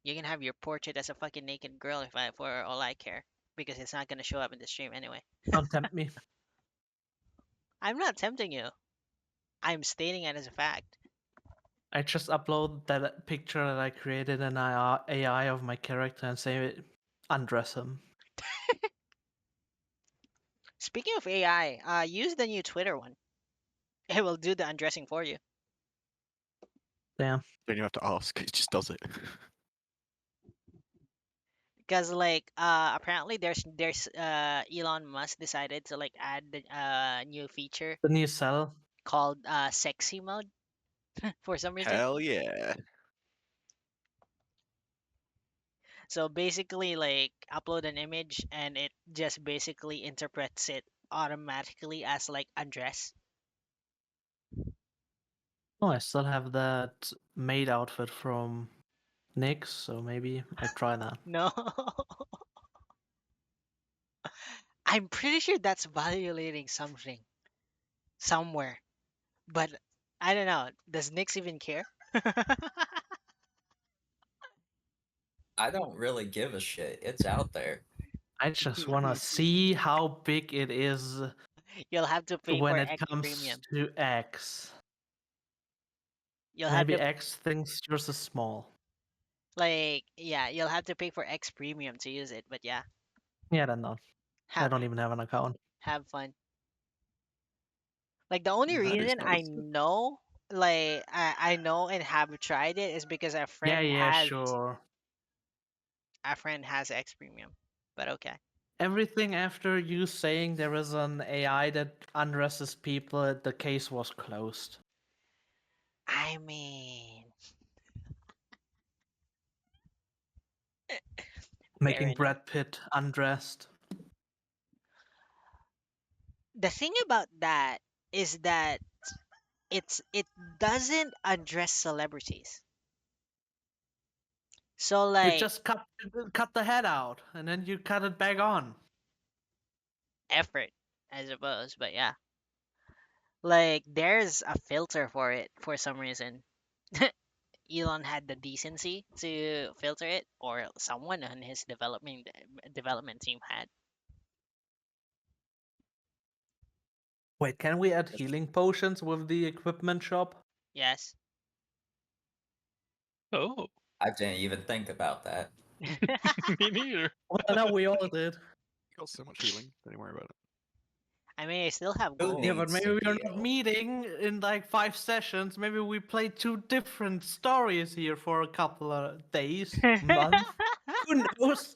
You can have your portrait as a fucking naked girl for all I care, because it's not gonna show up in the stream anyway. Don't tempt me. I'm not tempting you. I'm stating it as a fact. I just upload that picture that I created an AI of my character and say, undress him. Speaking of AI, use the new Twitter one. It will do the undressing for you. Damn. Don't you have to ask, it just does it. Because like apparently there's Elon Musk decided to like add the new feature The new cell. called sexy mode for some reason. Hell yeah. So basically like upload an image and it just basically interprets it automatically as like undress. Oh, I still have that maid outfit from Nick, so maybe I try that. No. I'm pretty sure that's violating something somewhere, but I don't know. Does Nix even care? I don't really give a shit. It's out there. I just want to see how big it is You'll have to pay when for it X comes premium. to X. You'll have Maybe to X thinks yours is small. yeah, you'll have to pay for X premium to use it. But yeah, Yeah, then not. I have don't even have an account. have fun. Like the only That is reason I nice. know, like I know and have tried it is because Yeah, sure. a friend has X premium. But okay. Everything after you saying there is an AI that undresses people, the case was closed. I mean, fair Making enough. Brad Pitt undressed. The thing about that is that it doesn't address celebrities. So You like just cut the head out and then you cut it back on. effort, I suppose. But yeah, like there's a filter for it for some reason. Elon had the decency to filter it, or someone on his development team had. Wait, can we add healing potions with the equipment shop? Yes. Oh, I didn't even think about that. me neither. Well, no, we all did. You got so much healing. Don't you worry about it. I mean, I still have Who gold. Yeah, but needs maybe to we are not heal? meeting in like 5 sessions. Maybe we play 2 different stories here for a couple of days, month. Who knows?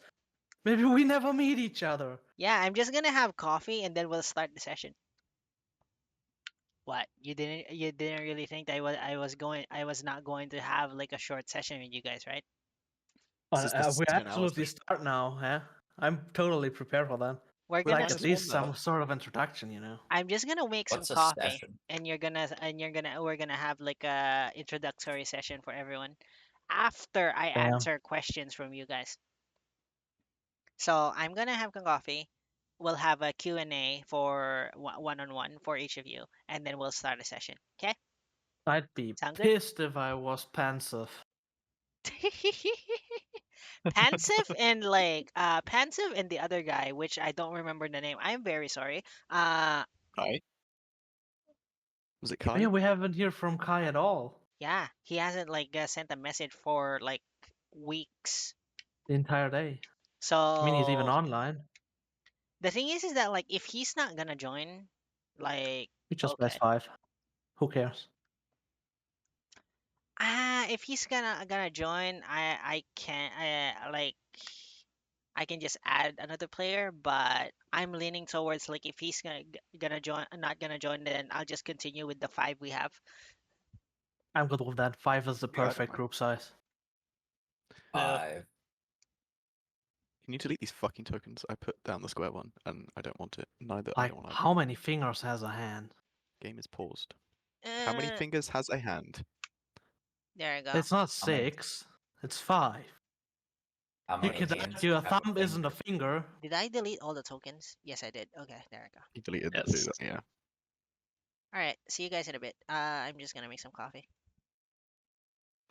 Maybe we never meet each other. Yeah, I'm just gonna have coffee and then we'll start the session. What? You didn't really think that I was not going to have like a short session with you guys, right? This is the We 7 hours. absolutely start now, huh? I'm totally prepared for that. We're We like gonna at Minus one, least though. some sort of introduction, you know. I'm just gonna make some What's a coffee session? and we're gonna have like a introductory session for everyone after I Damn. answer questions from you guys. So I'm gonna have coffee. We'll have a Q&A for one-on-one for each of you, and then we'll start a session. Okay? I'd be Sound good? pissed if I was pensive. Pensive and the other guy, which I don't remember the name. I'm very sorry. Kai? Was it Oh, Kai? yeah, we haven't heard from Kai at all Yeah, he hasn't like sent a message for like weeks. the entire day. So I mean, he's even online. the thing is that like if he's not gonna join, like He just plays okay. 5. Who cares? If he's gonna join, I can like I can just add another player, but I'm leaning towards like if he's gonna join, not gonna join, then I'll just continue with the 5 we have. I'm good with that. 5 is the Yeah, I don't perfect mind. group size. Yeah. 5. Can you delete these fucking tokens? I put down the square one, and I don't want it. Neither. I Like, don't want how many fingers has a hand? Game is paused. How many Uh, fingers has a hand? there you go. It's not How many- 6. It's 5. How You many could hands argue a have a thumb isn't a finger? finger. Did I delete all the tokens? Yes, I did. Okay, there we go. You deleted the Yes. 2. Yeah. All right, see you guys in a bit. I'm just gonna make some coffee.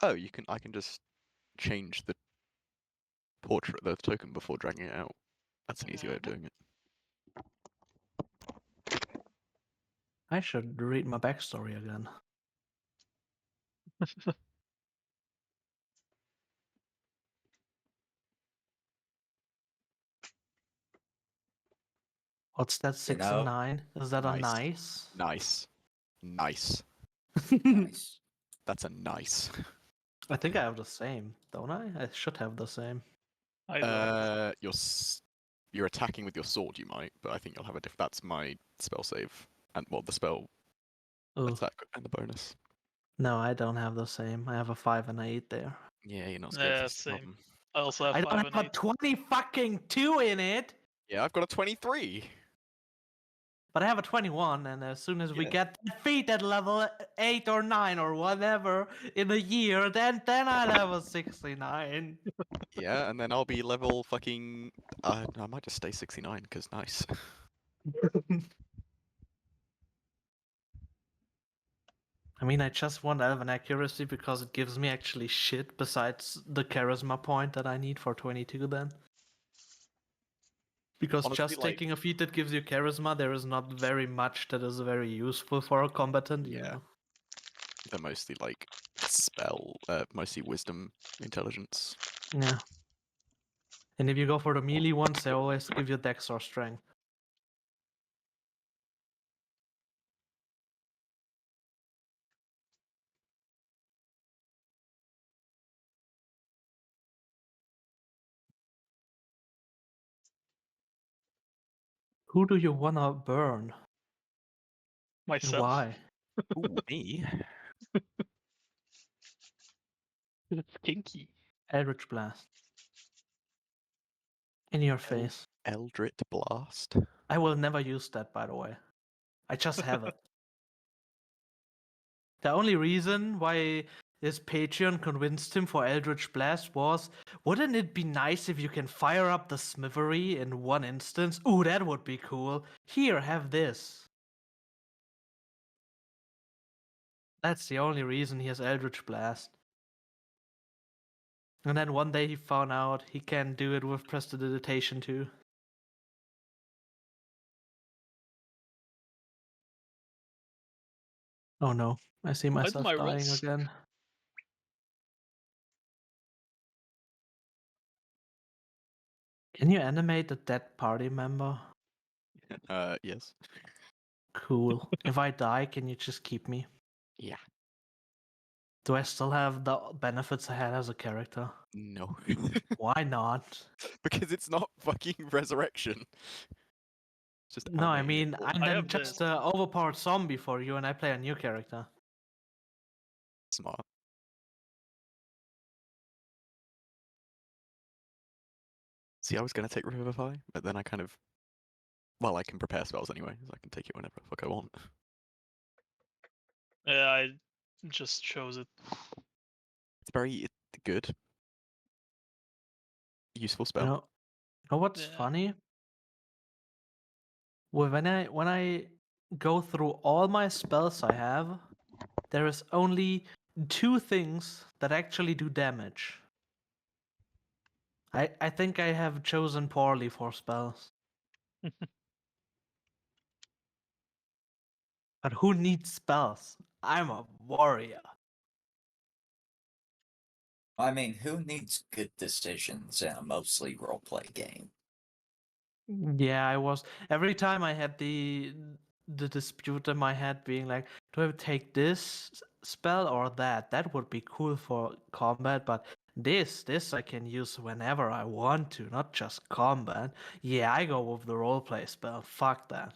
Oh, you can. I can just change the portrait, the token, before dragging it out. That's an easy way of doing it. I should read my backstory again. What's that? 6 and know, 9? Is that a nice. nice? Nice. Nice. Nice. That's a nice. I think I have the same, don't I? I should have the same. I don't. You're attacking with your sword, you might, but I think you'll have a different. That's my spell save, and well, the spell Ooh. attack and the bonus. No, I don't have the same. I have a 5 and 8 there. Yeah, you're not scared. Yeah, That's the same. problem. I also have I 5 don't and have a 8. 20 fucking 2 in it! Yeah, I've got a 23. But I have a 21, and as soon as we Yeah. get defeated level 8 or 9 or whatever in a year, then I level 69. Yeah, and then I'll be level fucking. I might just stay 69 because nice. I mean, I just want Elven Accuracy because it gives me actually shit besides the Charisma point that I need for 22 then. Because Honestly, just like, taking a feat that gives you Charisma, there is not very much that is very useful for a combatant. You Yeah. know? they're mostly like mostly wisdom, intelligence. Yeah. And if you go for the melee ones, they always give you Dex or Strength. Who do you wanna burn? And Myself. why? Ooh, me. It's kinky. Eldritch Blast. In your face. Eldritch Blast. I will never use that, by the way. I just have it. The only reason why his Patreon convinced him for Eldritch Blast was, wouldn't it be nice if you can fire up the Smithery in one instance? Ooh, that would be cool. Here, have this. That's the only reason he has Eldritch Blast. And then one day he found out he can do it with Prestidigitation too. Oh no, I see Why do myself my dying rolls? again. Can you animate a dead party member? Yes. Cool. If I die, can you just keep me? Yeah. Do I still have the benefits I had as a character? No. Why not? Because it's not fucking resurrection. It's just No, I animating mean, it. I'm I then have just this. an overpowered zombie for you and I play a new character. Smart. See, I was gonna take Revivify, but then I kind of. Well, I can prepare spells anyway, so I can take it whenever the fuck I want. Yeah, I just chose it. It's very good. Useful You spell. know what's Yeah. funny? Well, when I go through all my spells I have, there is only 2 things that actually do damage. I think I have chosen poorly for spells. But who needs spells? I'm a warrior. I mean, who needs good decisions in a mostly roleplay game? Yeah, I was every time I had the dispute in my head being like, do I take this spell or that? That would be cool for combat, but this I can use whenever I want to, not just combat. Yeah, I go with the roleplay spell. Fuck that.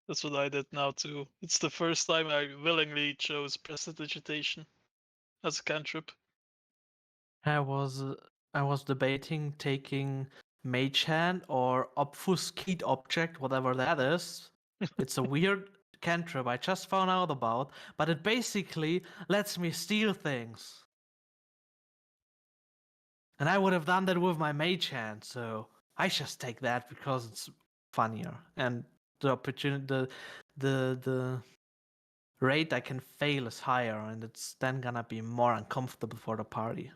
That's what I did now too. It's the first time I willingly chose Prestidigitation as a cantrip. I was uh, I was debating taking Mage Hand or Obfuscate Object, whatever that is. It's a weird cantrip I just found out about, but it basically lets me steal things. And I would have done that with my Mage Hand, so I just take that because it's funnier and the opportunity, the rate I can fail is higher, and it's then gonna be more uncomfortable for the party.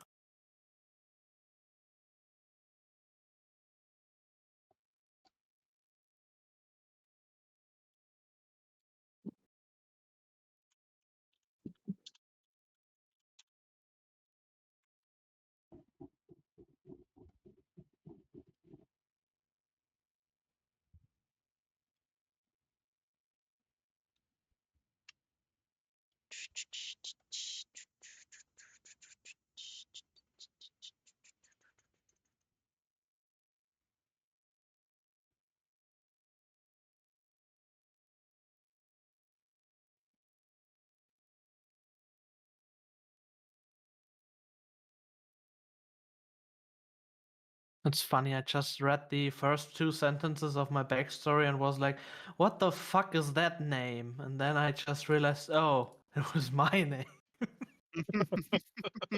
It's funny, I just read the first 2 sentences of my backstory and was like, what the fuck is that name? And then I just realized, oh, it was my name.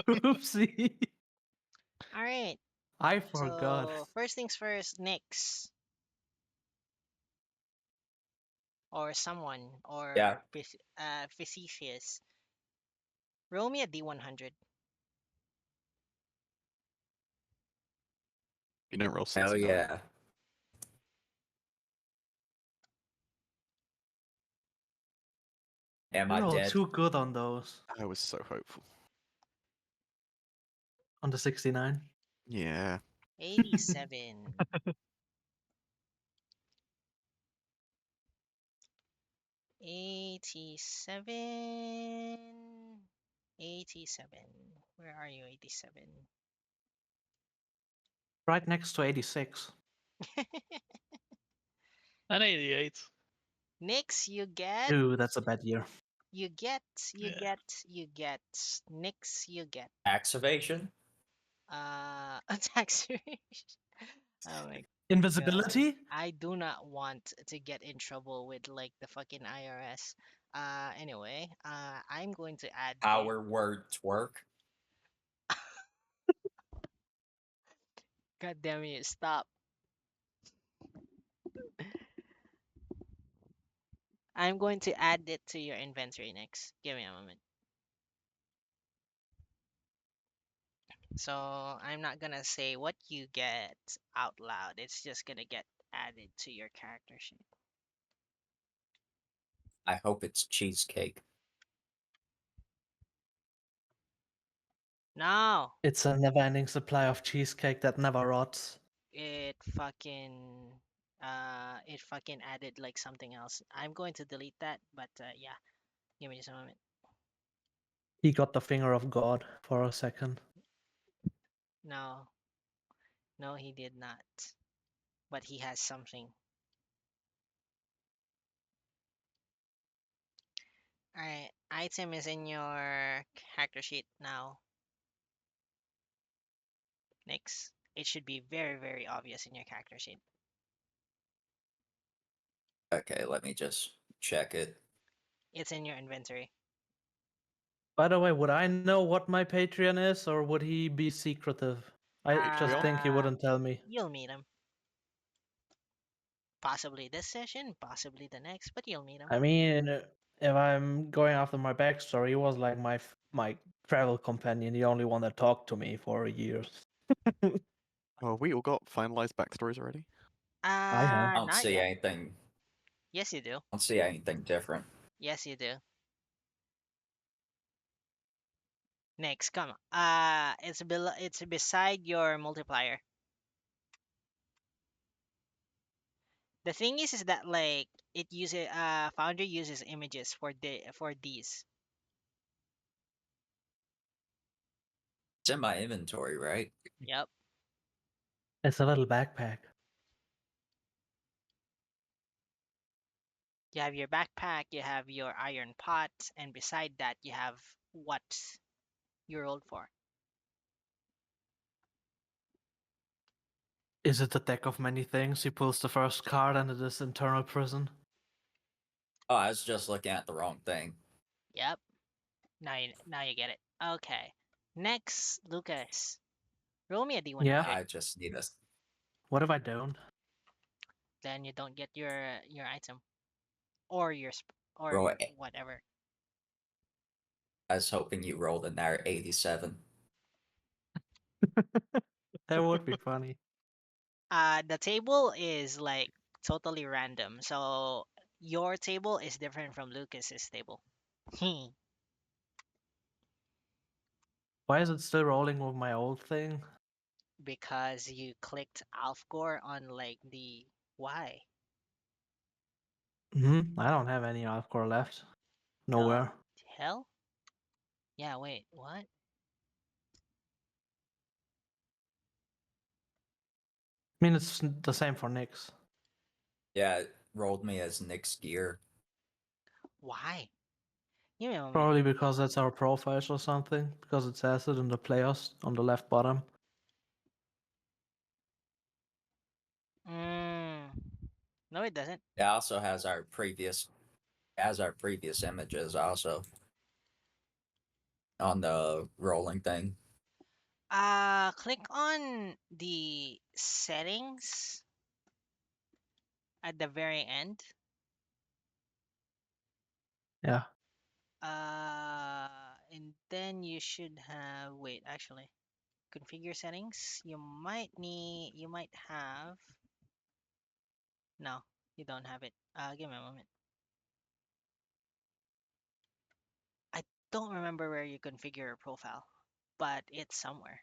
Oopsie. All right. I forgot. So first things first, Nyx or someone or Yeah. Phthisis. Roll me a D100. You don't roll Hell 69. yeah. Am I You're all dead? too good on those. I was so hopeful. On the 69. Yeah. 87. 87. 87. Where are you, 87? Right next to 86. And 88. Nyx, you get, Ooh, that's a bad year. you get, you Yeah. get, you get. Nyx, you get. Activation? Tax rate. Oh my god. Invisibility? I do not want to get in trouble with like the fucking IRS. Anyway, I'm going to add this. Our word twerk? God damn it, stop. I'm going to add it to your inventory next. Give me a moment. So I'm not gonna say what you get out loud. It's just gonna get added to your character sheet. I hope it's cheesecake. No, It's a never ending supply of cheesecake that never rots. it fucking added like something else. I'm going to delete that, but yeah, give me just a moment. He got the finger of God for a second. No, no, he did not. But he has something. Alright, item is in your character sheet now. Next, it should be very, very obvious in your character sheet. Okay, let me just check it. It's in your inventory. By the way, would I know what my Patreon is, or would he be secretive? I just Patreon? think he wouldn't tell me. You'll meet him. Possibly this session, possibly the next, but you'll meet him. I mean, if I'm going after my backstory, he was like my travel companion, the only one that talked to me for years. Oh, we all got finalized backstories already? I have. I don't Not see yet. anything. Yes, you do. I don't see anything different. Yes, you do. Next, come on. It's beside your multiplier. The thing is that like it uses Foundry uses images for these. It's in my inventory, right? Yep. It's a little backpack. You have your backpack, you have your iron pot, and beside that you have what you rolled for. Is it a deck of many things? He pulls the first card and it is internal prison. Oh, I was just looking at the wrong thing. Yep. Now you get it. Okay. Next, Lucas. Roll me a D100. Yeah. I just need a. What if I don't? Then you don't get your item or or Roll it. whatever. I was hoping you rolled in there 87. That would be funny. The table is like totally random. So your table is different from Lucas's table. Why is it still rolling with my old thing? Because you clicked Alfgore on like the why? I don't have any Alcor left. The Nowhere. hell? Yeah, wait, what? I mean, it's the same for Nyx. Yeah, it rolled me as Nick's gear. Why? Give me a moment. Probably because that's our profiles or something. Because it says it in the players on the left bottom. No, it doesn't. It also has our previous images also on the rolling thing. Click on the settings at the very end. Yeah. And then you should have, wait, actually, configure settings. You might have, no, you don't have it. Give me a moment. I don't remember where you configure your profile, but it's somewhere.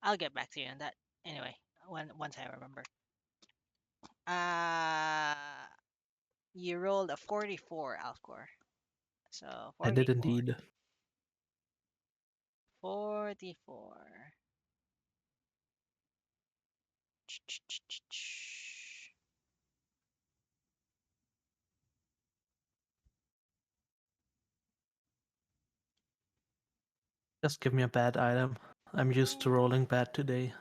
I'll get back to you on that. Anyway, once I remember. Uh, you rolled a 44, Alcor. So I did 44. indeed. 44. Just give me a bad item. I'm used to rolling bad today.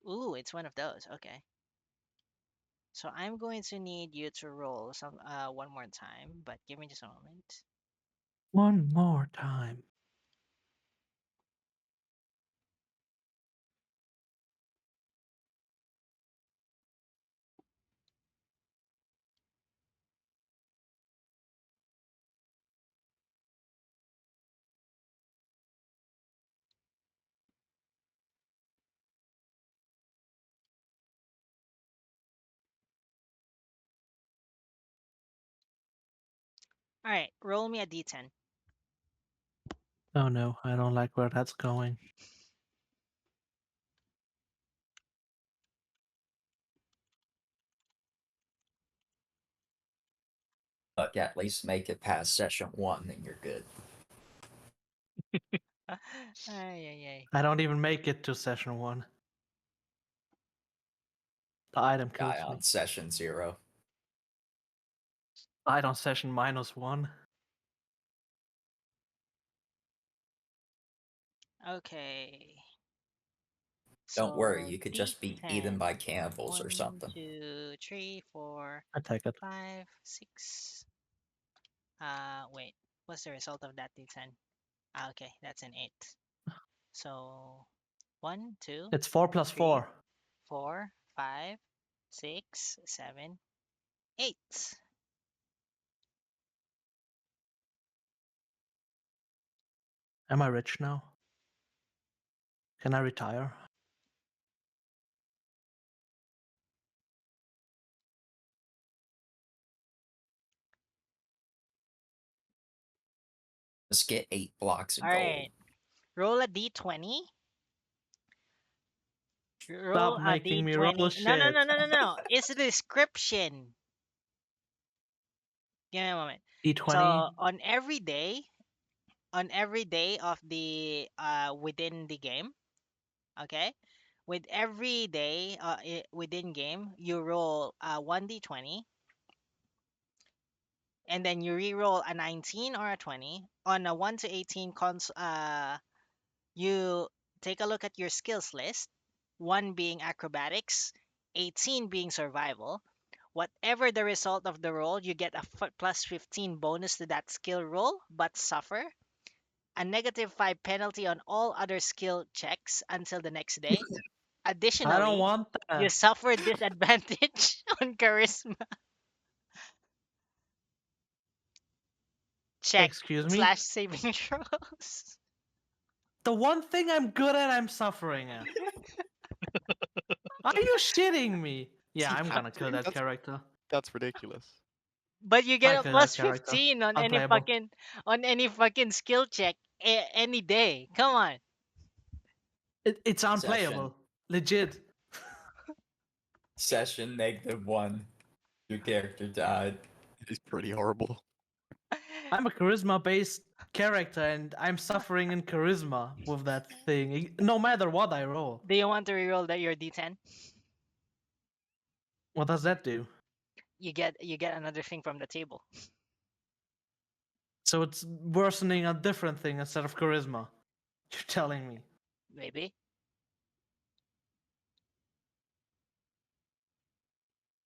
Ooh, it's one of those. Okay. So I'm going to need you to roll one more time, but give me just a moment. One more time. All right, roll me a d10. Oh no, I don't like where that's going. Look, at least make it past session 1, and you're good. Ay, ay, ay. I don't even make it to session 1. The item kills Die me. on session 0. Item session -1. Okay. Don't worry, So you could just be eaten by cannibals or 1, something. 2, 3, 4, I take it. 5, 6. Wait. What's the result of that d10? Okay, that's an 8. So 1, 2, It's 4 plus 3, 4. 4, 5, 6, 7, 8. Am I rich now? Can I retire? Just get 8 blocks of All gold. right. Roll a d20. Roll Stop a making me roll d20. No, no, shit. no, no, no, no. It's a description. Give me a moment. D20. So on every day of the within the game, okay, with every day within game, you roll 1d20, and then you re-roll a 19 or a 20. On a 1 to 18 you take a look at your skills list, 1 being acrobatics, 18 being survival. Whatever the result of the roll, you get a plus 15 bonus to that skill roll, but suffer a -5 penalty on all other skill checks until the next day. I don't Additionally, want you that. suffer disadvantage on charisma check Excuse me? slash saving throws. The one thing I'm good at, I'm suffering at. Are you shitting me? Yeah, You I'm have gonna to. kill that character. That's ridiculous. But you I get a kill that plus character. 15 Unplayable. on any fucking skill check any day. Come on. It's unplayable. Session. Legit. Session -1. Your character died. It's pretty horrible. I'm a charisma based character and I'm suffering in charisma with that thing. No matter what I roll. Do you want to reroll that your d10? What does that do? You get another thing from the table. So it's worsening a different thing instead of charisma. You're telling me. Maybe.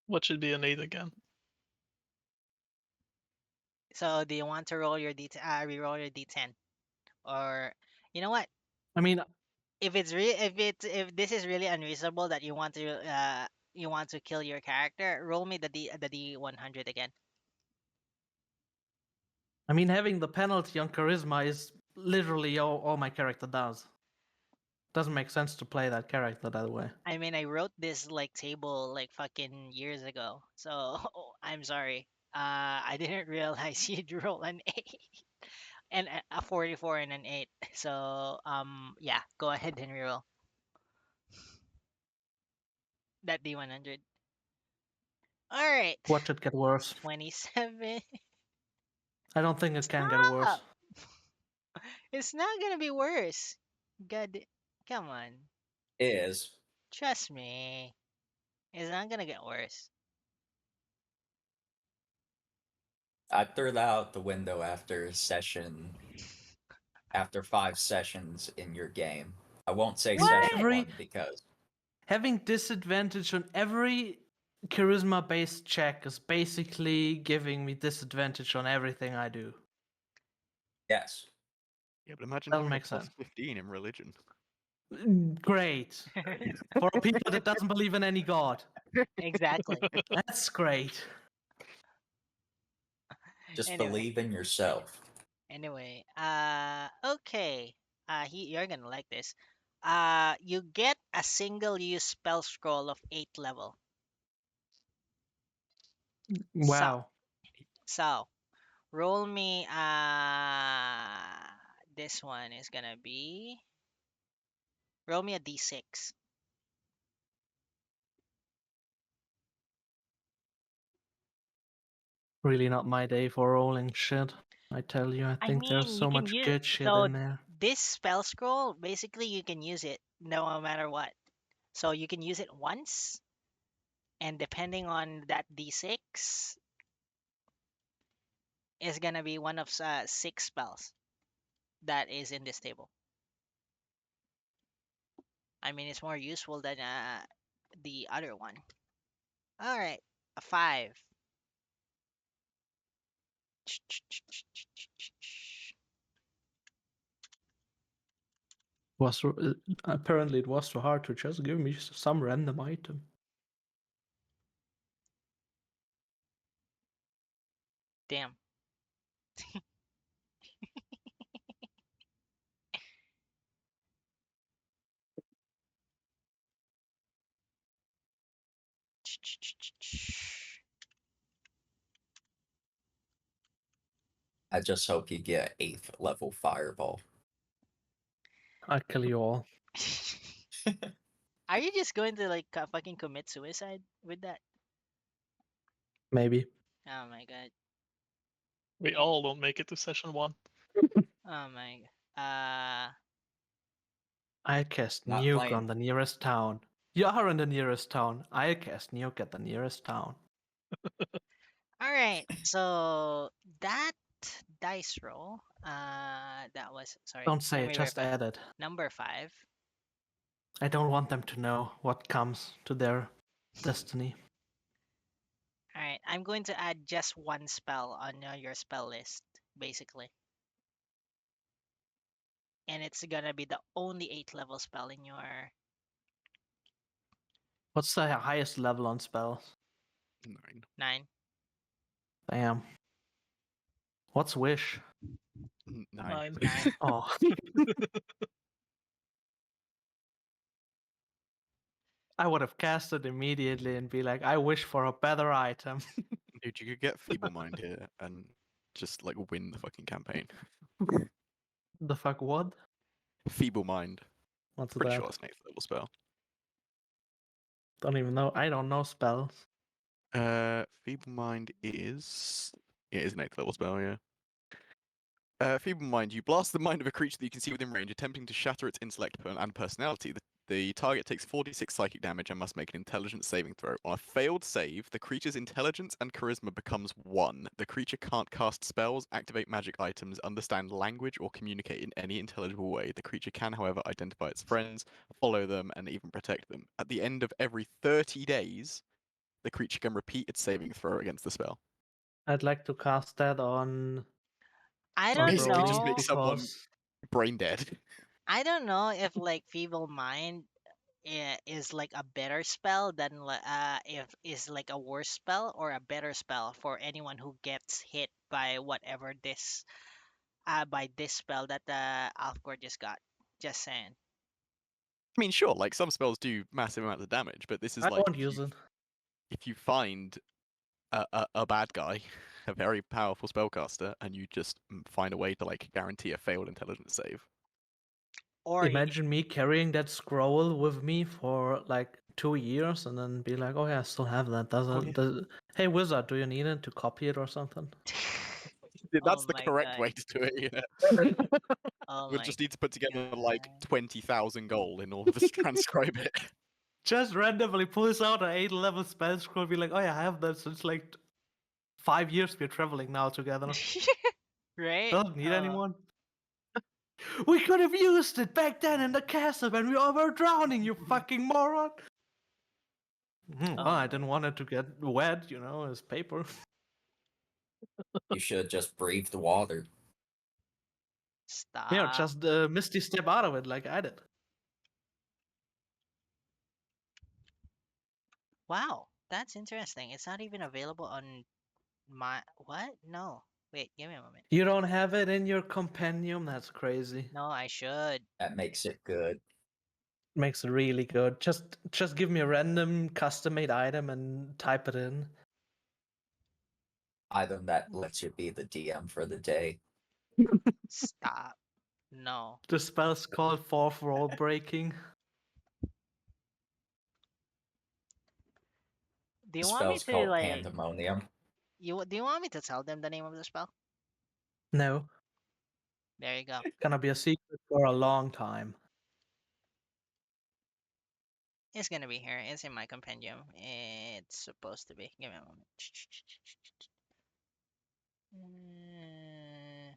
What should be an 8 again? So do you want to roll your re-roll your d10, or you know what? I mean, If if this is really unreasonable that you want to kill your character, roll me the d100 again. having the penalty on charisma is literally all my character does. Doesn't make sense to play that character that way. I mean, I wrote this like table like fucking years ago, so I'm sorry. I didn't realize you'd roll an 8 and a 44 and an 8. So yeah, go ahead and reroll that d100. All right, What should get worse? 27. I don't think it can get worse. Stop! It's not gonna be worse. God, come on, Is trust me. It's not gonna get worse. I threw that out the window after after 5 sessions in your game. I won't say What? session Every- 1 because Having disadvantage on every charisma-based check is basically giving me disadvantage on everything I do. yes, Yeah, but imagine Doesn't having a make plus sense. 15 in religion. Great. For people that doesn't believe in any god. Exactly. That's great. just Anyway. believe in yourself. Anyway, okay. You're gonna like this. You get a single-use spell scroll of 8th level. Wow. So, roll me. This one is gonna be. Roll me a d6. Really not my day for rolling shit. I tell you, I I think there's mean, so you can much use good shit so in there. this spell scroll. Basically, you can use it no matter what. So you can use it once, and depending on that d6, is gonna be one of 6 spells that is in this table. I mean, it's more useful than the other one. All right, a 5. Apparently it was too hard to just give me some random item. Damn. I just hope you get 8th level fireball. I kill you all. Are you just going to like fucking commit suicide with that? Maybe. Oh my god. We all don't make it to session 1. Oh my god. I cast Not nuke playing. on the nearest town. You are in the nearest town. I cast nuke at the nearest town. All right. So that dice roll, that was sorry. Don't say Let it, me just verify. add it. Number 5. I don't want them to know what comes to their destiny. All right. I'm going to add just one spell on your spell list, basically. And it's gonna be the only 8th level spell in your What's the highest level on spells? 9. 9. Damn. What's wish? 9. 9. 9. Oh. I would have cast it immediately and be like, I wish for a better item. Dude, you could get Feeble Mind here and just like win the fucking campaign. The fuck what? Feeble Mind. What's Pretty that? sure it's an 8th level spell. Don't even know. I don't know spells. Feeble Mind is. Yeah, it is an 8th level spell, yeah. Feeble Mind. You blast the mind of a creature that you can see within range, attempting to shatter its intellect and personality. The The target takes 46 psychic damage and must make an intelligence saving throw. On a failed save, the creature's intelligence and charisma becomes 1. The creature can't cast spells, activate magic items, understand language, or communicate in any intelligible way. The creature can, however, identify its friends, follow them, and even protect them. At the end of every 30 days, the creature can repeat its saving throw against the spell. I'd like to cast that on I on don't Basically, just Broly make know. someone because brain dead. I don't know if like Feeble Mind is like a better spell than if is like a worse spell or a better spell for anyone who gets hit by whatever this by this spell that the Alfgor just got. Just saying. I mean, sure, like some spells do massive amounts of damage, but this is I like won't use it. if you find a bad guy, a very powerful spellcaster, and you just find a way to like guarantee a failed intelligence save. Or Imagine me carrying that scroll with me for like 2 years and then be like, oh yeah, I still have that. Hey wizard, do you need it to copy it or something? oh That's the my correct god. way to do it. Yeah. Oh We'll my just need to put together like god. 20,000 gold in order to transcribe it. Just randomly pulls out an 8-level spell scroll, be like, oh yeah, I have that since like 5 years we're traveling now together. Right? Doesn't need anyone. We could have used it back then in the castle when we all were drowning, you fucking moron! Well, I didn't want it to get wet, as paper. You should just breathe the water. Stop. Just Misty step out of it like I did. Wow, that's interesting. It's not even available on my what? No. Wait, give me a moment. You don't have it in your compendium? That's crazy. No, I should. That makes it good. Makes it really good. Just give me a random custom-made item and type it in. Item that lets you be the DM for the day. Stop. No. The spell's called Fourth Wall Breaking. Do The you want me spell's to called like Pandemonium. do you want me to tell them the name of the spell? No, There you go. gonna be a secret for a long time. It's gonna be here. It's in my compendium. It's supposed to be. Give me a moment. Uh,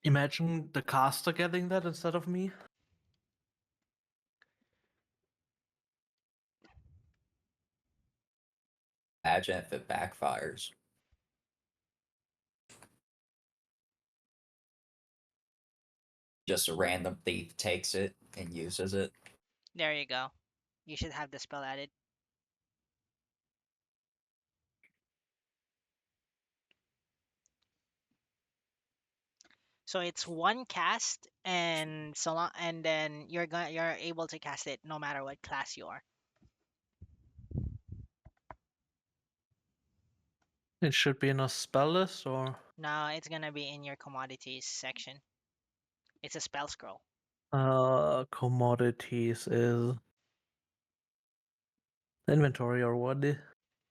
Imagine the caster getting that instead of me. Imagine if it backfires. Just a random thief takes it and uses it. There you go. You should have the spell added. So it's one cast, and so long, and then you're able to cast it no matter what class you are. It should be in a spell list or No, it's gonna be in your commodities section. It's a spell scroll. commodities is inventory or what?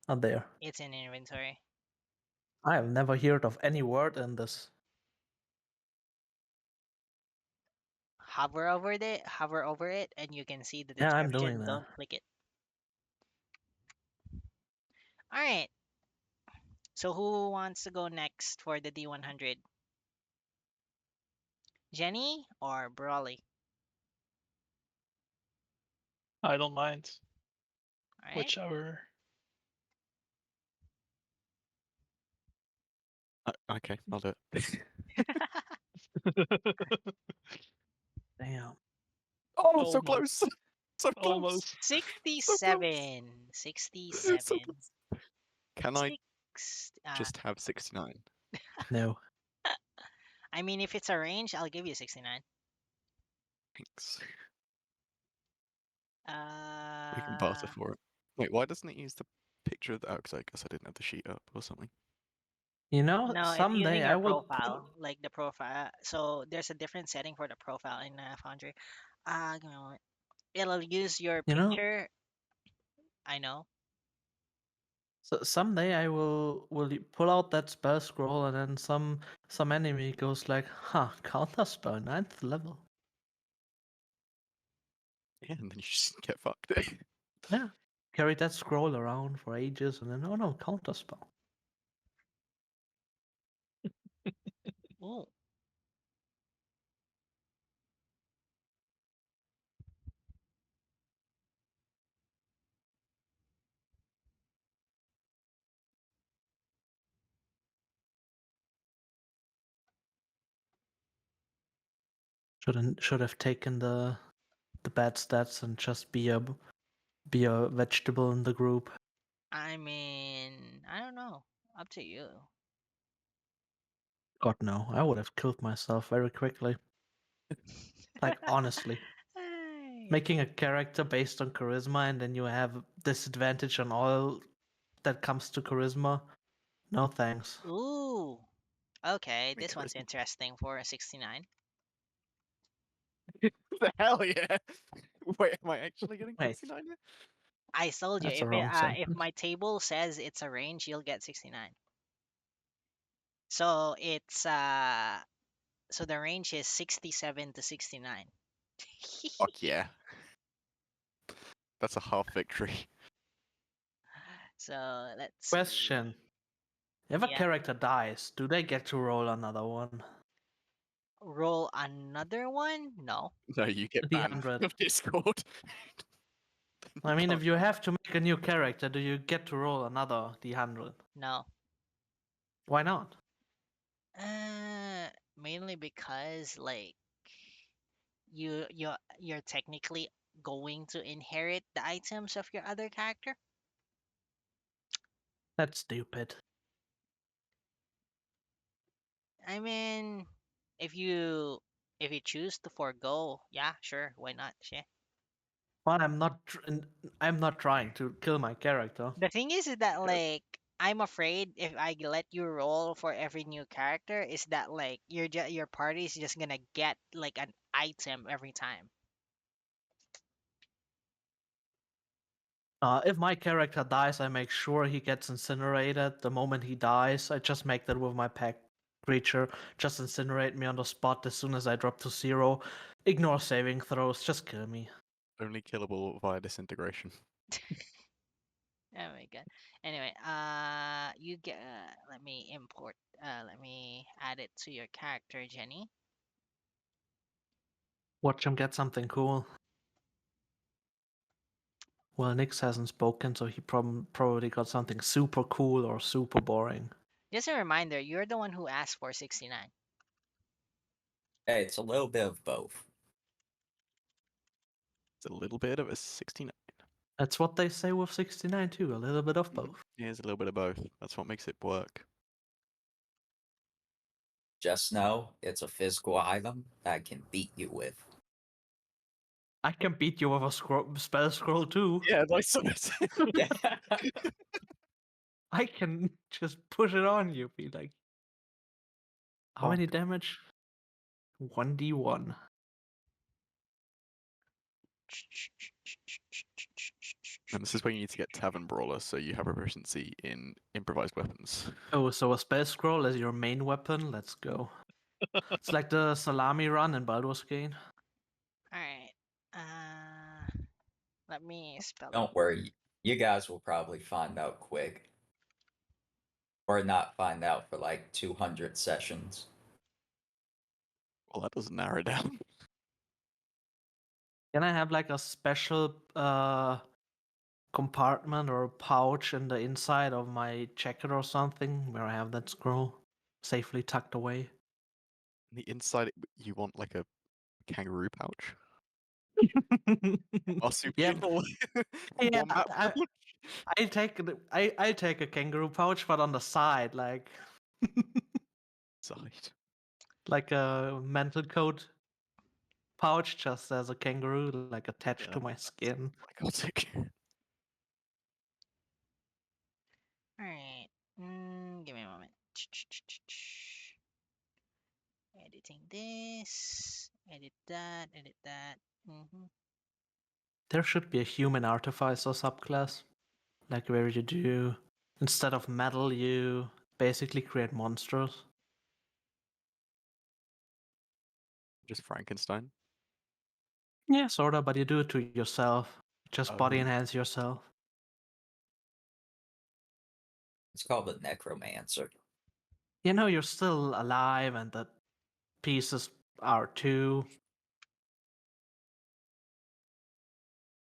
Not there. It's in inventory. I have never heard of any word in this. Hover over it, and you can see the Yeah, I'm doing description. that. Don't click it. All right. So who wants to go next for the D100? Jenny or Brawley? I don't mind. All right. Whichever. Okay, I'll do it. Damn. Oh, so Almost. close! So close! Almost. 67. So 67. close. Can I Six, just have 69? No. I mean, if it's a range, I'll give you 69. Thanks. Uh, We can barter for it. Wait, why doesn't it use the picture of the... Oh, because I guess I didn't have the sheet up or something. no, it's using Someday I your will profile, like the profile. So there's a different setting for the profile in Foundry. Give me a moment. It'll use your You know, picture. I know. So someday I will pull out that spell scroll, and then some enemy goes like, "Huh, counter spell, 9th level." Yeah, and then you just get fucked. Yeah, carry that scroll around for ages, and then oh no, counter spell. Ooh. Should have taken the bad stats and just be a vegetable in the group. I mean, I don't know. Up to you. God no, I would have killed myself very quickly. Like honestly, Ay. making a character based on charisma and then you have disadvantage on all that comes to charisma. No thanks. Ooh. Okay, Make this one's charisma. interesting for a 69. The hell yeah! Wait, am I actually getting Wait. 69 yet? I told you That's a if wrong if sentence. my table says it's a range, you'll get 69. So it's so the range is 67 to 69. Fuck yeah. That's a half victory. So let's see. Question. If a Yeah. character dies, do they get to roll another one? Roll another one? No. No, you get The banned 100. from Discord. I mean, can't if you have to make a new character, do you get to roll another D100? No. Why not? Mainly because like you're technically going to inherit the items of your other character. That's stupid. I mean, if you choose to forego, yeah, sure, why not? Shit. But I'm not trying to kill my character. The thing is that like I'm afraid if I let you roll for every new character, is that like your party is just gonna get like an item every time. If my character dies, I make sure he gets incinerated. The moment he dies, I just make that with my pack creature. Just incinerate me on the spot as soon as I drop to 0. Ignore saving throws, just kill me. Only killable via disintegration. Oh my god. Anyway, you get. Let me import. Let me add it to your character, Jenny. Watch him get something cool. Well, Nix hasn't spoken, so he probably got something super cool or super boring. Just a reminder, you're the one who asked for 69. Hey, it's a little bit of both. It's a little bit of a 69. That's what they say with 69 too, a little bit of both. Yeah, it's a little bit of both. That's what makes it work. Just know it's a physical item that I can beat you with. I can beat you with a spell scroll too. Yeah, like so. Yeah. I can just push it on you, be like, how many Fuck. damage? 1d1. And this is where you need to get Tavern Brawler, so you have proficiency in improvised weapons. Oh, so a spell scroll is your main weapon? Let's go. It's like the salami run in Baldur's Gate. All right. Let me spell it. Don't worry, you guys will probably find out quick. Or not find out for like 200 sessions. Well, that doesn't narrow it down. Can I have like a special compartment or pouch in the inside of my jacket or something where I have that scroll safely tucked away? The inside, you want like a kangaroo pouch? Yeah, Marsupial yeah. wombat pouch? I take a kangaroo pouch, but on the side, Side. like a mental code pouch, just as a kangaroo, like attached Yeah, to my skin. psychotic. All right. Give me a moment. Editing this. Edit that. Edit that. There should be a human artificer subclass, like where you do Instead of metal, you basically create monsters. Just Frankenstein. Yeah, sorta, but you do it to yourself. Just body Oh. enhance yourself. It's called the necromancer. You know, you're still alive, and the pieces are too.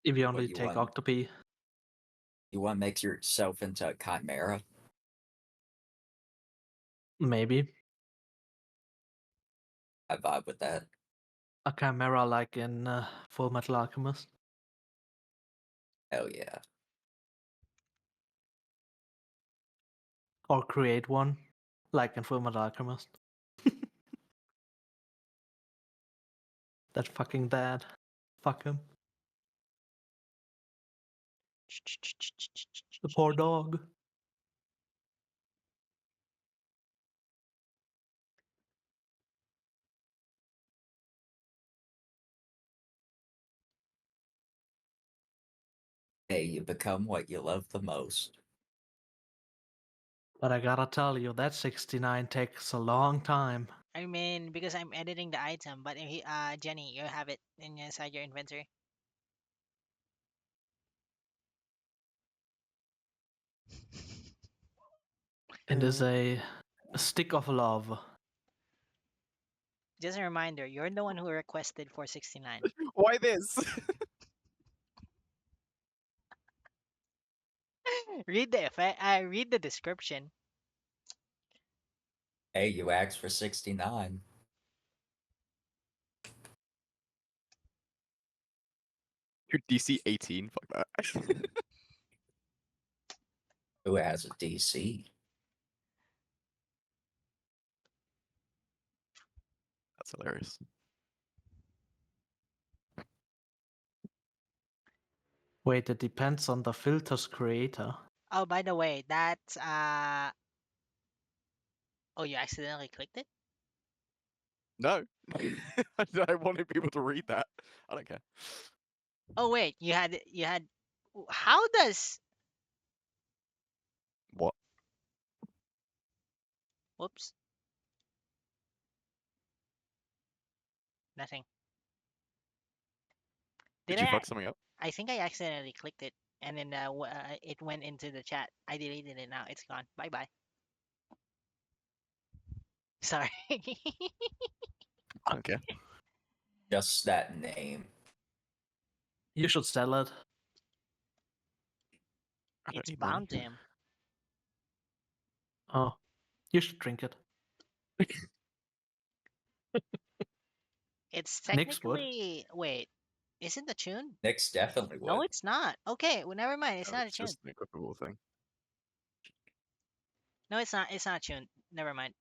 If you only you take want? Octopi. You want to make yourself into a chimera? Maybe. I vibe with that. A chimera like in Full Metal Alchemist. Hell yeah. Or create one, like in Full Metal Alchemist. That fucking dad. Fuck him. The poor dog. Hey, you become what you love the most. But I gotta tell you, that 69 takes a long time. I mean, because I'm editing the item, but Jenny, you have it inside your inventory. It is a stick of love. Just a reminder, you're the one who requested for 69. Why this? Read the effect. Read the description. Hey, you asked for 69. Your DC 18. Fuck that. Who has a DC? That's hilarious. Wait, it depends on the filter's creator. Oh, by the way, that's Oh, you accidentally clicked it? No. I wanted people to read that. I don't care. Oh wait, you had. How does? What? Whoops. Nothing. Did Did you I? fuck something up? I think I accidentally clicked it, and then it went into the chat. I deleted it now. It's gone. Bye bye. Sorry. I don't care. Just that name. You should sell it. I don't It's need money. bound to him. Oh, you should drink it. It's Nyx would. technically. Wait, is it the tune? Nyx definitely would. No, it's not. Okay, well, never mind. It's No, not a it's tune. just an equipable thing. No, it's not. It's not a tune. Never mind.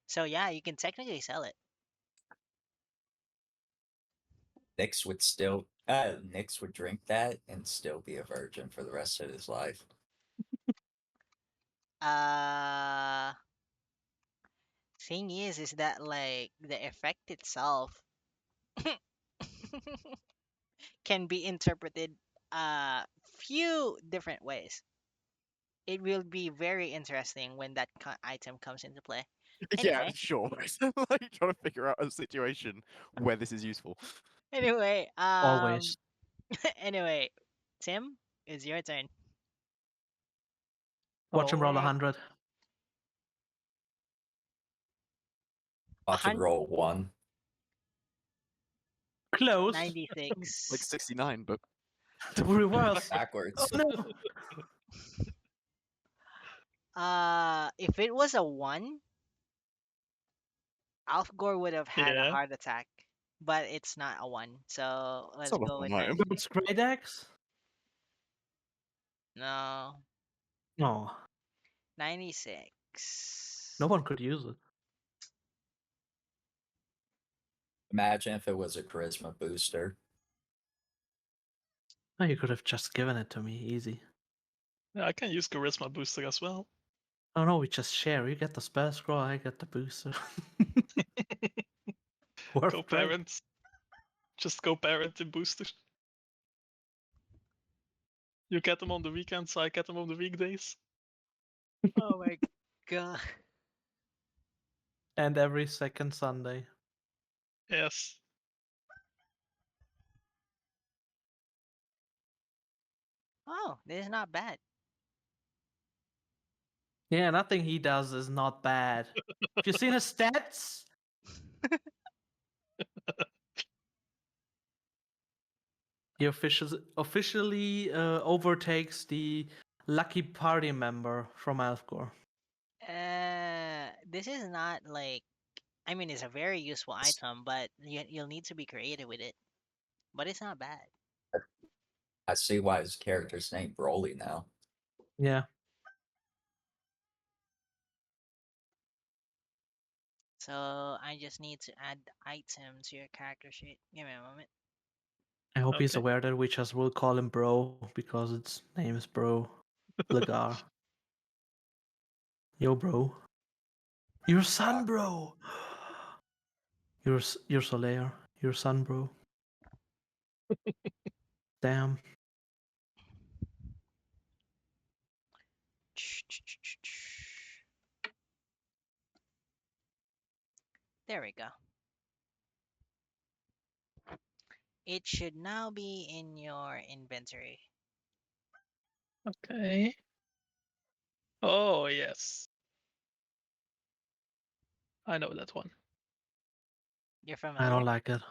So yeah, you can technically sell it. Nyx would drink that and still be a virgin for the rest of his life. Uh, thing is that like the effect itself can be interpreted few different ways. It will be very interesting when that item comes into play. Yeah, Anyway, sure. Like trying to figure out a situation where this is useful. anyway, Always. anyway, Tim, it's your turn. Watch him roll Alright. 100. Watch it roll 1. Close. 96. Like 69, but The reverse. Backwards. Oh, no. If it was a 1, Alfgor would have had a Yeah. heart attack, but it's not a 1. So let's not a go with fun item. 96. It's Great Axe? No, No. 96. No one could use it. Imagine if it was a charisma booster. Oh, you could have just given it to me. Easy. Yeah, I can use Charisma Booster as well. Oh no, we just share. You get the spell scroll, I get the booster. Worth Go trade. parents. Just go parent in boosters. You get them on the weekends, I get them on the weekdays. Oh my god. And every second Sunday. Yes. Oh, this is not bad. Yeah, nothing he does is not bad. Have you seen his stats? He officially overtakes the lucky party member from Alfgor. This is not like. I mean, it's a very useful item, but you'll need to be creative with it. But it's not bad. I see why his character's named Broly now. Yeah. So I just need to add item to your character sheet. Give me a moment. I hope he's Okay. aware that we just will call him Bro because its name is Bro. Lagar. Yo, bro. Your son, bro. You're Solaire. Your son, bro. Damn. There we go. It should now be in your inventory. Okay. Oh, yes. I know that one. You're I familiar? don't like it.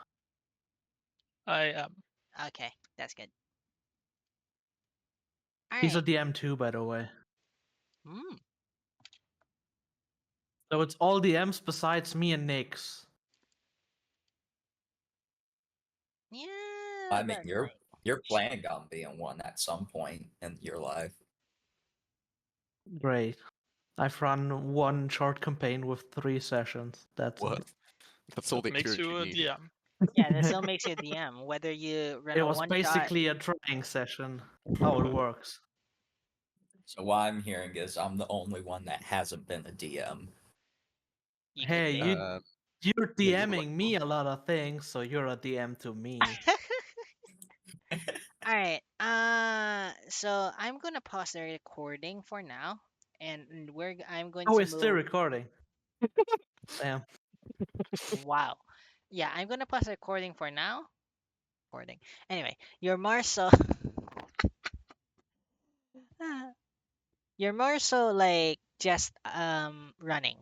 I am. Okay, that's good. He's a Alright. DM too, by the way. Hmm. So it's all DMs besides me and Nyx. Yeah, I mean, but you're like, planning on being one at some point in your life. Great. I've run one short campaign with 3 sessions. That's What? it. That's all That the makes experience you you a need. DM. yeah, that still makes you a DM. Whether you run It a was one shot, basically a trying session. How it works. So what I'm hearing is I'm the only one that hasn't been a DM. you could Hey, be. you're Yeah, you're like, DMing me a lot of things, so you're a DM to me. All right. So I'm gonna pause the recording for now, and I'm going Oh, to it's still move. recording. Damn. Wow. Yeah, I'm gonna pause the recording for now. Recording. Anyway, you're more so. You're more so like just running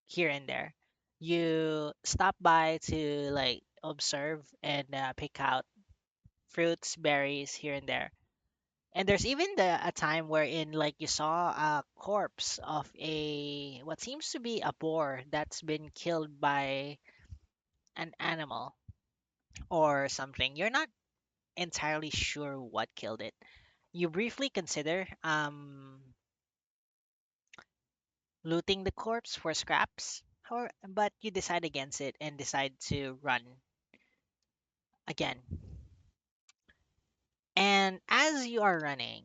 here and there. You stop by to like observe and pick out fruits, berries here and there. And there's even a time wherein like you saw a corpse of a what seems to be a boar that's been killed by an animal or something. You're not entirely sure what killed it. You briefly consider looting the corpse for scraps, but you decide against it and decide to run again. And as you are running,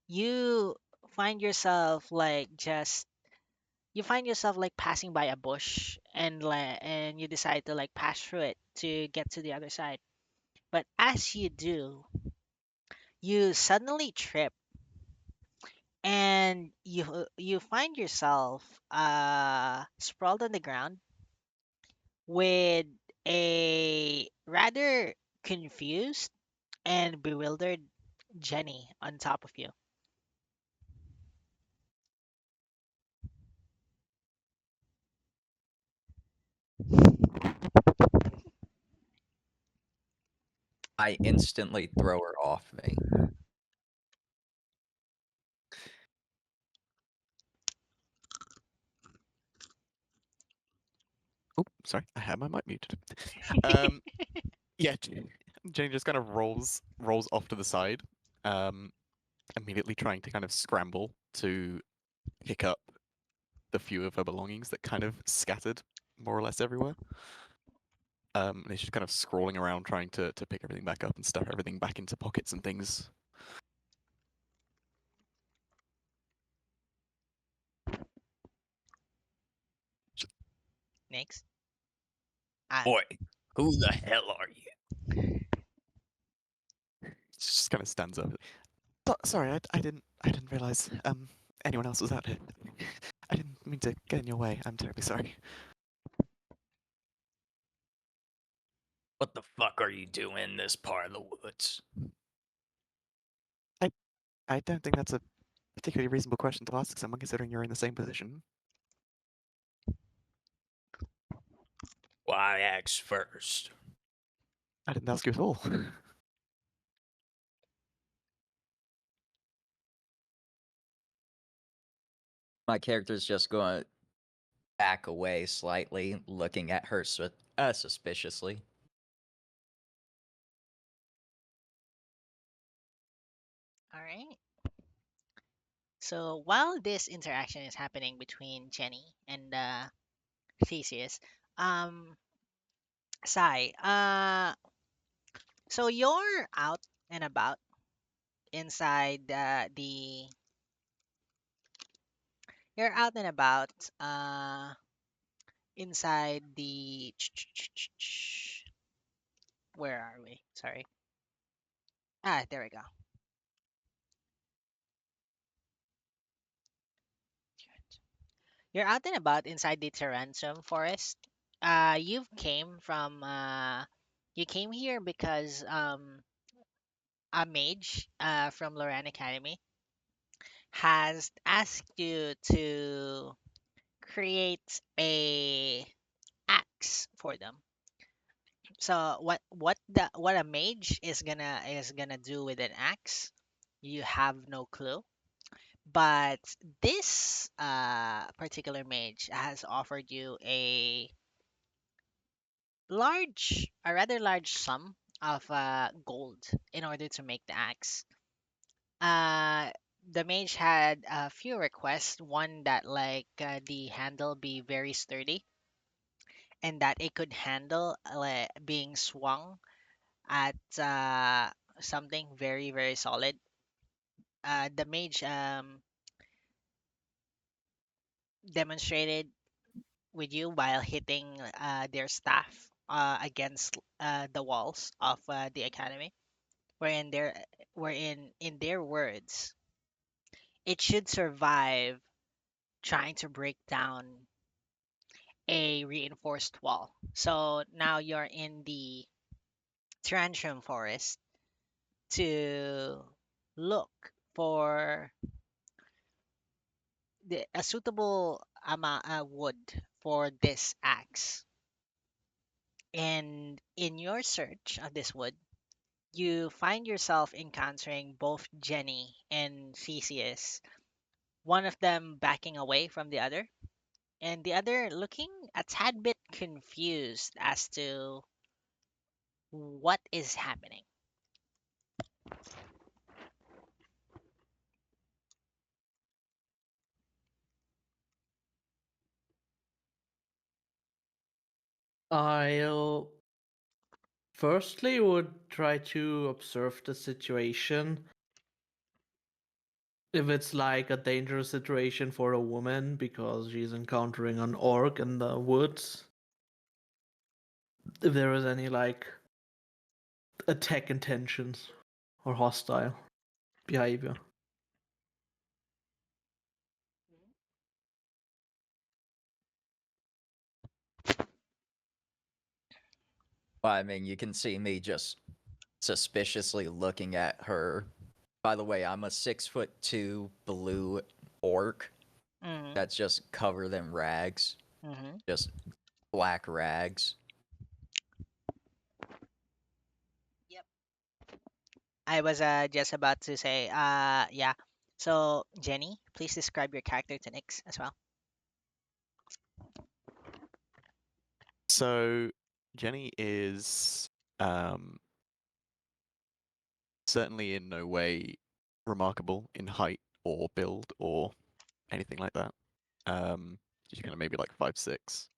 you find yourself like just you find yourself like passing by a bush and you decide to like pass through it to get to the other side. But as you do, you suddenly trip and you find yourself sprawled on the ground with a rather confused and bewildered Jenny on top of you. I instantly throw her off me. oh, sorry, I had my mic muted. Um, yeah, Jenny just kind of rolls off to the side, immediately trying to kind of scramble to pick up the few of her belongings that kind of scattered more or less everywhere. And she's kind of scrawling around trying to pick everything back up and stuff everything back into pockets and things. Next. Ah, Boy, who the hell are you? She just kind of stands up. But sorry, I didn't realize. anyone else was out here. I didn't mean to get in your way. I'm terribly sorry. What the fuck are you doing in this part of the woods? I don't think that's a particularly reasonable question to ask someone considering you're in the same position. Well, I asked first. I didn't ask you at all. My character's just going to back away slightly, looking at her suspiciously. All right. So while this interaction is happening between Jenny and Theseus, um, Sai, so you're out and about inside you're out and about inside the where are we? Sorry. There we go. You're out and about inside the Tarantum forest. You came here because a mage from Loran Academy has asked you to create a axe for them. So what a mage is gonna do with an axe, you have no clue. But this particular mage has offered you a rather large sum of gold in order to make the axe. Uh, the mage had a few requests. One that the handle be very sturdy and that it could handle being swung at something very very solid. The mage demonstrated with you while hitting their staff against the walls of the academy, wherein in their words, it should survive trying to break down a reinforced wall. So now you're in the Tarantrum Forest to look for a suitable amount wood for this axe. And in your search of this wood, you find yourself encountering both Jenny and Theseus, one of them backing away from the other, and the other looking a tad bit confused as to what is happening. I'll firstly would try to observe the situation. If it's like a dangerous situation for a woman because she's encountering an orc in the woods, if there is any like attack intentions or hostile behavior. Well, I mean, you can see me just suspiciously looking at her. By the way, I'm a 6'2" blue orc Mm-hmm. that's just covered in rags, Mm-hmm. just black rags. Yep. I was just about to say, yeah. So, Jenny, please describe your character to Nix as well. So Jenny is certainly in no way remarkable in height or build or anything like that. She's kind of maybe like 5'6".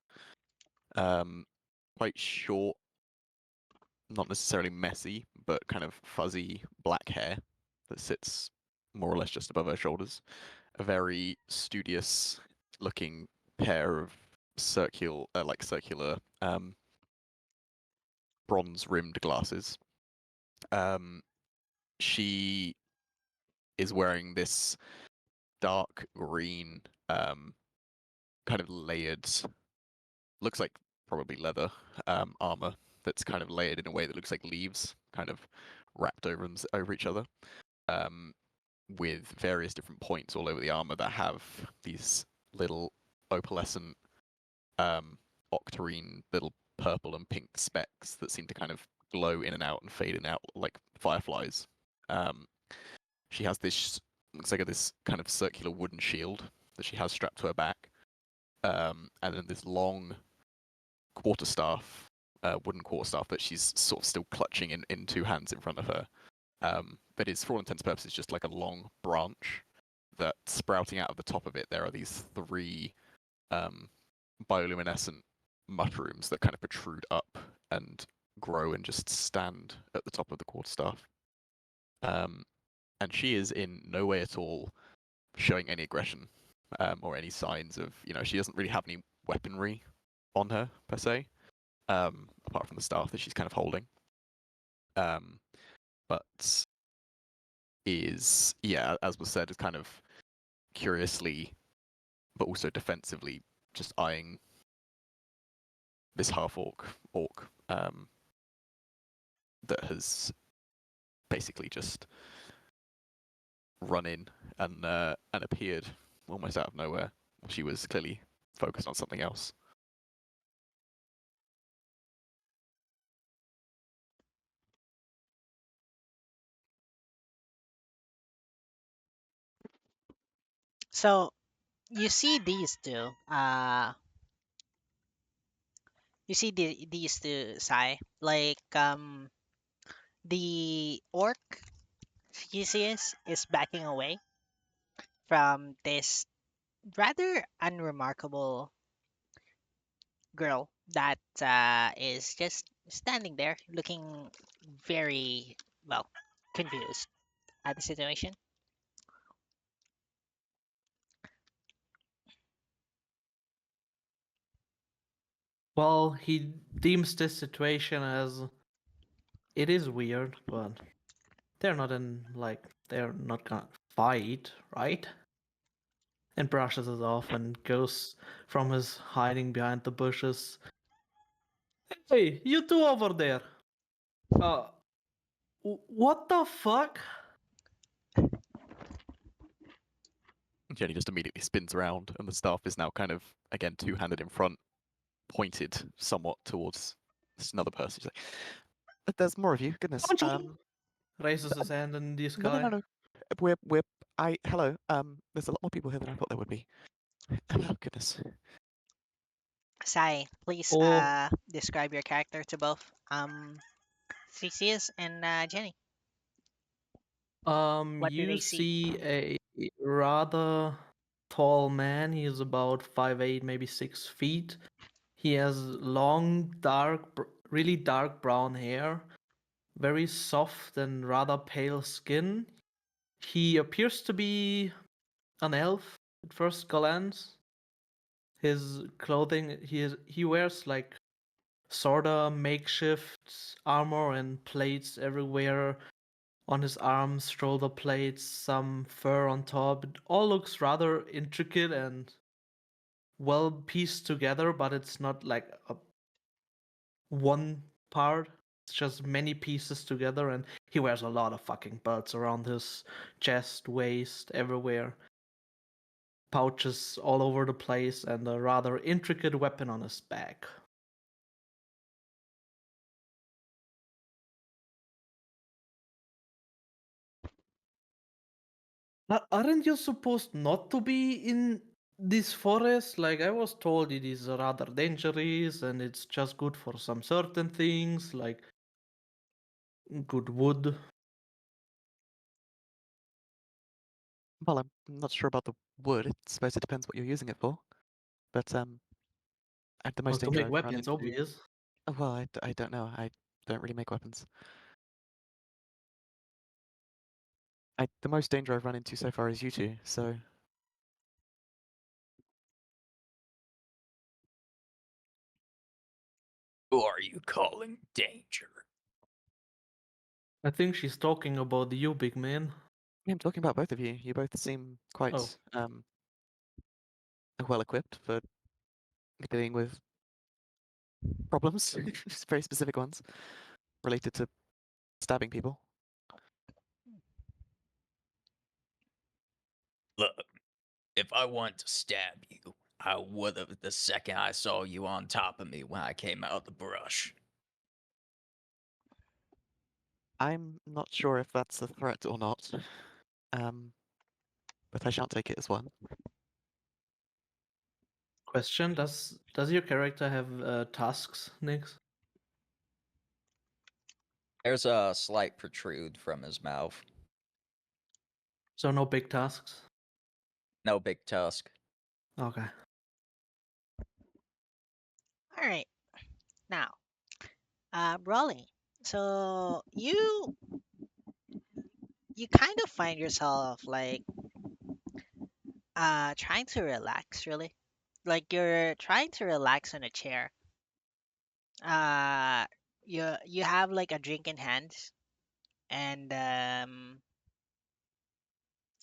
Quite short, not necessarily messy, but kind of fuzzy black hair that sits more or less just above her shoulders. A very studious looking pair of circular bronze rimmed glasses. She is wearing this dark green, kind of layered, looks like probably leather armor that's kind of layered in a way that looks like leaves, kind of wrapped over each other, with various different points all over the armor that have these little opalescent, octarine little purple and pink specks that seem to kind of glow in and out and fade in and out like fireflies. She has this, looks like this kind of circular wooden shield that she has strapped to her back, and then this long quarterstaff, wooden quarterstaff that she's sort of still clutching in two hands in front of her. That is, for all intents and purposes, just like a long branch that, sprouting out of the top of it, there are these three bioluminescent mushrooms that kind of protrude up and grow and just stand at the top of the quarterstaff. And she is in no way at all showing any aggression, or any signs of, she doesn't really have any weaponry on her per se, apart from the staff that she's kind of holding. But is, as was said, is kind of curiously, but also defensively, just eyeing this half-orc that has basically just run in and appeared almost out of nowhere. She was clearly focused on something else. So you see these two. You see these two, Sai. Like the orc Phthisis is backing away from this rather unremarkable girl that is just standing there looking very, well, confused at the situation. Well, he deems this situation as it is weird, but they're not gonna fight, right? And brushes it off and goes from his hiding behind the bushes. Hey, you two over there. Uh, what the fuck? Jenny just immediately spins around, and the staff is now kind of, again, two-handed in front, pointed somewhat towards this another person. She's like, "But there's more of you, goodness. Raises his hand in the No, sky. no. Hello. There's a lot more people here than I thought there would be. Oh, goodness. Sai, please Oh. describe your character to both Theseus and Jenny. What do they You see? see a rather tall man. He is about 5'8", maybe 6 feet. He has long, really dark brown hair, very soft and rather pale skin. He appears to be an elf at first glance. His clothing, he wears like sorta makeshift armor and plates everywhere on his arms, shoulder plates, some fur on top. It all looks rather intricate and well pieced together, but it's not like a one part. It's just many pieces together, and he wears a lot of fucking belts around his chest, waist, everywhere. Pouches all over the place, and a rather intricate weapon on his back. Aren't you supposed not to be in this forest? Like, I was told it is rather dangerous and it's just good for some certain things, like good wood. Well, I'm not sure about the wood. I suppose it depends what you're using it for. But the most To danger make I've run weapons, into. obvious. Oh, well, I don't know. I don't really make weapons. The most danger I've run into so far is you two. So Who are you calling danger? I think she's talking about you, big man. I'm talking about both of you. You both seem quite Oh. well equipped for dealing with problems, very specific ones related to stabbing people. Look, if I wanted to stab you, I would have the second I saw you on top of me when I came out of the brush. I'm not sure if that's a threat or not, but I shan't take it as one. Question: Does your character have tasks, Nix? There's a slight protrude from his mouth. So no big tasks. No big tusk. Okay. All right. Now, Brawly. So you kind of find yourself like trying to relax, really. Like you're trying to relax on a chair. Uh, you have like a drink in hand, and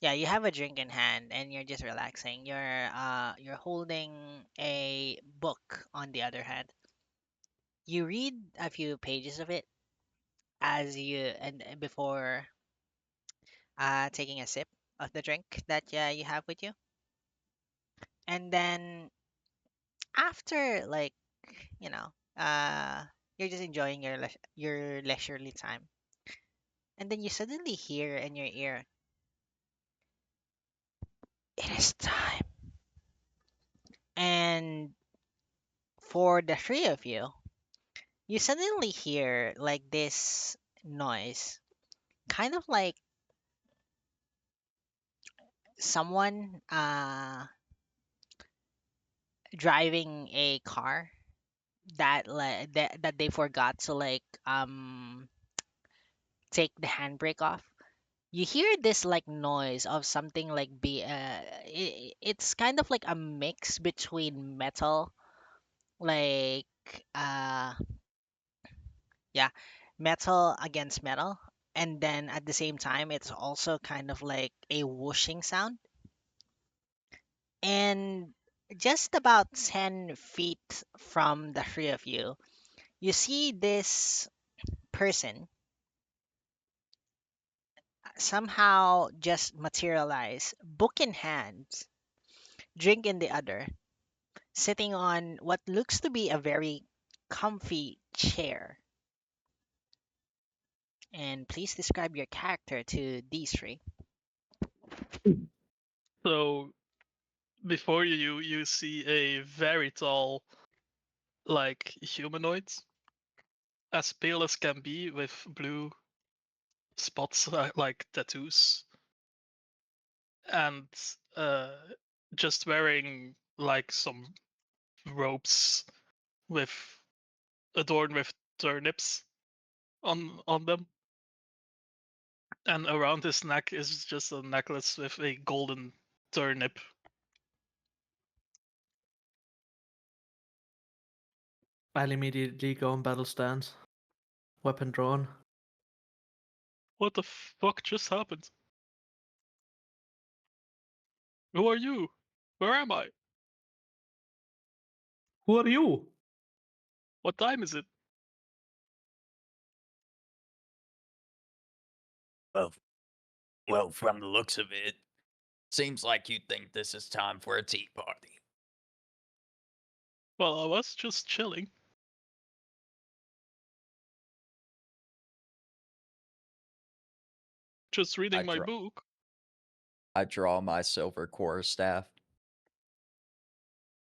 yeah, you have a drink in hand, and you're just relaxing. You're holding a book on the other hand. You read a few pages of it as you and before taking a sip of the drink that you have with you. And then after like, you know, you're just enjoying your leisurely time. And then you suddenly hear in your ear, "It is time." And for the three of you, you suddenly hear like this noise, kind of like someone driving a car that they forgot to like take the handbrake off. You hear this like noise of something like it's kind of like a mix between metal, like uh yeah, metal against metal, and then at the same time it's also kind of like a whooshing sound. And just about 10 feet from the three of you, you see this person somehow just materialize, book in hand, drink in the other, sitting on what looks to be a very comfy chair. And please describe your character to these three. So before you see a very tall, like humanoid, as pale as can be, with blue spots like tattoos, and uh, just wearing like some robes with adorned with turnips on them, and around his neck is just a necklace with a golden turnip. I'll immediately go in battle stance. Weapon drawn. What the fuck just happened? Who are you? Where am I? Who are you? What time is it? Well, well, from the looks of it, seems like you think this is time for a tea party. Well, I was just chilling. Just reading my book. I draw my silver quarterstaff.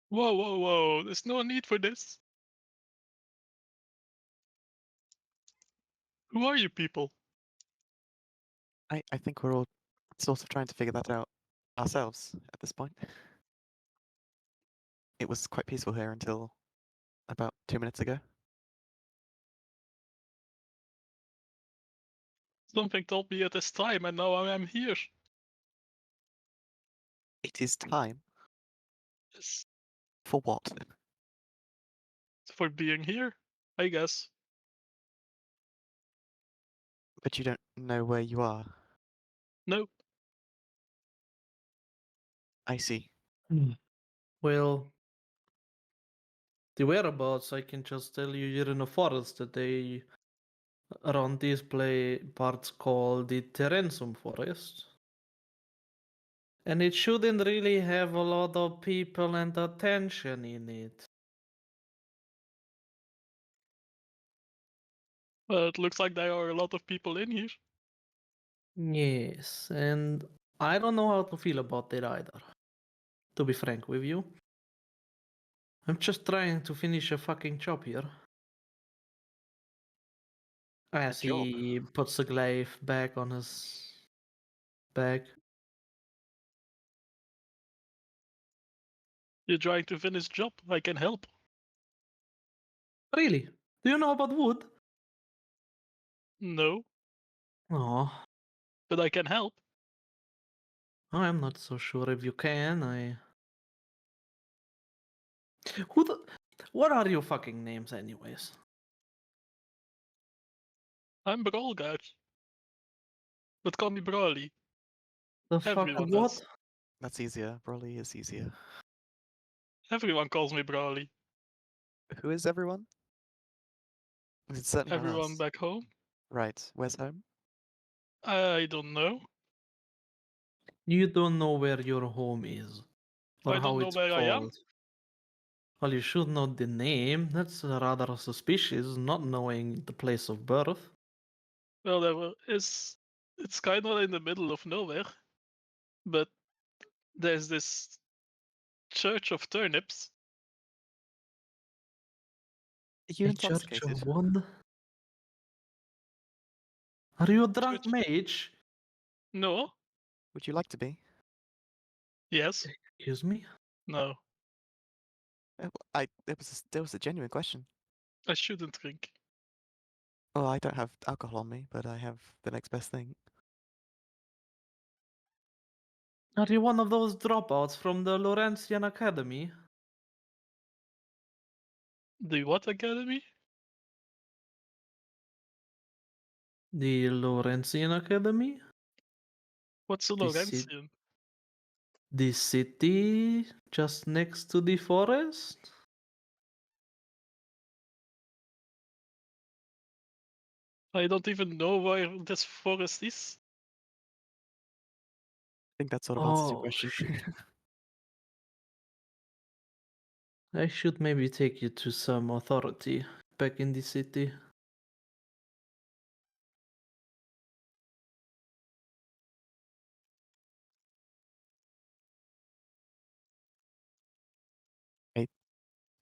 Whoa, whoa, whoa. There's no need for this. Who are you people? I think we're all sort of trying to figure that out ourselves at this point. It was quite peaceful here until about 2 minutes ago. Something told me at this time, and now I am here. It is time. Yes. For what? For being here, I guess. But you don't know where you are. No, I see. Well, the whereabouts, I can just tell you you're in a forest that they around these parts called the Terensum Forest. And it shouldn't really have a lot of people and attention in it. Well, it looks like there are a lot of people in here. Yes, and I don't know how to feel about it either. To be frank with you. I'm just trying to finish a fucking job here. As job? he puts the glaive back on his back. You're trying to finish job. I can help. Really? Do you know about wood? No, Oh, but I can help. I'm not so sure if you can. Who the... What are your fucking names anyways? I'm Brolgar. But call me Brawly. The fuck Everyone what? does. That's easier. Broly is easier. Everyone calls me Brawly. Who is everyone? It's certainly not Everyone us. back home? Right. Where's home? I don't know. You don't know where your home is. Or I how don't know it's where I am. called. Well, you should know the name. That's rather suspicious, not knowing the place of birth. Well, it's kind of in the middle of nowhere. But there's this Church of Turnips. Are you A church intoxicated? of what? Are you a drunk Church... mage? No? Would you like to be? Yes? Excuse me? No. It was a genuine question. I shouldn't drink. Oh, I don't have alcohol on me, but I have the next best thing. Are you one of those dropouts from the Laurentian Academy? The what academy? The Laurentian Academy? What's a The, Laurentian? the city just next to the forest? I don't even know where this forest is. I think that sort of answers your Oh, question. shit. I should maybe take you to some authority back in the city.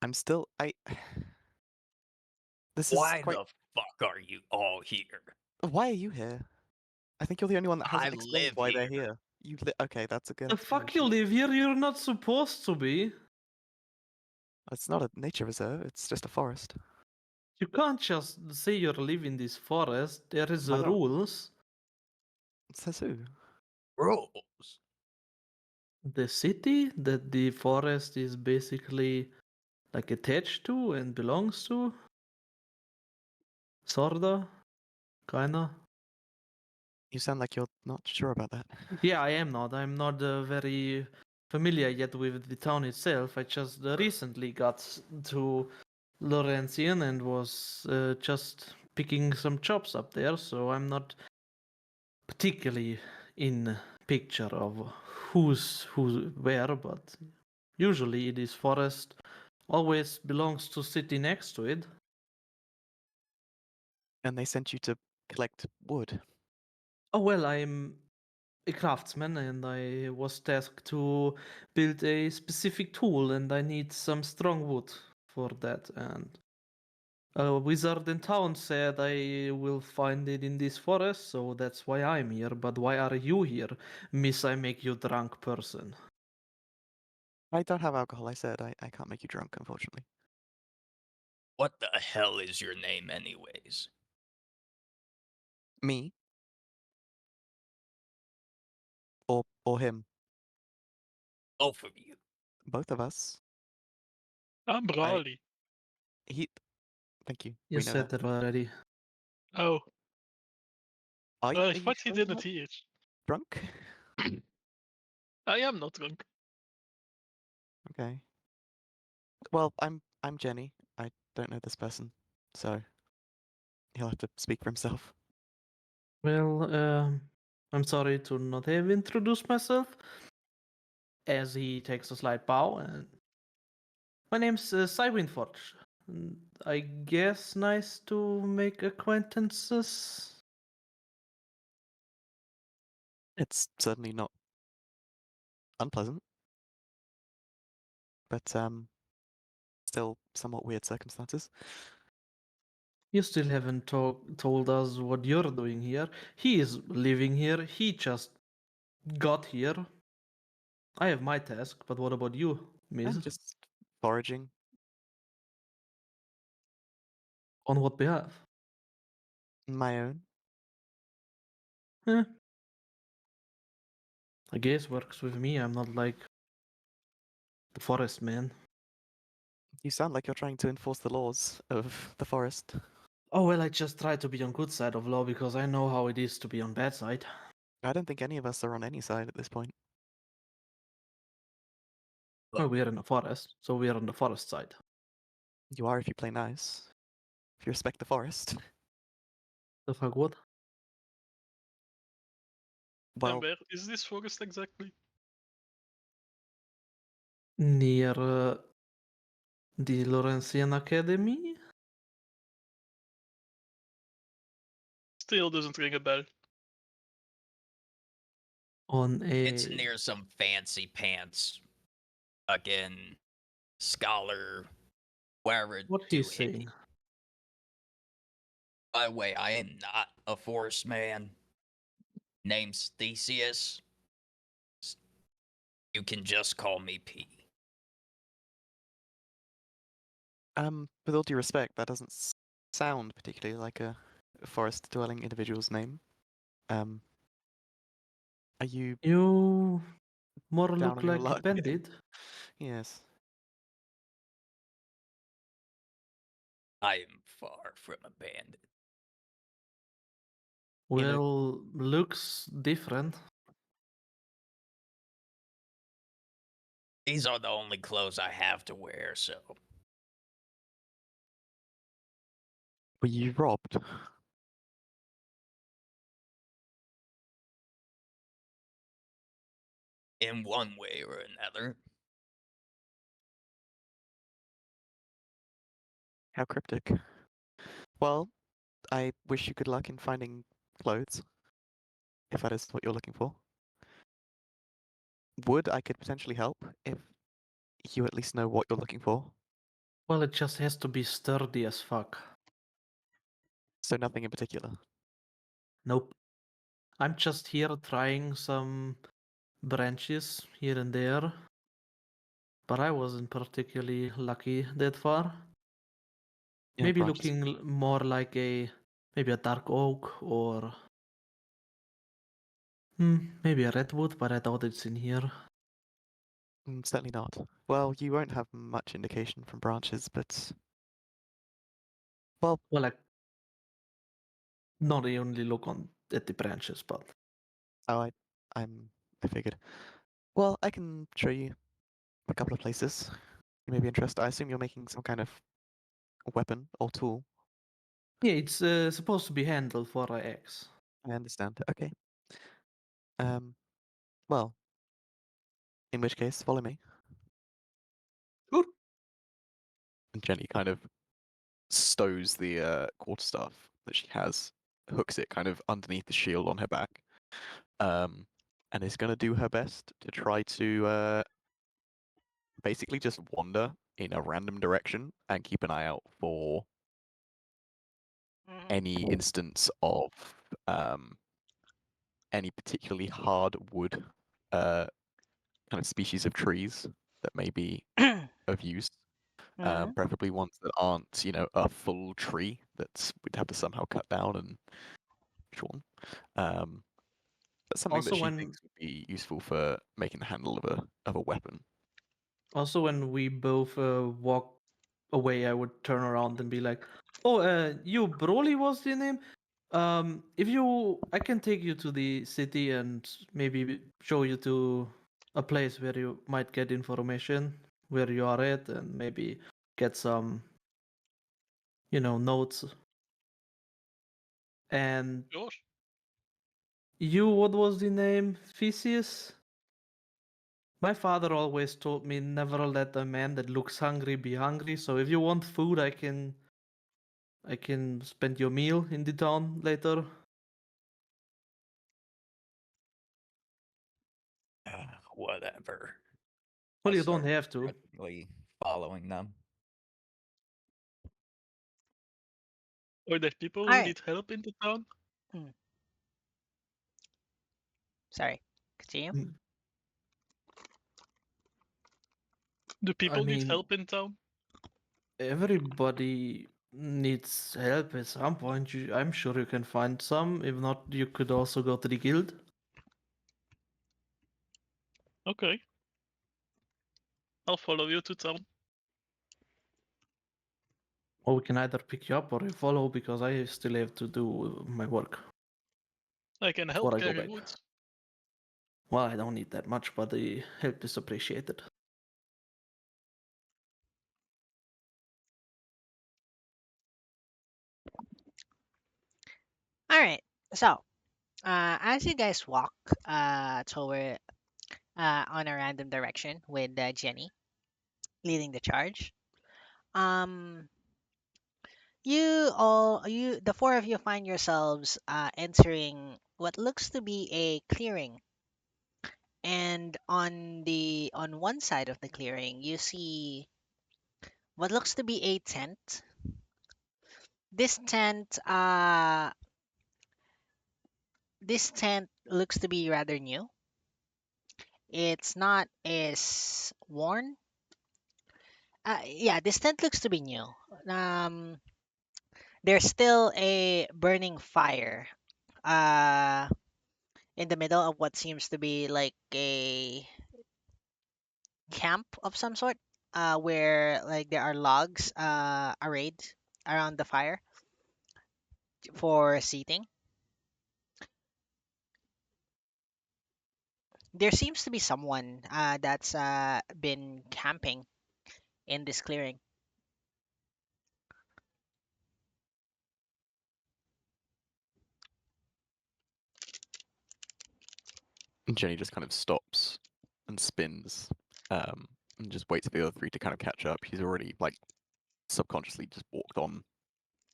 I'm still This is Why quite. the fuck are you all here? Why are you here? I think you're the only one that I hasn't explained live why they're here. here. Okay, that's a good The fuck you explanation. live here? You're not supposed to be. It's not a nature reserve. It's just a forest. You can't just say you live in this forest. There is Why not? rules. Says who? Rules. The city that the forest is basically like attached to and belongs to. Sorta. Kinda. You sound like you're not sure about that. Yeah, I am not. I'm not very familiar yet with the town itself. I just recently got to Laurentian and was just picking some jobs up there, so I'm not particularly in picture of who's where, but usually this forest always belongs to city next to it. And they sent you to collect wood. Oh well, I'm a craftsman and I was tasked to build a specific tool and I need some strong wood for that, and a wizard in town said I will find it in this forest, so that's why I'm here. But why are you here, miss I make you drunk person? I don't have alcohol, I said. I can't make you drunk, unfortunately. What the hell is your name, anyways? Me? Or him? Both of you. Both of us. I'm Brawly. Thank you. You We know said that. that already. Oh, Are I you thought he sure you're didn't not hear. drunk? I am not drunk. Okay. Well, I'm Jenny. I don't know this person, so he'll have to speak for himself. Well, I'm sorry to not have introduced myself. As he takes a slight bow, and my name's Cywinforge. I guess nice to make acquaintances. It's certainly not unpleasant, but still somewhat weird circumstances. You still haven't told us what you're doing here. He is living here. He just got here. I have my task, but what about you, Miss? I'm just foraging. On what behalf? My own. Eh. I guess works with me. I'm not like the forest man. You sound like you're trying to enforce the laws of the forest. Oh well, I just try to be on good side of law because I know how it is to be on bad side. I don't think any of us are on any side at this point. Well, we're in the forest, so we're on the forest side. You are if you play nice. If you respect the forest. The fuck what? Well, And where is this forest exactly? Near the Laurentian Academy? Still doesn't ring a bell. On a... It's near some fancy pants, again, scholar, wherever. What to he's it. saying? By the way, I am not a forest man. Name's Phthisis. You can just call me P. with all due respect, that doesn't sound particularly like a forest-dwelling individual's name. Are you You more down look on your like a luck? bandit. Yes. I am far from a bandit. You know- Well, looks different. These are the only clothes I have to wear, so Were you robbed? in one way or another. How cryptic. Well, I wish you good luck in finding clothes, if that is what you're looking for. I could potentially help if you at least know what you're looking for. Well, it just has to be sturdy as fuck. So nothing in particular. Nope. I'm just here trying some branches here and there. But I wasn't particularly lucky that far. Yeah, Maybe branches. looking more like maybe a dark oak or maybe a redwood, but I doubt it's in here. Certainly not. Well, you won't have much indication from branches, but well, Well, I not only look at the branches, but oh, I figured. Well, I can show you a couple of places you may be interested. I assume you're making some kind of weapon or tool. yeah, it's supposed to be handled for an axe. I understand. Okay. Well, in which case, follow me. Sure. And Jenny kind of stows the quarterstaff that she has, hooks it kind of underneath the shield on her back, and is going to do her best to try to basically just wander in a random direction and keep an eye out for any instance of any particularly hard wood kind of species of trees that may be of use. Preferably ones that aren't, a full tree that we'd have to somehow cut down and shorten. That's something Also, that she when thinks would be useful for making the handle of a weapon. when we both walk away, I would turn around and be like, "Oh, you Broly was your name? If I can take you to the city and maybe show you to a place where you might get information. where you are at and maybe get some, notes. And Sure. you, what was the name? Phthisis? My father always told me never let a man that looks hungry be hungry. So if you want food, I can spend your meal in the town later. Whatever. Well, I'll you don't start have to. directly following them. Are there people who Alright. need help in the town? Sorry. Continue. Mm, Do people need mean- help in town? Everybody needs help at some point. I'm sure you can find some. If not, you could also go to the guild. Okay. I'll follow you to town. Or we can either pick you up or you follow because I still have to do my work. I can Before help I go carry back. wood. Well, I don't need that much, but the help is appreciated. Alright. So, as you guys walk toward on a random direction with Jenny leading the charge, um, the four of you find yourselves entering what looks to be a clearing. And on one side of the clearing, you see what looks to be a tent. This tent, looks to be rather new. It's not as worn. Yeah, this tent looks to be new. Um, there's still a burning fire. In the middle of what seems to be like a camp of some sort, where like there are logs arrayed around the fire for seating. There seems to be someone that's been camping in this clearing. Jenny just kind of stops and spins, and just waits for the other three to kind of catch up. He's already like subconsciously just walked on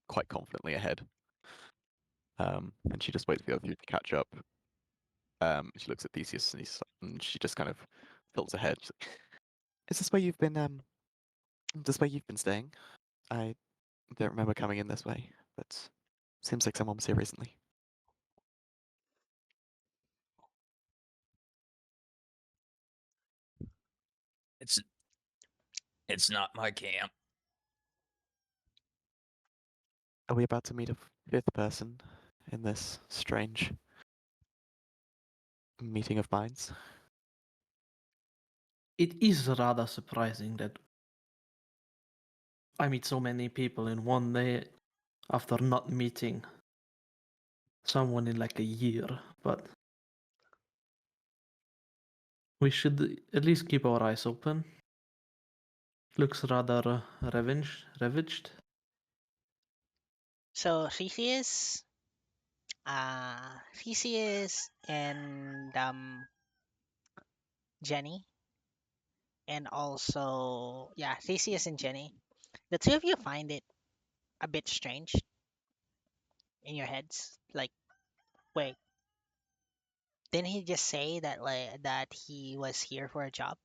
quite confidently ahead. And she just waits for the other three to catch up. She looks at Theseus and she just kind of tilts her head. She's like, is this where you've been? This where you've been staying? I don't remember coming in this way, but seems like someone was here recently. It's not my camp. Are we about to meet a fifth person in this strange meeting of minds? It is rather surprising that I meet so many people in one day after not meeting someone in like a year, but we should at least keep our eyes open. Looks rather ravaged. So Theseus and Jenny, and also yeah, Theseus and Jenny. The two of you find it a bit strange in your heads. Like, wait, didn't he just say that that he was here for a job?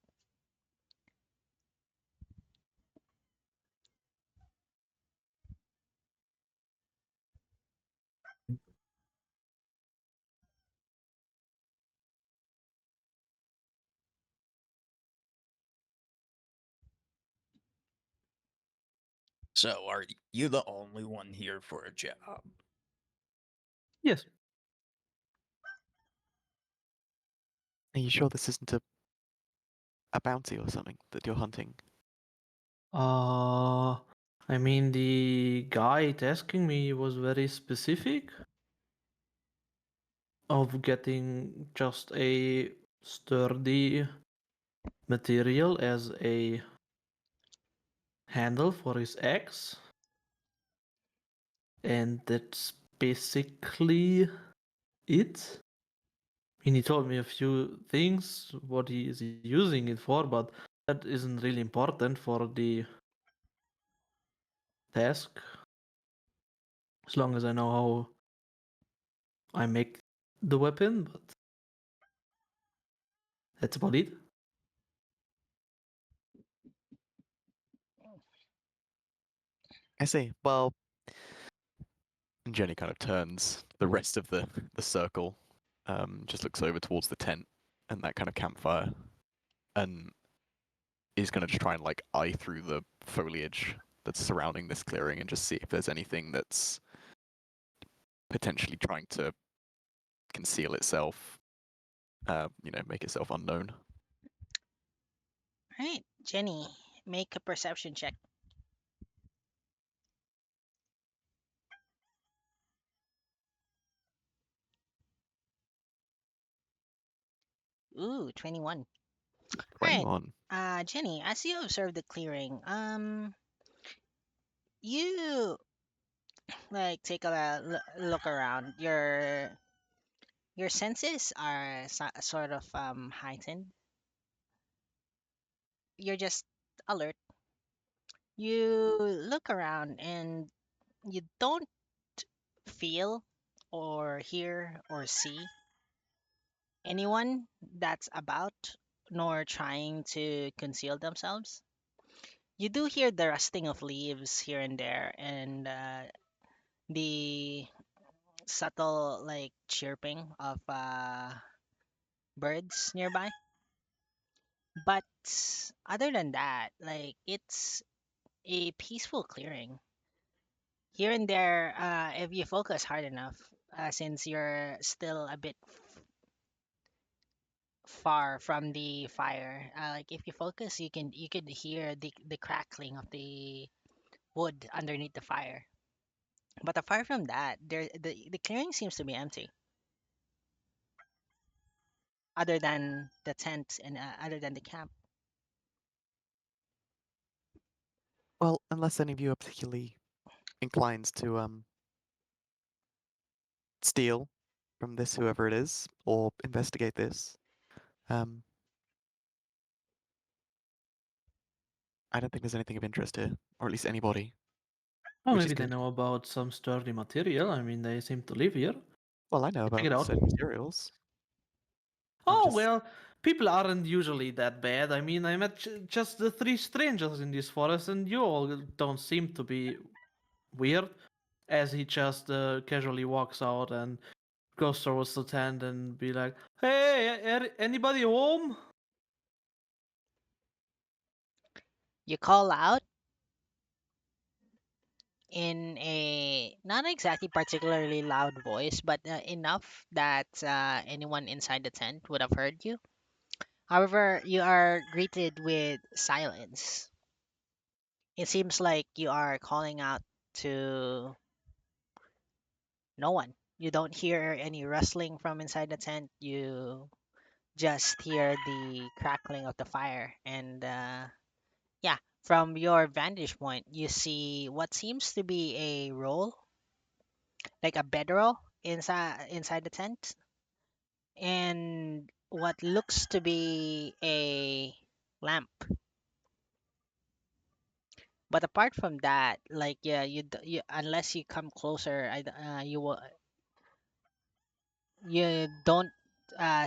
So are you the only one here for a job? Yes. Are you sure this isn't a bounty or something that you're hunting? I mean, the guy asking me was very specific of getting just a sturdy material as a handle for his axe. And that's basically it. I mean, he told me a few things, what he is using it for, but that isn't really important for the task. As long as I know how I make the weapon, but that's about it. I see. Well, and Jenny kind of turns the rest of the circle, just looks over towards the tent and that kind of campfire, and is gonna just try and like eye through the foliage that's surrounding this clearing and just see if there's anything that's potentially trying to conceal itself, make itself unknown. All right, Jenny, make a perception check. Ooh, 21. All right. 21. Jenny, as you observe the clearing, you like take a look around. Your senses are sort of heightened. You're just alert. You look around and you don't feel or hear or see anyone that's about nor trying to conceal themselves. You do hear the rustling of leaves here and there and the subtle like chirping of birds nearby. But other than that, like it's a peaceful clearing. Here and there, if you focus hard enough, since you're still a bit far from the fire, like if you focus, you could hear the crackling of the wood underneath the fire. But apart from that, the clearing seems to be empty, other than the tent and other than the camp. Well, unless any of you are particularly inclined to steal from this, whoever it is, or investigate this, um, I don't think there's anything of interest here, or at least anybody, Oh, which is maybe they good. know about some sturdy material. I mean, they seem to live here. Well, I know Check about it out. certain materials. I'm Oh, just well, people aren't usually that bad. I mean, I met just the three strangers in this forest, and you all don't seem to be weird. As he just casually walks out and goes towards the tent and be like, "Hey, anybody home?" You call out in a not exactly particularly loud voice, but enough that anyone inside the tent would have heard you. However, you are greeted with silence. It seems like you are calling out to no one. You don't hear any rustling from inside the tent. You just hear the crackling of the fire. And yeah, from your vantage point, you see what seems to be a roll, like a bedroll inside the tent, and what looks to be a lamp. But apart from that, like yeah, you unless you come closer, you don't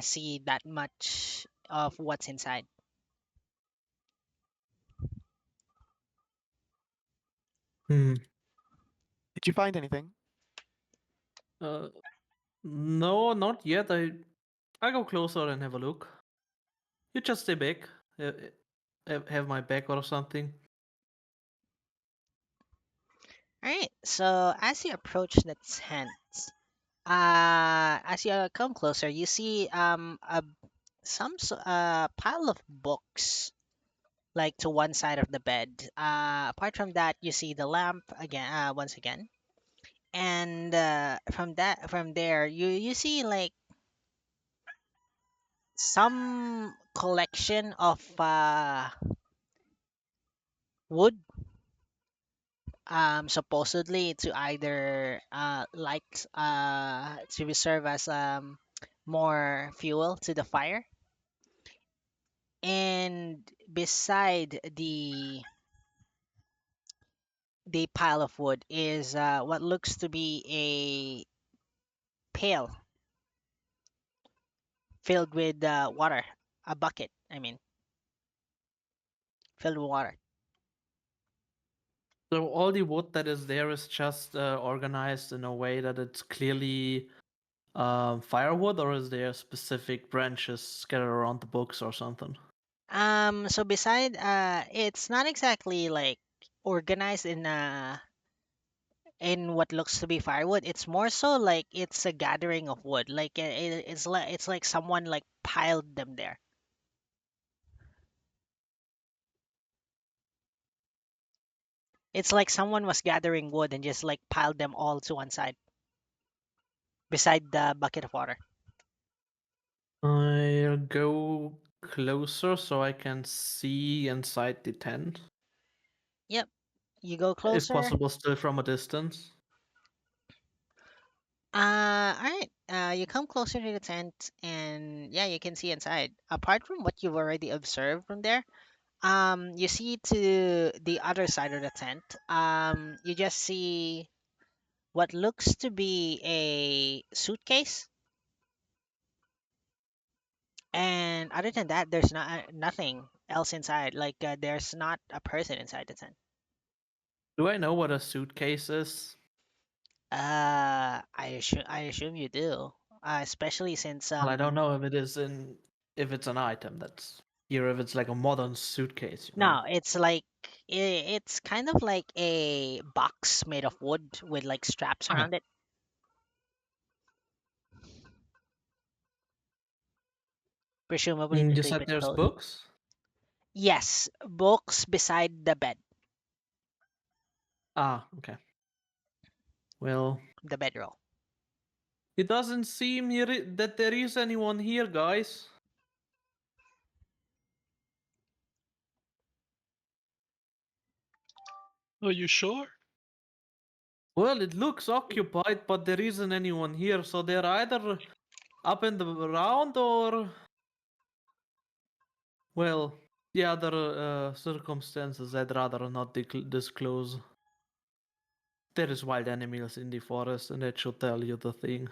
see that much of what's inside. Hmm. Did you find anything? Uh, no, not yet. I go closer and have a look. You just stay back. Have my back or something. All right. So as you approach the tent, as you come closer, you see pile of books like to one side of the bed. Apart from that, you see the lamp again, once again, and from there, you see like some collection of wood. supposedly to either to serve as more fuel to the fire. And beside the pile of wood is what looks to be a pail filled with water, a bucket. I mean, filled with water. So all the wood that is there is just organized in a way that it's clearly firewood, or is there specific branches scattered around the books or something? So beside it's not exactly like organized in what looks to be firewood. It's more so like it's a gathering of wood. Like it's like someone like piled them there. It's like someone was gathering wood and just like piled them all to one side beside the bucket of water. I'll go closer so I can see inside the tent. Yep. You go If closer. possible, still from a distance. All right. You come closer to the tent, and yeah, you can see inside. Apart from what you've already observed from there, you see to the other side of the tent. You just see what looks to be a suitcase, and other than that, there's nothing else inside. Like there's not a person inside the tent. Do I know what a suitcase is? I assume you do. Especially since Well, I don't know if it is if it's an item that's here, if it's like a modern suitcase, you know. no, it's like it's kind of like a box made of wood with like straps Okay. around it. Presumably to You keep said it there's close. books? Yes, books beside the bed, Ah, okay. Well, the bedroll. it doesn't seem here that there is anyone here, guys. Are you sure? Well, it looks occupied, but there isn't anyone here, so they're either up and around or, well, the other circumstances I'd rather not disclose. There is wild animals in the forest, and that should tell you the thing.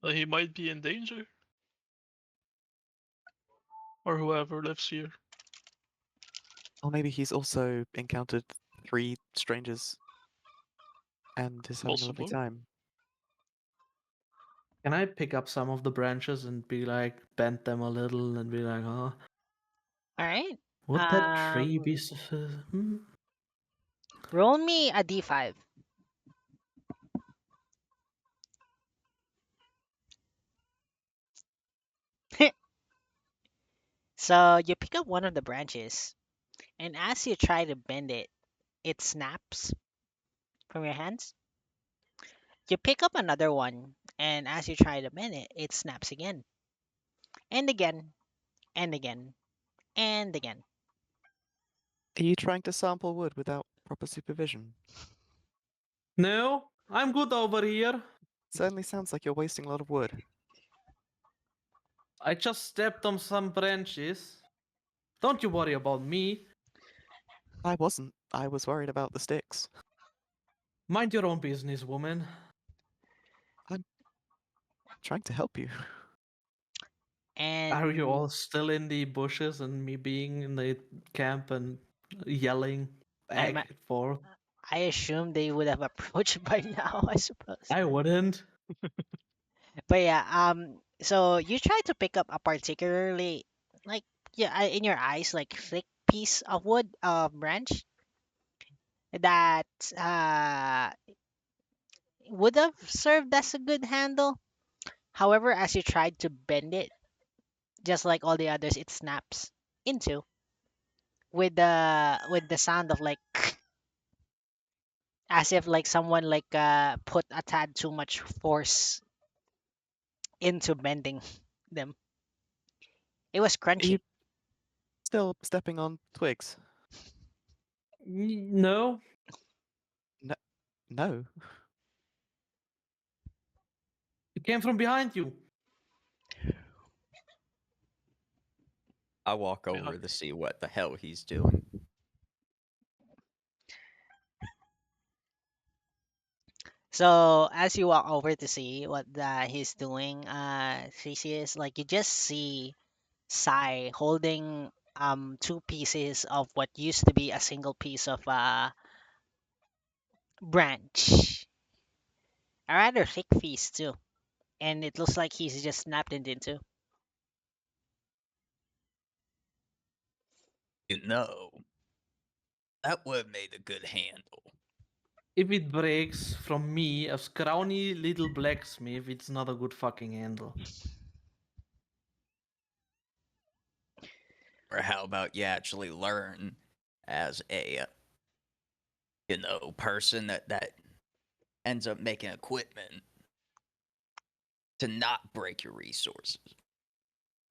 He might be in danger. Or whoever lives here. Or maybe he's also encountered 3 strangers and is having a lovely Possible. time. Can I pick up some of the branches and be like, bend them a little and be like, oh, All right. would that tree be? Roll me a d5. So you pick up one of the branches, and as you try to bend it, it snaps from your hands. You pick up another one, and as you try to bend it, it snaps again, and again, and again, and again. Are you trying to sample wood without proper supervision? No, I'm good over here. Certainly sounds like you're wasting a lot of wood. I just stepped on some branches. Don't you worry about me. I wasn't. I was worried about the sticks. Mind your own business, woman. Trying to help you. Are you And all still in the bushes and me being in the camp and yelling I'm, back and forth? I assume they would have approached by now, I suppose. I wouldn't. But yeah, so you try to pick up a particularly like yeah, in your eyes like thick piece of wood, branch that uh would have served as a good handle. However, as you tried to bend it, just like all the others, it snaps into with the sound of like as if like someone like put a tad too much force into bending them. It was Are you crunchy. Still stepping on twigs. No. No. It came from behind you. I walk Yeah. over to see what the hell he's doing. So as you walk over to see what he's doing, Theseus, like you just see Sai holding two pieces of what used to be a single piece of branch, a rather thick piece too, and it looks like he's just snapped it into. You know, that would have made a good handle. If it breaks from me, a scrawny little blacksmith, it's not a good fucking handle. Or how about you actually learn as a, person that ends up making equipment to not break your resources.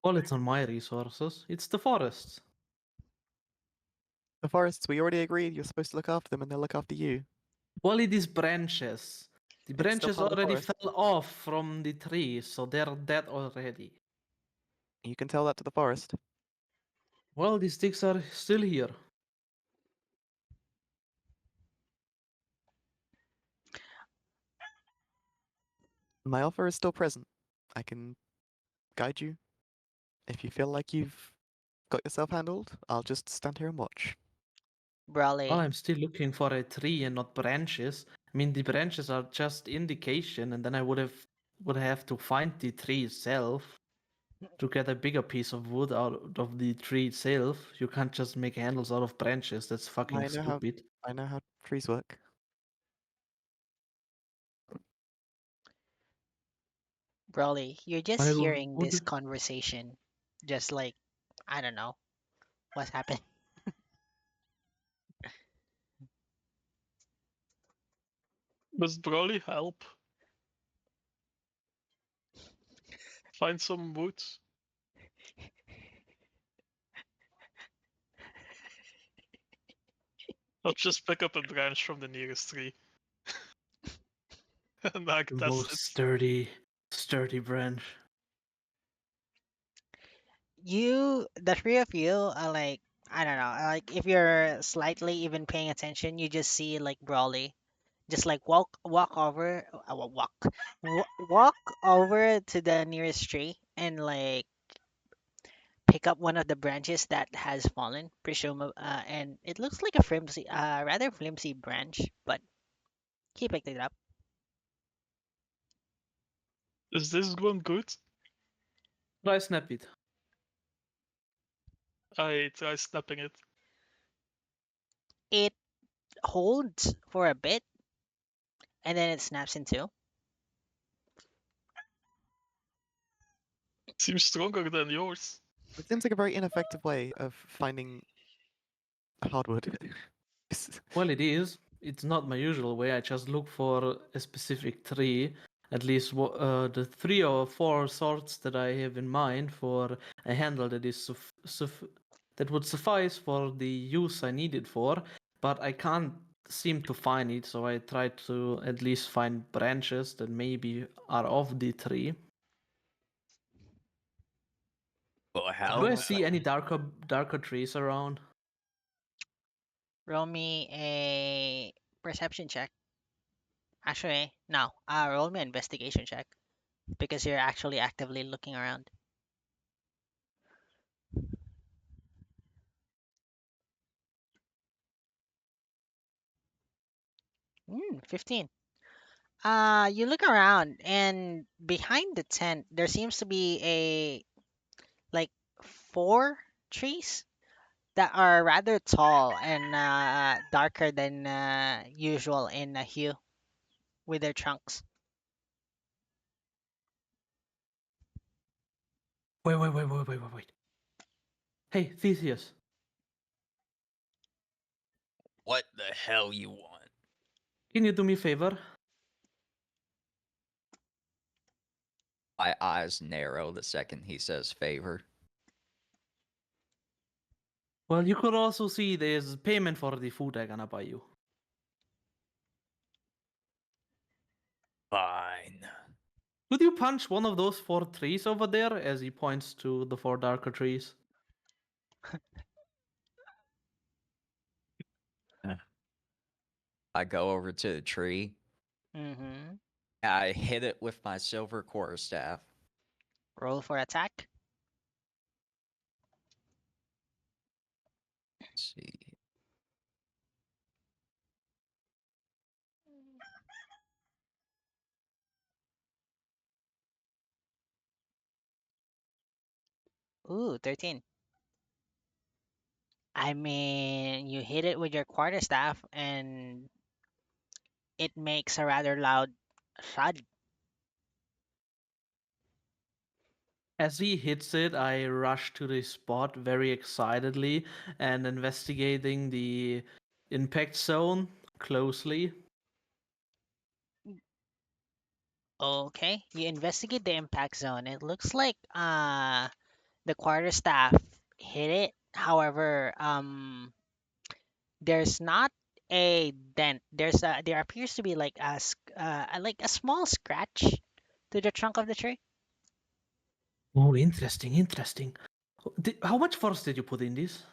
Well, it's on my resources. It's the forest. The forests, we already agreed you're supposed to look after them and they'll look after you. Well, it is branches. The It's still branches part of the already forest. fell off from the trees, so they're dead already. You can tell that to the forest. Well, the sticks are still here. My offer is still present. I can guide you. If you feel like you've got yourself handled, I'll just stand here and watch. Brawley, Well, I'm still looking for a tree and not branches. I mean, the branches are just indication, and then I would have to find the tree itself to get a bigger piece of wood out of the tree itself. You can't just make handles out of branches. That's fucking I know how stupid. I know how trees work. Brawley, you're just But I hearing this would. conversation, just like I don't know what's happened. Does Broly help? Find some wood. I'll just pick up a branch from the nearest tree. And I The test most it. sturdy branch. The three of you are like, I don't know, like if you're slightly even paying attention, you just see like Brawley just like walk over to the nearest tree and like pick up one of the branches that has fallen, presumably, and it looks like a rather flimsy branch, but he picked it up. Is this going good? Try snap it. I try snapping it. It holds for a bit, and then it snaps in two. It seems stronger than yours. It seems like a very ineffective way of finding hardwood. Well, it is. It's not my usual way. I just look for a specific tree. At least the 3 or 4 sorts that I have in mind for a handle that is that would suffice for the use I need it for. But I can't seem to find it, so I try to at least find branches that maybe are of the tree. Well, how Do I about see any darker trees around? Roll me a perception check. Actually, no. Roll me an investigation check because you're actually actively looking around. 15. You look around, and behind the tent, there seems to be like 4 trees that are rather tall and darker than usual in hue with their trunks. Wait. Hey, Theseus. what the hell you want? Can you do me a favor? My eyes narrow the second he says favor. Well, you could also see there's payment for the food I'm gonna buy you. Fine. Could you punch one of those 4 trees over there as he points to the 4 darker trees? I go over to the tree. Mm-hmm. I hit it with my silver quarterstaff. Roll for attack. Let's see. Ooh, 13. I mean, you hit it with your quarterstaff and it makes a rather loud thud. As he hits it, I rush to the spot very excitedly and investigating the impact zone closely. Okay, you investigate the impact zone. It looks like the quarterstaff hit it. However, there's not a dent. There appears to be like a small scratch to the trunk of the tree. Oh, interesting, interesting. How much force did you put in this?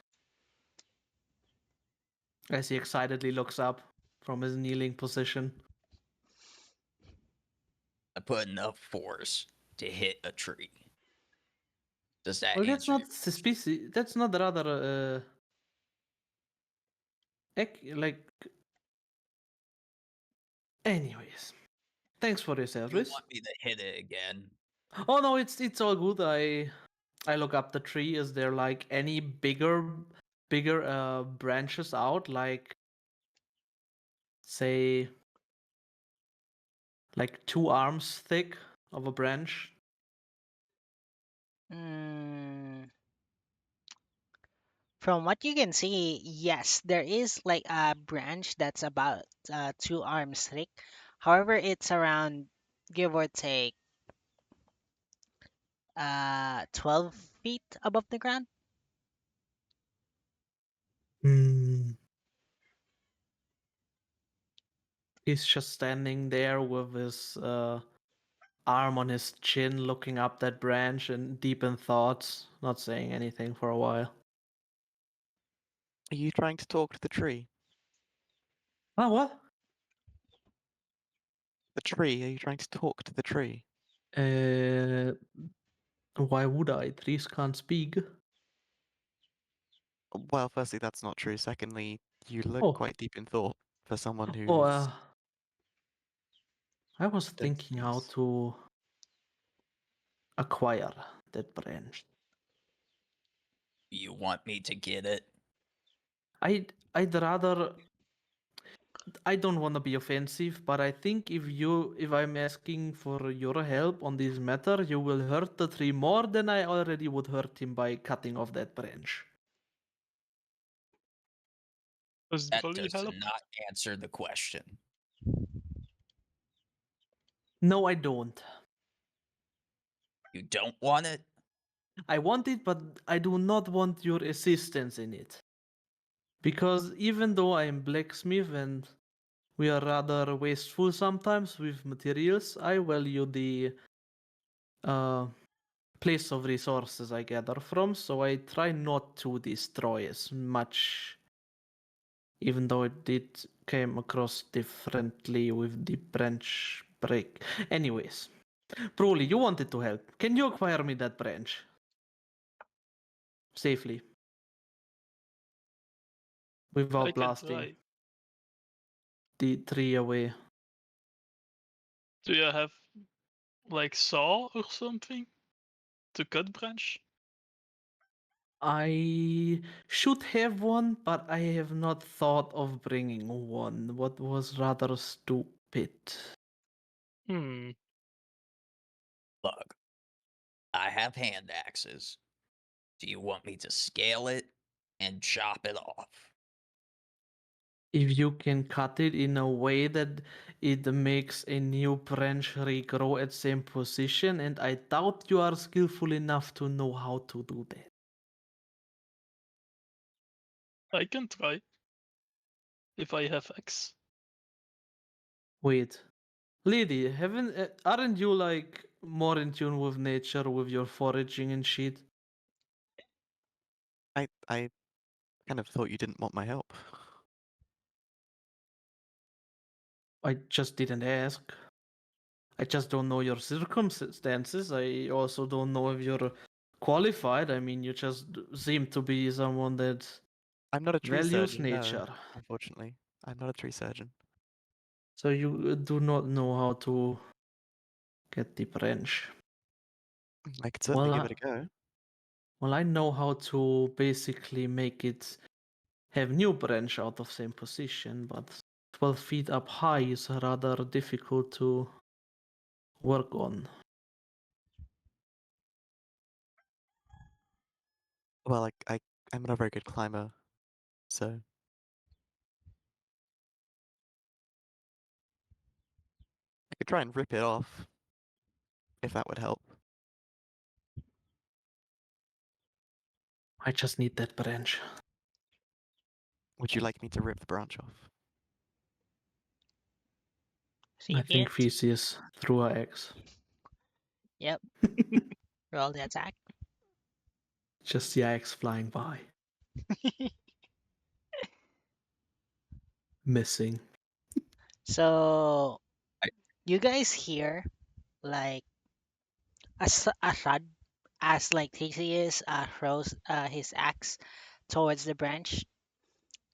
As he excitedly looks up from his kneeling position. I put enough force to hit a tree. Does that Well, that's answer not suspicious. That's not rather like. Anyways, thanks for your you service. want me to hit it again? Oh no, it's all good. I look up the tree. Is there like any bigger branches out, like say like 2 arms thick of a branch? Mm, from what you can see, yes, there is like a branch that's about 2 arms thick. However, it's around, give or take, 12 feet above the ground. Hmm. He's just standing there with his arm on his chin, looking up that branch and deep in thoughts, not saying anything for a while. Are you trying to talk to the tree? Oh, what? The tree? Are you trying to talk to the tree? Why would I? Trees can't speak. Well, firstly, that's not true. Secondly, you look Oh, quite deep in thought for someone oh, who's I was thinking how these. to acquire that branch. You want me to get it? I'd rather. I don't want to be offensive, but I think if I'm asking for your help on this matter, you will hurt the tree more than I already would hurt him by cutting off that branch. Does That Broly does help? not answer the question. No, I don't. You don't want it? I want it, but I do not want your assistance in it. Because even though I am blacksmith and we are rather wasteful sometimes with materials, I value the uh, place of resources I gather from, so I try not to destroy as much, even though it did came across differently with the branch break. Anyways, Broly, you wanted to help. Can you acquire me that branch? Safely. I Without can blasting try. the tree away. Do you have like saw or something to cut branch? I should have one, but I have not thought of bringing one. What was rather stupid. Hmm. Look, I have hand axes. Do you want me to scale it and chop it off? If you can cut it in a way that it makes a new branch regrow at same position, and I doubt you are skillful enough to know how to do that. I can try. If I have X. Wait, lady, aren't you like more in tune with nature with your foraging and shit? I kind of thought you didn't want my help. I just didn't ask. I just don't know your circumstances. I also don't know if you're qualified. I mean, you just seem to be someone that I'm not a tree values surgeon, nature. no, unfortunately. I'm not a tree surgeon. So you do not know how to get the branch. I could certainly Well, give it a go. Well, I know how to basically make it have new branch out of same position, but 12 feet up high is rather difficult to work on. Well, I'm not a very good climber, so I could try and rip it off, if that would help. I just need that branch. Would you like me to rip the branch off? See I it think yet? Phthisis threw her axe. Yep. Roll the attack. Just the axe flying by. Missing. So I- you guys hear like a thud as like Theseus throws his axe towards the branch.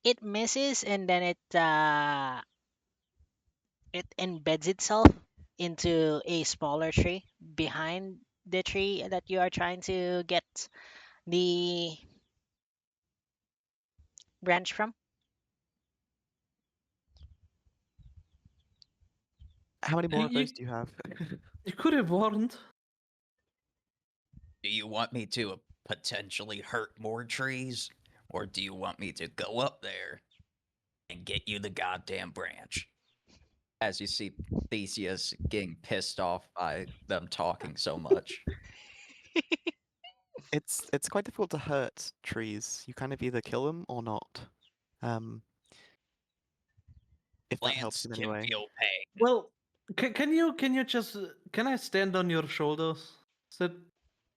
It misses and then it embeds itself into a smaller tree behind the tree that you are trying to get the branch from. How many more of You, those do you have? you could have warned. Do you want me to potentially hurt more trees? Or do you want me to go up there and get you the goddamn branch? As you see Theseus getting pissed off by them talking so much. It's quite difficult to hurt trees. You kind of either kill them or not. If that helps Plants in any can way. feel pain. Well, can you just can I stand on your shoulders? Is that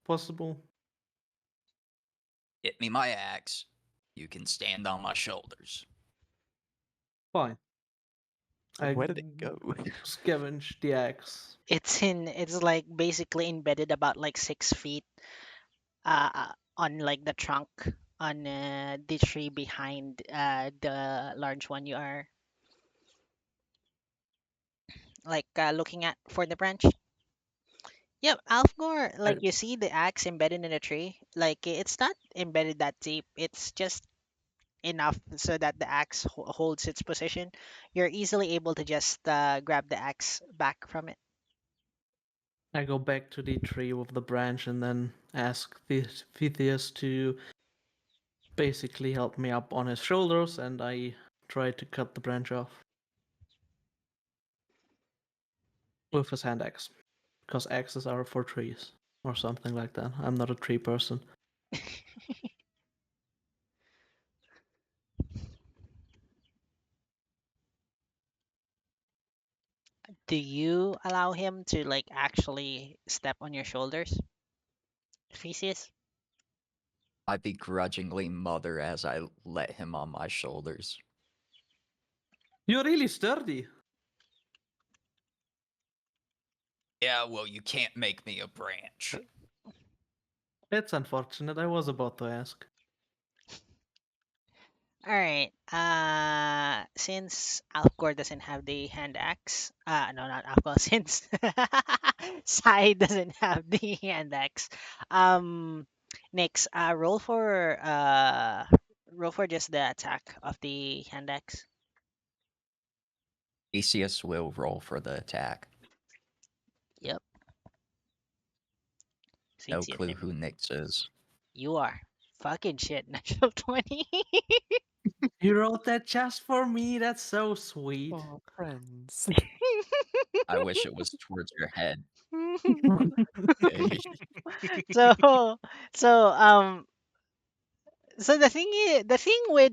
possible? Get me my axe. You can stand on my shoulders. Fine. I Where did it go? scavenge the axe. It's like basically embedded about like 6 feet on like the trunk on the tree behind the large one you are like looking at for the branch. Yep, Alfgor, I, like you see the axe embedded in a tree. Like it's not embedded that deep. It's just enough so that the axe holds its position. You're easily able to just grab the axe back from it. I go back to the tree with the branch and then ask Phthisis to basically help me up on his shoulders, and I try to cut the branch off with his hand axe. Because axes are for trees, or something like that. I'm not a tree person. Do you allow him to like actually step on your shoulders, Theseus? I begrudgingly mother as I let him on my shoulders. You're really sturdy. Yeah, well, you can't make me a branch. It's unfortunate. I was about to ask. All right. Since Alcor doesn't have the hand axe, no, not Alcor. Since Sai doesn't have the hand axe, um, next, roll for just the attack of the hand axe. Theseus will roll for the attack. Yep. No Since clue who Nyx is. you are fucking shit. Natural 20. You wrote that just for me. That's so sweet. Oh, friends. I wish it was towards your head. Okay. so so So the thing with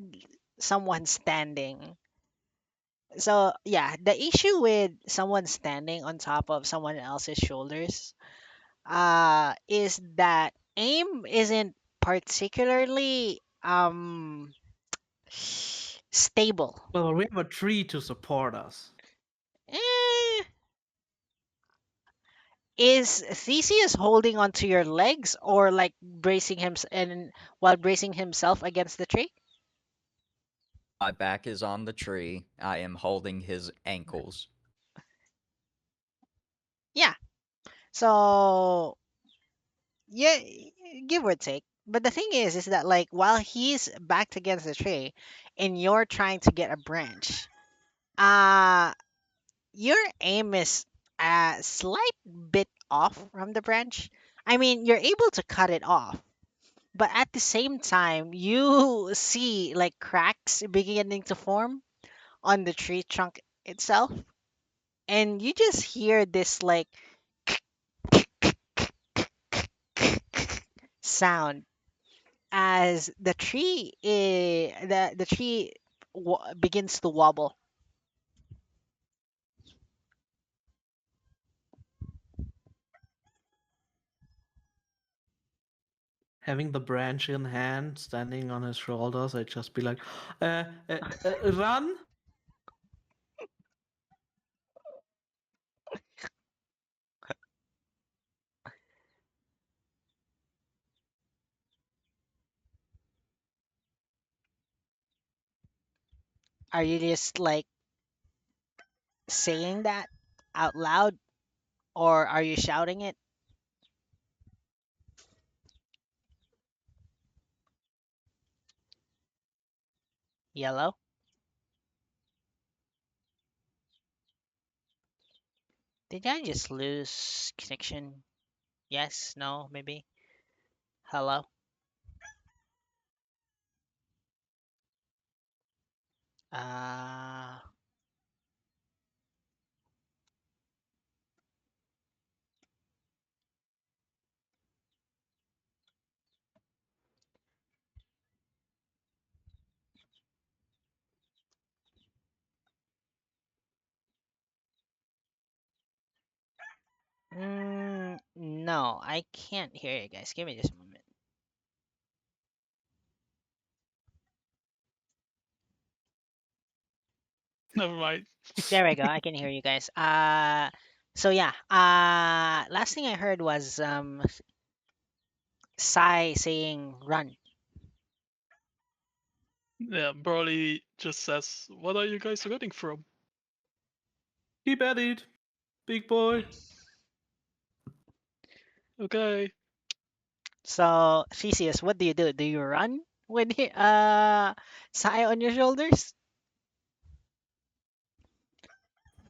someone standing. So yeah, the issue with someone standing on top of someone else's shoulders, is that aim isn't particularly stable. Well, we have a tree to support us. Eh, is Theseus holding onto your legs or like bracing him and while bracing himself against the tree? My back is on the tree. I am holding his ankles. Yeah. So yeah, give or take. But the thing is that like while he's backed against the tree, and you're trying to get a branch, uh, your aim is a slight bit off from the branch. I mean, you're able to cut it off, but at the same time, you see like cracks beginning to form on the tree trunk itself, and you just hear this like sound as the tree begins to wobble. Having the branch in hand, standing on his shoulders, I'd just be like, run. Are you just like saying that out loud, or are you shouting it? Yellow? Did I just lose connection? Yes, no, maybe. Hello? Uh, no, I can't hear you guys. Give me just a moment. Never mind. There we go. I can hear you guys. So yeah. Last thing I heard was Sai saying run. Yeah, Broly just says, "What are you guys running from?" Keep at it, big boy. Okay. So Theseus, what do you do? Do you run with Sai on your shoulders?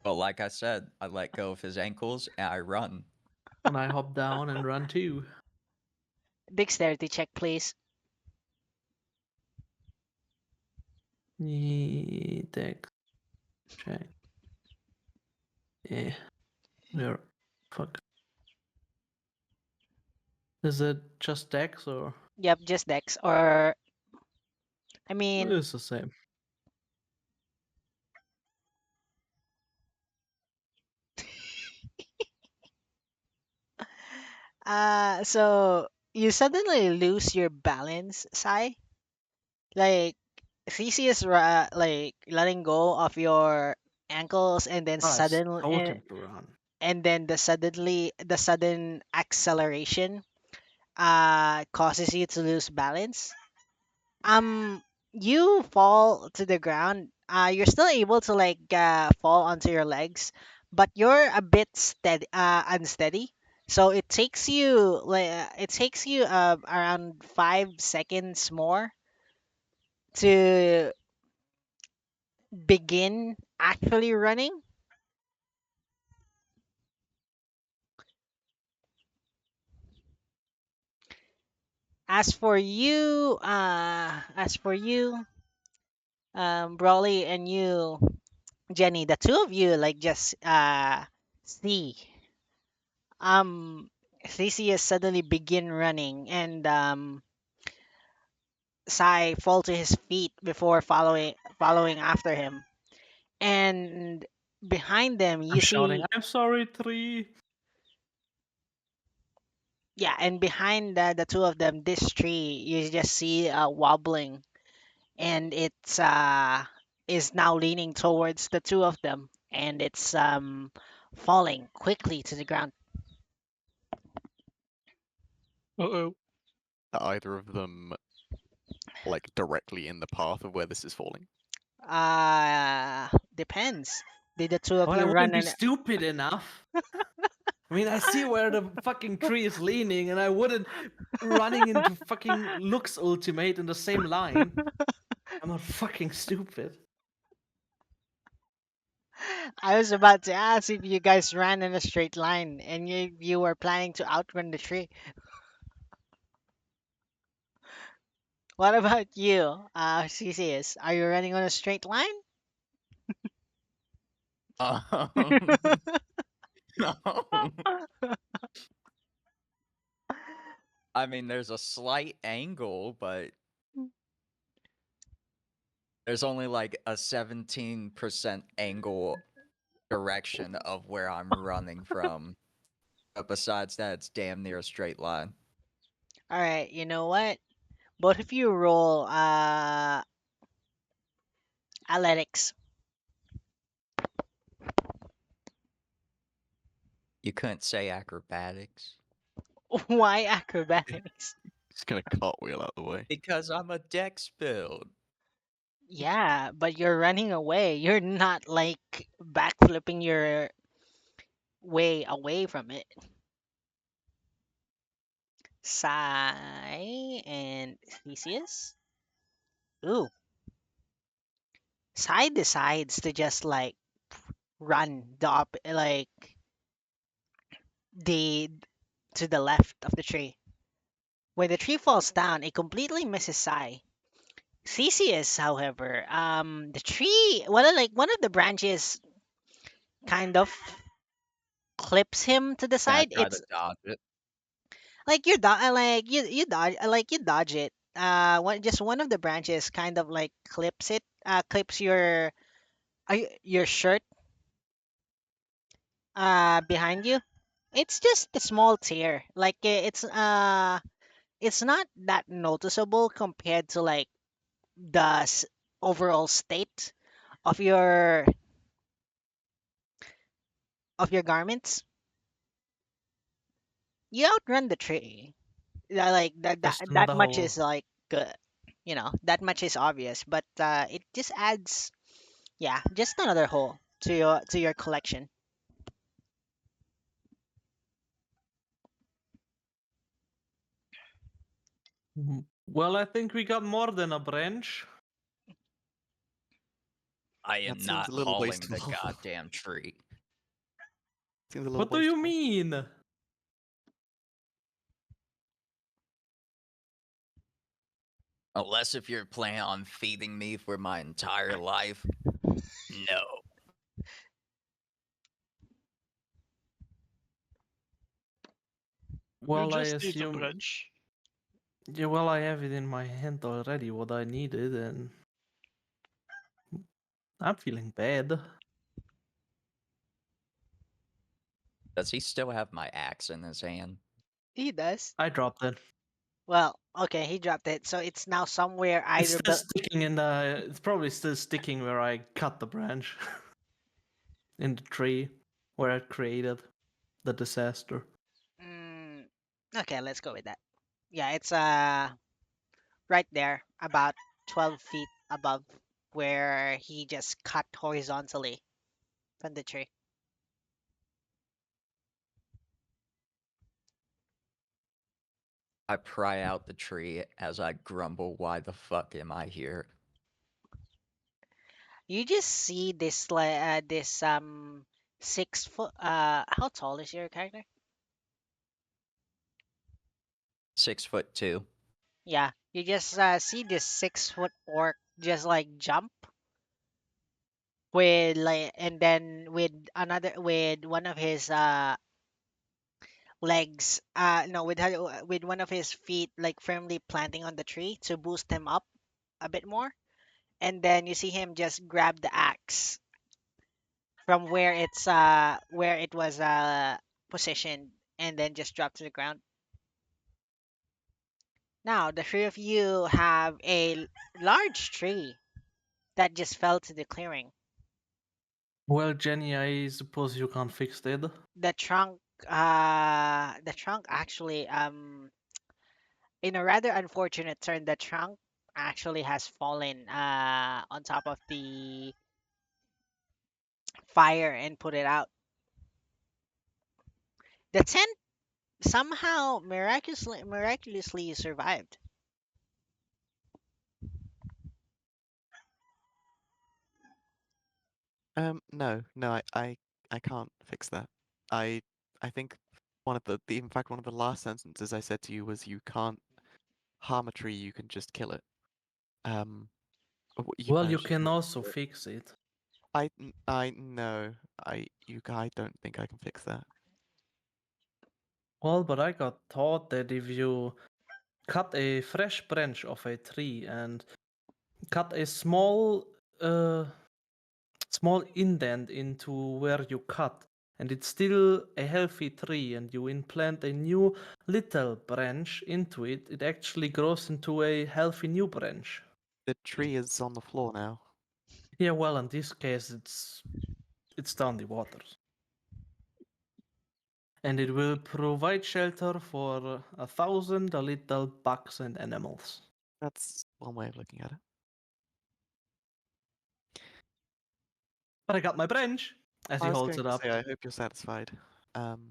Well, like I said, I let go of his ankles and I run. And I hop down and run too. Dexterity check, please. Dex check. Yeah. Where? Fuck. Is it just Dex or? Yep, just Dex. Or I mean, It's the same. so you suddenly lose your balance, Sai. Like Theseus, like letting go of your ankles, and then Oh, I suddenly, told him to run. and then the sudden acceleration causes you to lose balance. Um, you fall to the ground. You're still able to like fall onto your legs, but you're a bit unsteady. So it takes you around 5 seconds more to begin actually running. As for you, Broly and you, Jenny, the two of you like just see Theseus suddenly begin running, and Sai fall to his feet before following after him. And behind them I'm you shouting, see, I'm sorry, tree. yeah, and behind the two of them, this tree you just see wobbling, and it's is now leaning towards the two of them, and it's falling quickly to the ground. Uh-oh. Are either of them like directly in the path of where this is falling? Depends. Did the two of Well, I you wouldn't run be an stupid enough. I mean, I see where the fucking tree is leaning, and I wouldn't running into fucking Lux ultimate in the same line. I'm not fucking stupid. I was about to ask if you guys ran in a straight line and you were planning to outrun the tree. What about you, CCS? Are you running on a straight line? Um, I mean, there's a slight angle, but there's only like a 17% angle direction of where I'm running from. But besides that, it's damn near a straight line. All right, you know what? Both of you roll athletics. You couldn't say acrobatics Why acrobatics? Just gonna cartwheel out the way. because I'm a dex build. Yeah, but you're running away. You're not like backflipping your way away from it. Sai and Theseus. Ooh, Sai decides to just like run like the to the left of the tree. When the tree falls down, it completely misses Sai. Theseus, however, the tree, one of the branches kind of clips him to the Yeah, I side. try to It's dodge it. like you dodge you dodge it. Just one of the branches kind of like clips it. Clips your shirt behind you. It's just a small tear. Like it's not that noticeable compared to like the overall state of your garments. You outrun the tree. Yeah, like Just that another much hole. is like that much is obvious, but it just adds, yeah, just another hole to your collection. Well, I think we got more than a branch. I That am seems not a little hauling the wasteful. goddamn tree. Seems a little What do you wasteful. mean? Unless if you're planning on feeding me for my entire life, no. You Well, I just need a assume. branch. Yeah, well, I have it in my hand already, what I needed, and I'm feeling bad. Does he still have my axe in his hand? He does. I dropped it. Well, okay, he dropped it, so it's now somewhere It's either. still sticking in the. It's probably still sticking where I cut the branch. In the tree where I created the disaster. Mm, okay, let's go with that. Yeah, it's right there, about 12 feet above where he just cut horizontally from the tree. I pry out the tree as I grumble, why the fuck am I here? You just see this 6 foot. How tall is your character? 6'2". Yeah, you just see this 6 foot orc just like jump with like, and then with one of his legs, no, with one of his feet like firmly planting on the tree to boost him up a bit more. And then you see him just grab the axe from where it was positioned, and then just drop to the ground. Now the three of you have a large tree that just fell to the clearing. Well, Jenny, I suppose you can't fix it. The trunk, the trunk actually, in a rather unfortunate turn, the trunk actually has fallen on top of the fire and put it out. The tent somehow miraculously survived. No, no, I can't fix that. I I think in fact one of the last sentences I said to you was you can't harm a tree, you can just kill it. You Well, you managed to can kill it. also fix it. I no, I don't think I can fix that. Well, but I got taught that if you cut a fresh branch of a tree and cut a small indent into where you cut, and it's still a healthy tree, and you implant a new little branch into it, it actually grows into a healthy new branch. The tree is on the floor now. Yeah, well, in this case, it's down the water. And it will provide shelter for 1,000 little bugs and animals. That's one way of looking at it. But I got my branch, as he I was holds going it to up. say I hope you're satisfied. Yeah,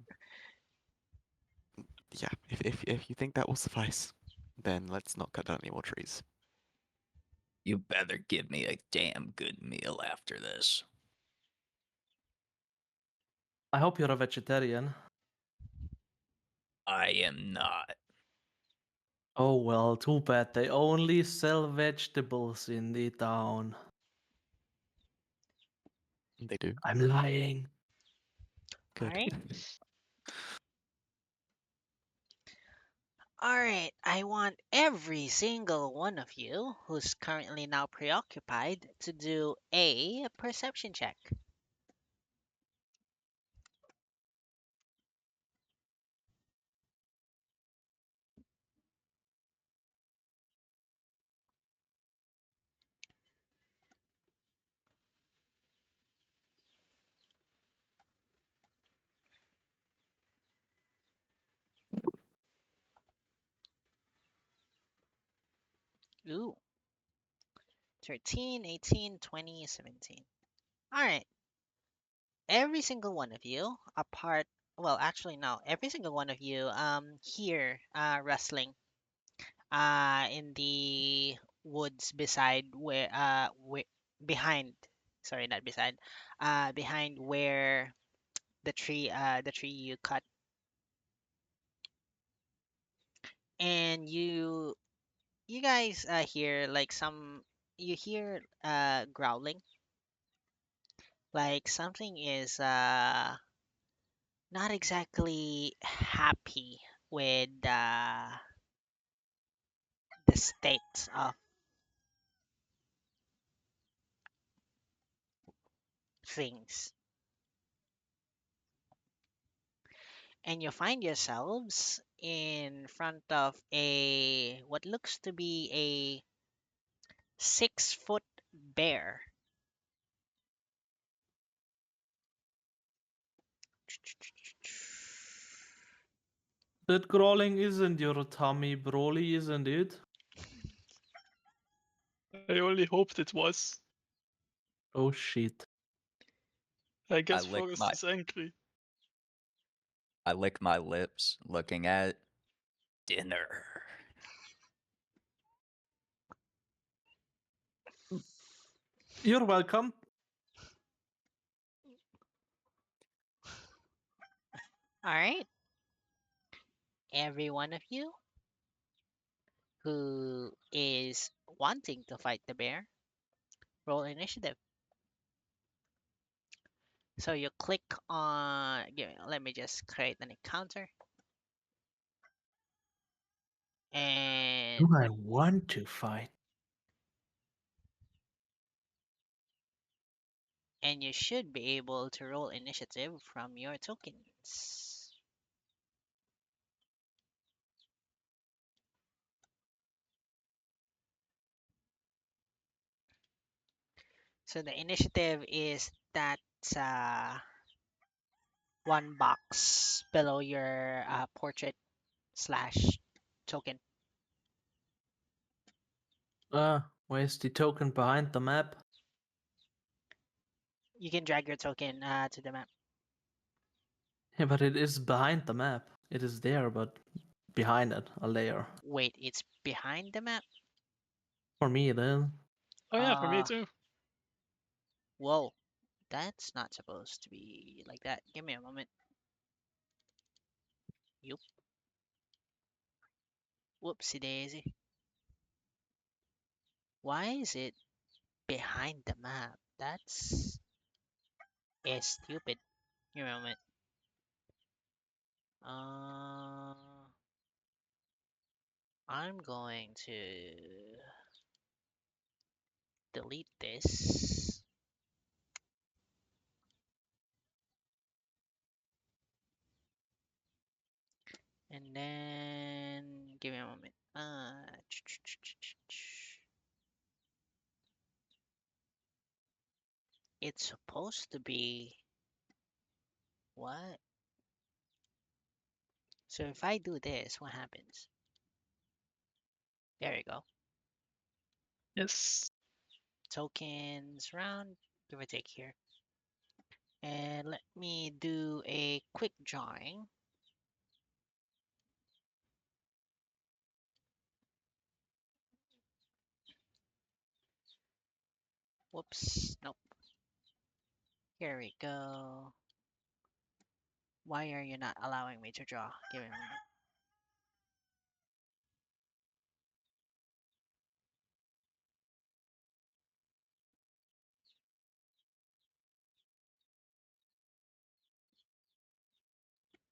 if you think that will suffice, then let's not cut down any more trees. You better give me a damn good meal after this. I hope you're a vegetarian. I am not. Oh well, too bad. They only sell vegetables in the town. They do. I'm lying. All Good. right. All right. I want every single one of you who's currently now preoccupied to do a perception check. Ooh. 13, 18, 20, 17. All right. Every single one of you, apart, well, actually, no, every single one of you, here, wrestling, in the woods beside behind, sorry, not beside, behind where the tree you cut, and you guys, hear like you hear, growling, like something is, not exactly happy with the state of things. And you find yourselves in front of a what looks to be a 6 foot bear. That crawling isn't your Tommy Broly, isn't it? I only hoped it was. Oh shit. I guess lick Forrest my is angry. I lick my lips, looking at dinner. You're welcome. All right, every one of you who is wanting to fight the bear, roll initiative. So you click on. Let me just create an encounter. And Do I want to fight? you should be able to roll initiative from your tokens. So the initiative is that one box below your portrait slash token. Where's the token behind the map? You can drag your token to the map. Yeah, but it is behind the map. It is there, but behind it, a layer. Wait, it's behind the map? For me, it is. Oh yeah, for me Uh, too. Whoa, that's not supposed to be like that. Give me a moment. Yup. Whoopsie daisy. Why is it behind the map? That's stupid. Give me a moment. Uh, I'm going to delete this. And then give me a moment. It's supposed to be what? So if I do this, what happens? There you go. Yes. Tokens round, give or take here. And let me do a quick drawing. Whoops, nope. Here we go. Why are you not allowing me to draw? Give me a moment.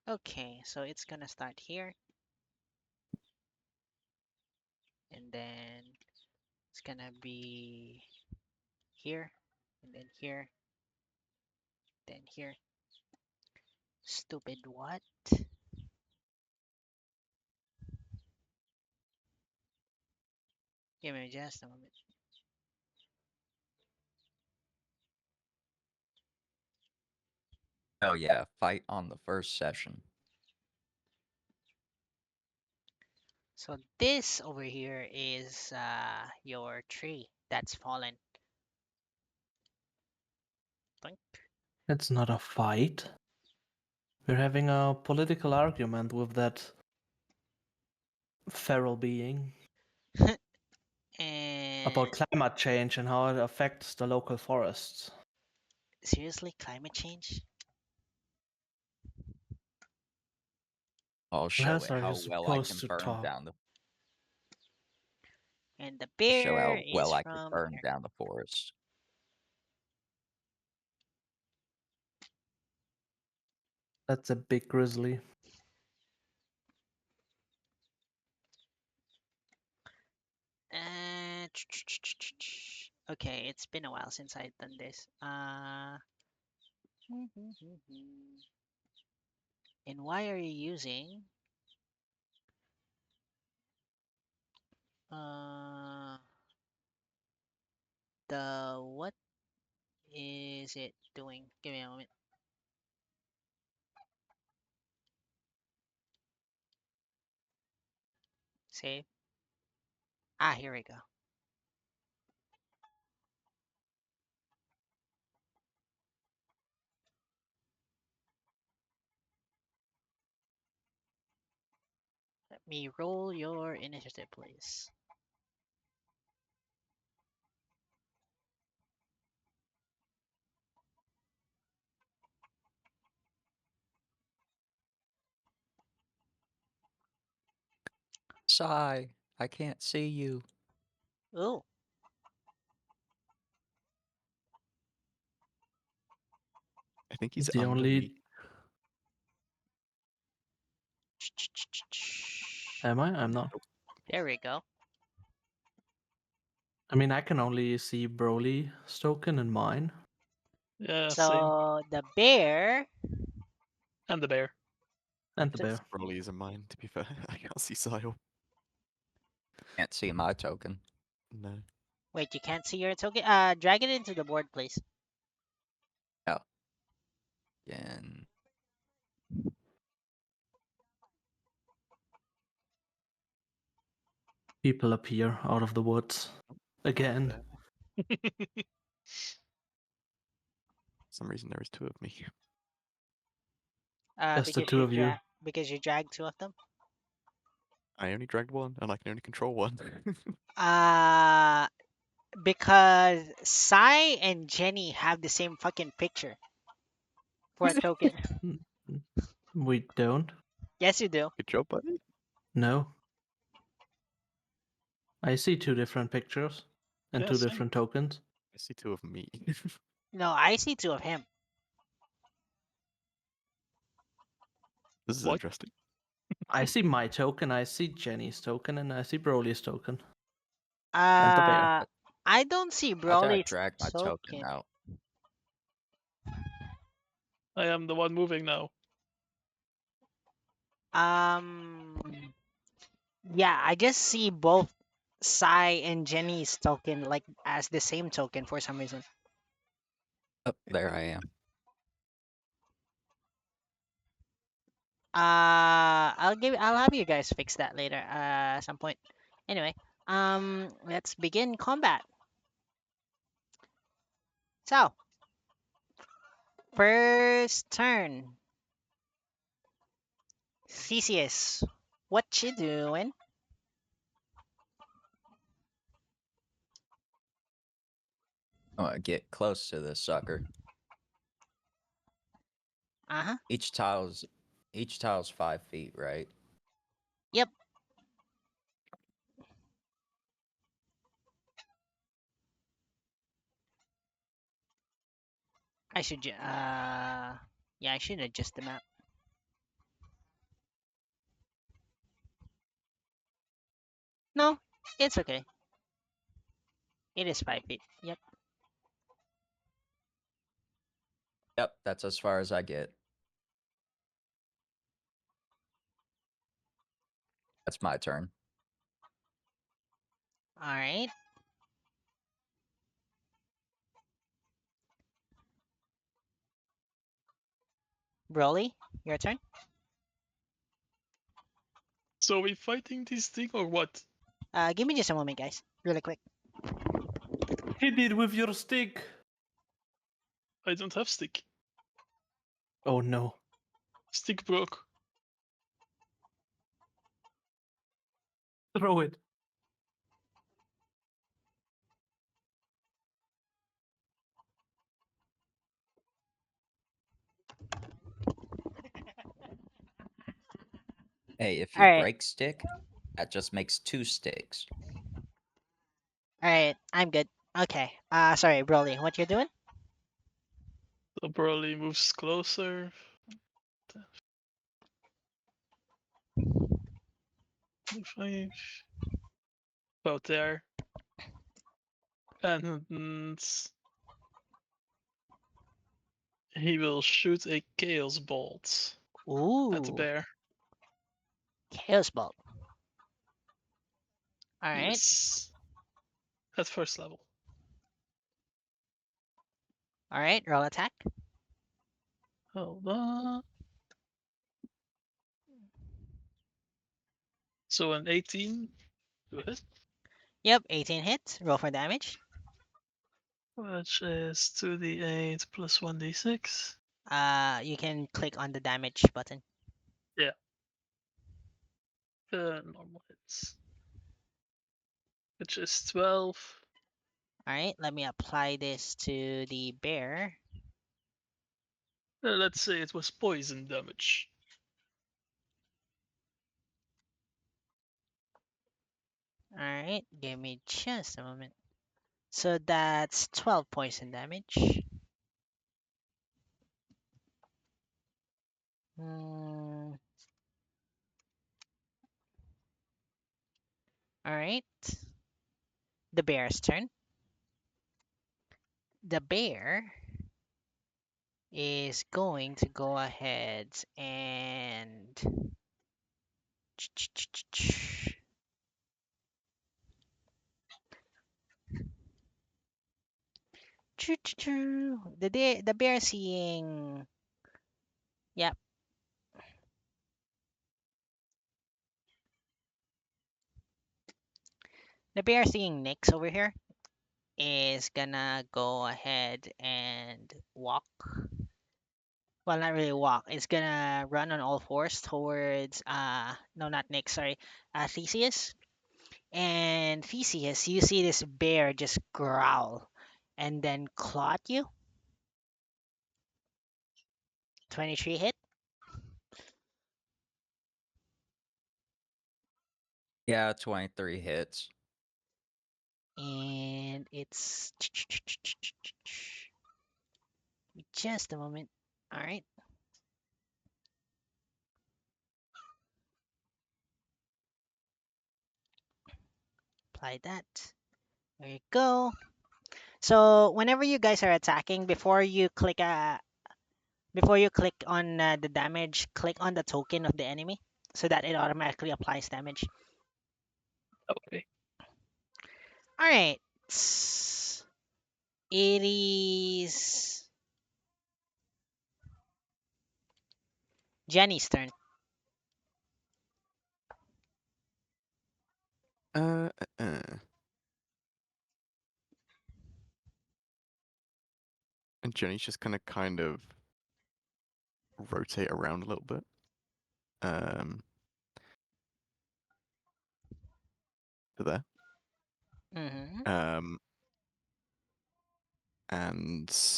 Okay, so it's gonna start here. And then it's gonna be here. And then here. Then here. Stupid what? Give me just a moment. Oh yeah, fight on the first session. So this over here is your tree that's fallen. Think. It's not a fight. We're having a political argument with that feral being And about climate change and how it affects the local forests. seriously, climate change? I'll show Unless it are you how well I supposed can to burn talk? down the And the show bear how well is I can from burn here. down the forest. That's a big grizzly. Okay, it's been a while since I've done this. And why are you using the what is it doing? Give me a moment. Save. Ah, here we go. Let me roll your initiative, please. Sigh, I can't see you. Oh, I think he's It's the under me. only. Am I? I'm not. There we go. I mean, I can only see Broly's token in mine. Yeah, same. So the bear. And the bear. And the So- bear. Probably isn't mine, to be fair. I can't see Sile. Can't see my token. No. Wait, you can't see your token? Drag it into the board, please. And People appear out of the woods. Again. For some reason, there is two of me. Just the Because two of you. Because you dragged two of them. I only dragged one, and I can only control one. Uh, because Sai and Jenny have the same fucking picture for a token. We don't. Yes, you do. Good job, buddy. No. I see two different pictures and Yeah, two same. different tokens. I see two of me. No, I see two of him. This is What? interesting. I see my token, I see Jenny's token, and I see Broly's token. And the bear. I don't see how did I Broly's drag my token out? I am the one moving now. Yeah, I just see both Sai and Jenny's token like as the same token for some reason. Oh, there I am. I'll have you guys fix that later, at some point. Anyway, let's begin combat. So, first turn. Theseus, what you doing? I want to get close to this sucker. Uh-huh. Each tile's 5 feet, right? Yep. I should yeah, I should adjust the map. No, it's okay. It is 5 feet. Yep. Yep, that's as far as I get. That's my turn. All right. Broly, your turn. So are we fighting this thing or what? Give me just a moment, guys. Really quick. Hit it with your stick! I don't have stick. Oh no. Stick broke. Throw it. Hey, if you All right. break stick, that just makes 2 sticks. All right. I'm good. Okay. Sorry, Broly. What you're doing? So Broly moves closer. 5. About there. And he will shoot a Chaos Bolt at the Ooh, bear. Chaos Bolt. All right. Yes. At first level. All right. Roll attack. Hold on. So an 18. Go ahead. Yep. 18 hits. Roll for damage. Which is 2d8 plus 1d6. You can click on the damage button. Normal hits. Which is 12. All right. Let me apply this to the bear. Let's say it was poison damage. All right. Give me just a moment. So that's 12 poison damage. Hmm. right. The bear's turn. The bear is going to go ahead and the bear seeing, yep, the bear seeing Nyx over here is gonna go ahead and walk. Well, not really walk. It's gonna run on all fours towards no, not Nyx, sorry, Theseus. And Theseus, you see this bear just growl and then claw at you. 23 hit. Yeah, 23 hits. And it's just a moment. All right. Apply that. There you go. So whenever you guys are attacking, before you click on the damage, click on the token of the enemy so that it automatically applies damage. Okay. All right. It is Jenny's turn. Uh, uh, uh. And Jenny's just gonna kind of rotate around a little bit. To there. Mm-hmm. And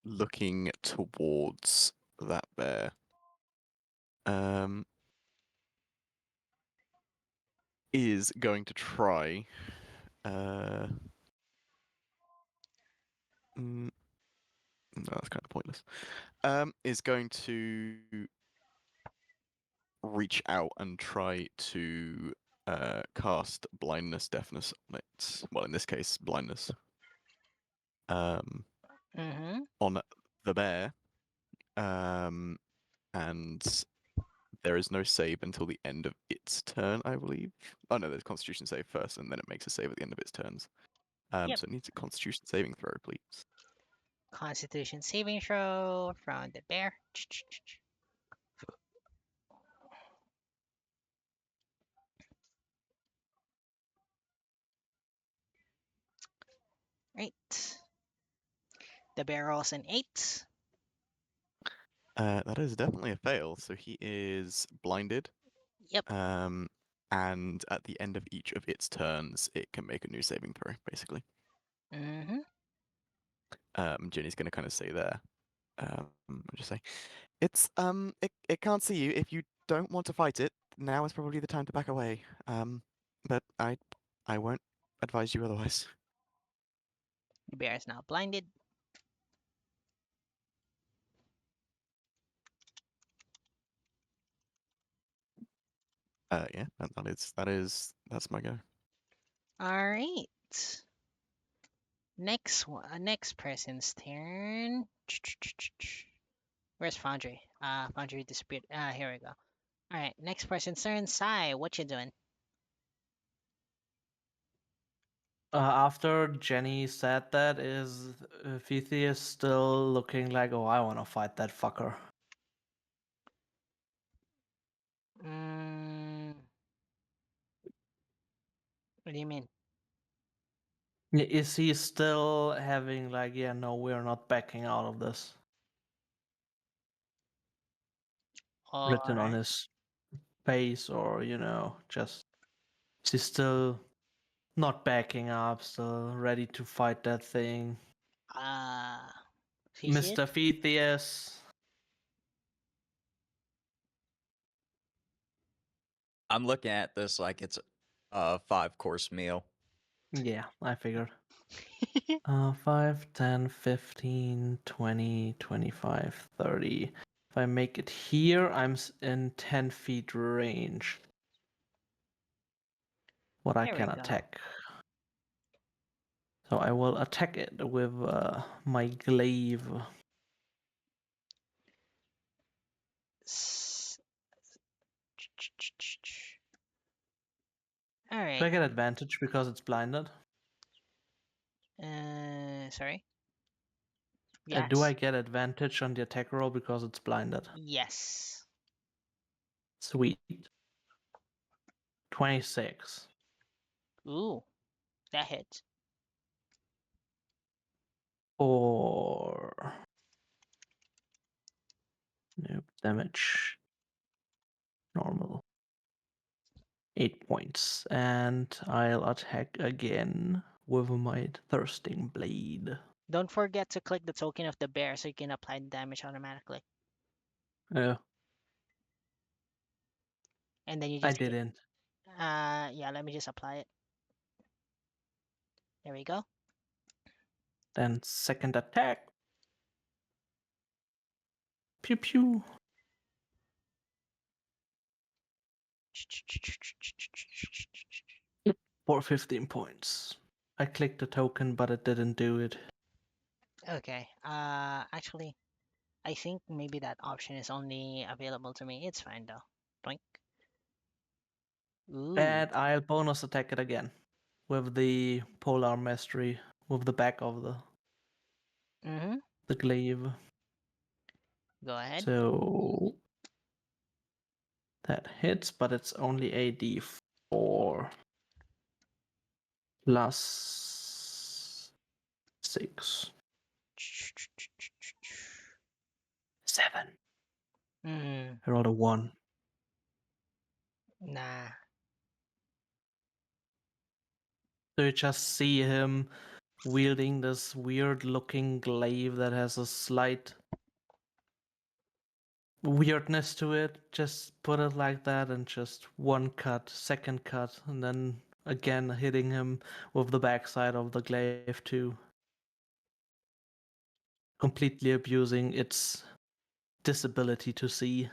looking towards that bear. Is going to try. No, that's kind of pointless. Is going to reach out and try to cast blindness, deafness on it. Well, in this case, blindness. Mm-hmm. On the bear. And there is no save until the end of its turn, I believe. Oh no, there's Constitution save first, and then it makes a save at the end of its turns. Yep. So it needs a Constitution saving throw, please. Constitution saving throw from the bear. Right. The bear rolls an 8. That is definitely a fail. So he is blinded. Yep. And at the end of each of its turns, it can make a new saving throw, basically. Mm-hmm. Jenny's going to kind of say there. Just say, it can't see you. If you don't want to fight it, now is probably the time to back away. But I won't advise you otherwise. The bear is now blinded. Yeah, that's my go. All right. Next person's turn. Where's Foundry? Foundry disappeared. Here we go. All right, next person's turn. Sai, what you doing? After Jenny said that, is Phthisis still looking like, oh, I want to fight that fucker? What do you mean? Is he still having like, yeah, no, we're not backing out of this written on Or his face, or just is he still not backing up, still ready to fight that thing? Theseus? Mr. Phthisis. I'm looking at this like it's a 5-course meal. Yeah, I figured. 5, 10, 15, 20, 25, 30. If I make it here, I'm in 10 feet range. What I There we can go. attack. So I will attack it with my glaive. S- All Do I right. get advantage because it's blinded? Sorry. Do I Yes. get advantage on the attack roll because it's blinded? Yes. Sweet. 26. Ooh, that hits. Or nope, damage. Normal. 8 points. And I'll attack again with my thirsting blade. Don't forget to click the token of the bear so you can apply the damage automatically. Oh, And then you I just hit. didn't. Yeah, let me just apply it. There we go. Then second attack. Pew pew. For 15 points. I clicked the token, but it didn't do it. Okay. Actually, I think maybe that option is only available to me. It's fine though. Doink. Ooh. And I'll bonus attack it again with the polar mastery, with the back of Mm-hmm. the glaive. Go ahead. So that hits, but it's only a d4 plus 6. 7. Mm, I rolled a 1. nah. So you just see him wielding this weird looking glaive that has a slight weirdness to it. Just put it like that and just one cut, second cut, and then again hitting him with the backside of the glaive too. Completely abusing its disability to see.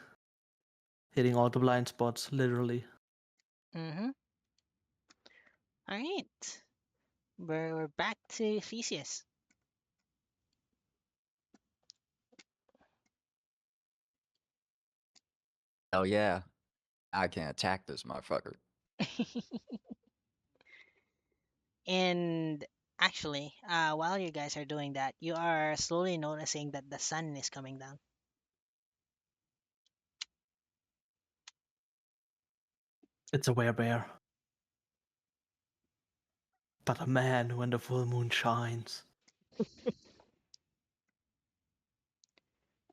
Hitting all the blind spots, literally. Mm-hmm. All right. We're back to Theseus. Hell yeah. I can attack this motherfucker. And actually, while you guys are doing that, you are slowly noticing that the sun is coming down. It's a werebear. But a man when the full moon shines.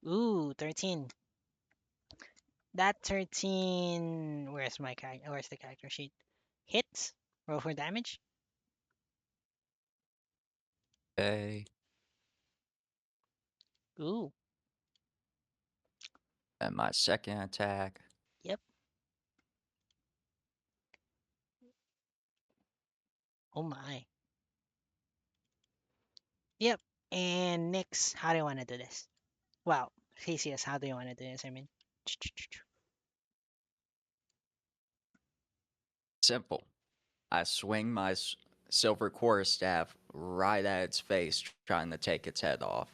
Ooh, 13. That 13. Where's my character? Where's the character sheet? Hits. Roll for damage. Okay. Ooh. And my second attack. Yep. Oh my. Yep. And Nyx, how do you want to do this? Well, Theseus, how do you want to do this? I mean. Simple. I swing my silver quarterstaff right at its face, trying to take its head off.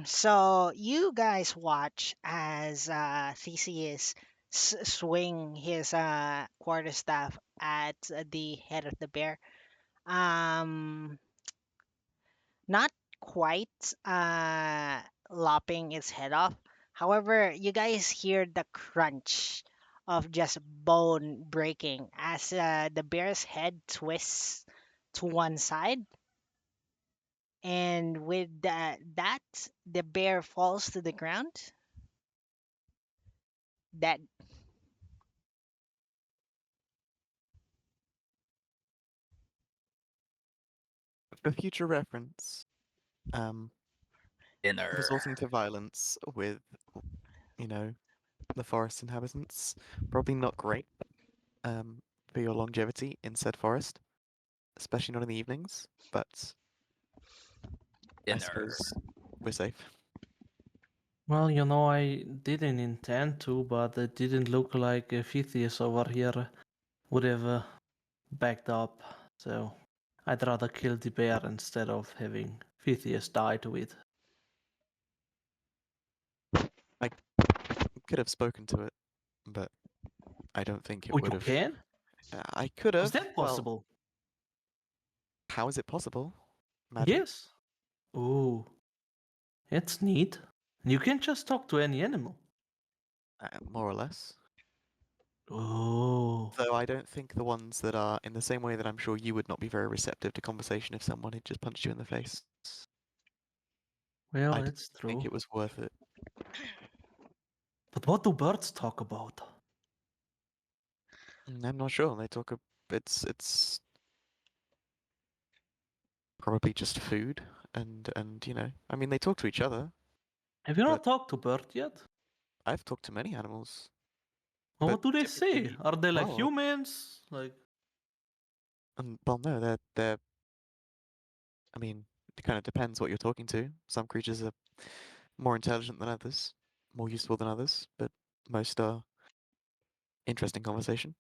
So you guys watch as Theseus swing his quarterstaff at the head of the bear. Um, Not quite lopping its head off. However, you guys hear the crunch of just bone breaking as the bear's head twists to one side, and with that, the bear falls to the ground. That For future reference, Dinner. resorting to violence with, you know, the forest inhabitants, probably not great for your longevity in said forest, especially not in the evenings, but I Dinner. suppose we're safe. Well, I didn't intend to, but it didn't look like Phthisis over here would have backed up. So I'd rather kill the bear instead of having Phthisis die to it. Could have spoken to it, but I don't think it Oh, would you have. can? I could have. Is that Well, possible? how is it possible? Magic? Yes. Oh, it's neat. You can just talk to any animal. More or less. Oh. Though I don't think the ones that are in the same way that I'm sure you would not be very receptive to conversation if someone had just punched you in the face. Well, I didn't it's think true. it was worth it. But what do birds talk about? I'm not sure. They talk. It's probably just food and I mean they talk to each other. Have you But- not talked to bird yet? I've talked to many animals. Well, But what do they say? typically- Are they like well, humans? Like, well, no, they're. I mean, it kind of depends what you're talking to. Some creatures are more intelligent than others, more useful than others, but most are interesting conversation.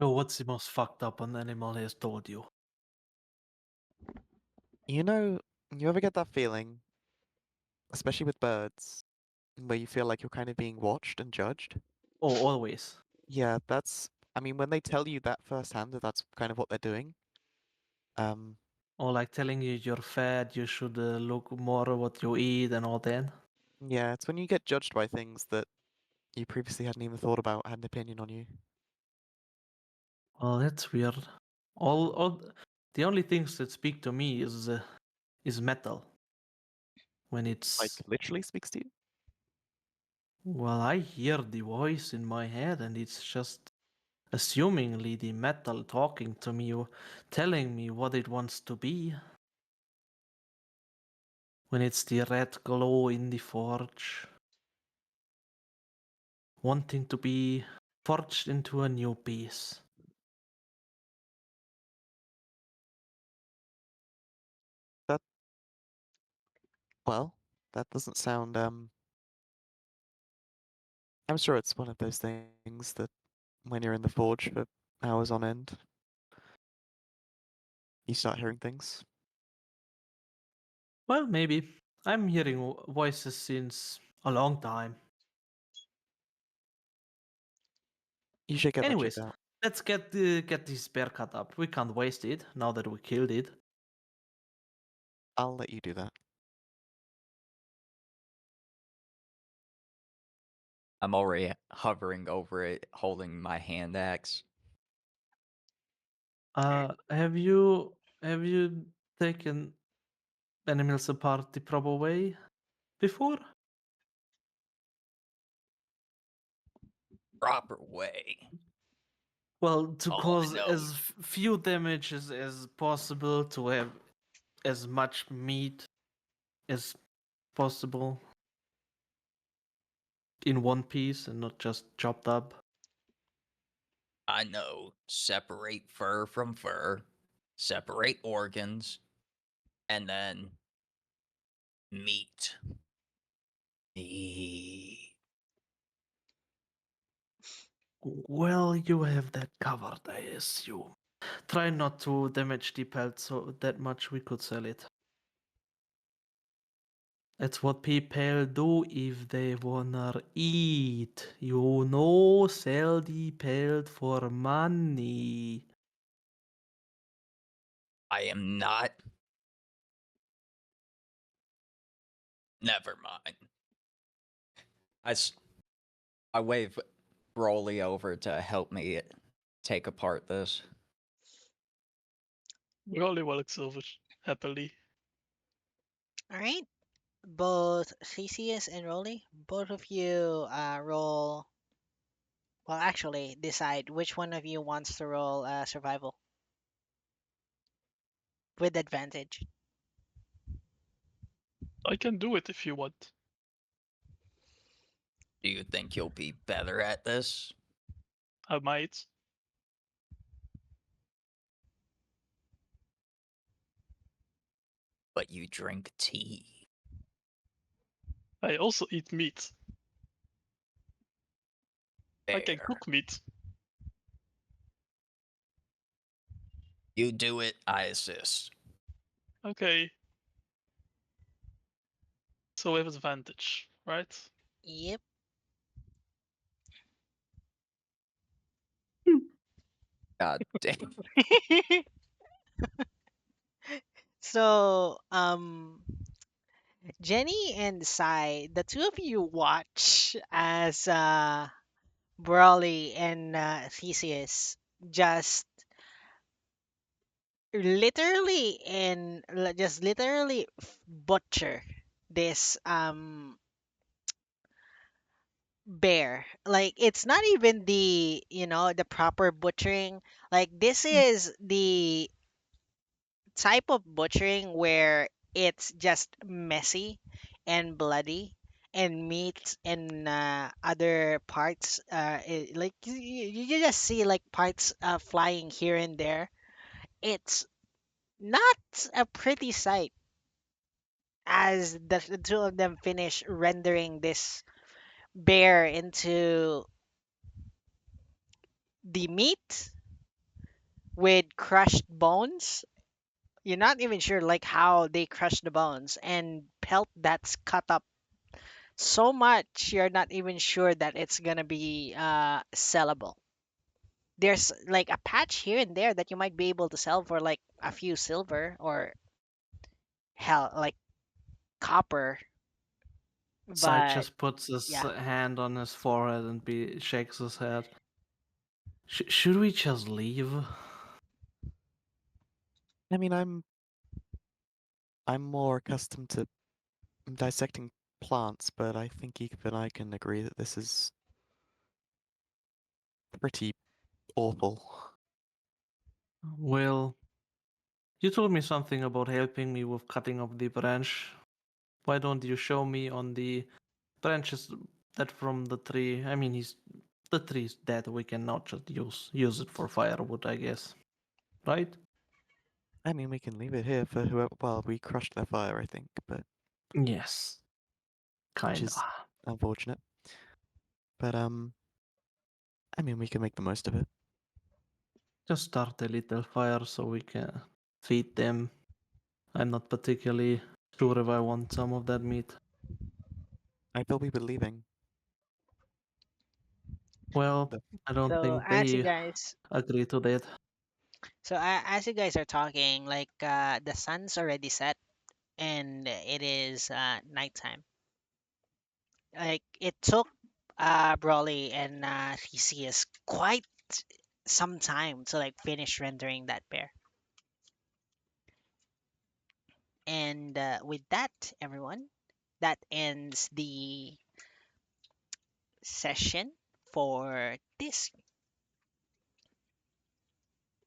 oh, what's the most fucked up an animal has told you? You know, you ever get that feeling, especially with birds, where you feel like you're kind of being watched and judged? Oh, always. Yeah, that's. I mean, when they tell you that firsthand, that that's kind of what they're doing. Um, Or like telling you you're fat, you should look more what you eat and all that. yeah, it's when you get judged by things that you previously hadn't even thought about, had an opinion on you. Well, that's weird. All the only things that speak to me is metal. When Like it's literally speaks to you. well, I hear the voice in my head, and it's just assumingly the metal talking to me, or telling me what it wants to be. When it's the red glow in the forge, wanting to be forged into a new piece. Well, that doesn't sound. I'm sure it's one of those things that when you're in the forge for hours on end, you start hearing things. Well, maybe. I'm hearing voices since a long time. You should get that checked Anyways, out. let's get this bear cut up. We can't waste it now that we killed it. I'll let you do that. I'm already hovering over it, holding my hand axe. Have you taken animals apart the proper way before? Proper way. Well, to Oh, cause no. as few damages as possible, to have as much meat as possible in one piece and not just chopped up. I know. Separate fur from fur, separate organs, and then meat. Meat. Well, you have that covered, I assume. Try not to damage the pelt so that much we could sell it. That's what people do if they wanna eat. Sell the pelt for money. I am not. Never mind. I, s- I wave Broly over to help me take apart this. Rolly walks over happily. All right. Both Theseus and Rolly, both of you roll. Well, actually, decide which one of you wants to roll survival with advantage. I can do it if you want. Do you think you'll be better at this? I might. But you drink tea. I also eat meat. I can There. cook meat. You do it, I assist. Okay. So we have advantage, right? Yep. God damn. So, Jenny and Sai, the two of you watch as Brawley and Theseus just literally butcher this bear. Like it's not even the proper butchering. Like this is the type of butchering where it's just messy and bloody and meat and other parts like you just see like parts flying here and there. It's not a pretty sight as the two of them finish rendering this bear into the meat with crushed bones. You're not even sure like how they crush the bones and pelt that's cut up so much you're not even sure that it's gonna be sellable. There's like a patch here and there that you might be able to sell for like a few silver or hell like copper, Sai but just puts his yeah. hand on his forehead and shakes his head. Should we just leave? I mean, I'm more accustomed to dissecting plants, but I think Eve and I can agree that this is pretty awful. Well, you told me something about helping me with cutting up the branch. Why don't you show me on the branches that from the tree? I mean, the tree's dead. We cannot just use it for firewood, I guess. Right? I mean, we can leave it here for whoever. Well, we crushed their fire, I think, but Yes. which Kinda. is unfortunate. But I mean, we can make the most of it. Just start a little fire so we can feed them. I'm not particularly sure if I want some of that meat. I thought we were leaving. Well, The- I don't So think as you they guys agree to that. as you guys are talking, like the sun's already set and it is nighttime. Like it took Brawley and Theseus quite some time to like finish rendering that bear. And with that, everyone, that ends the session for this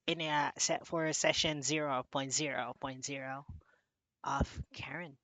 in a set for session 0.0.0 of Caron.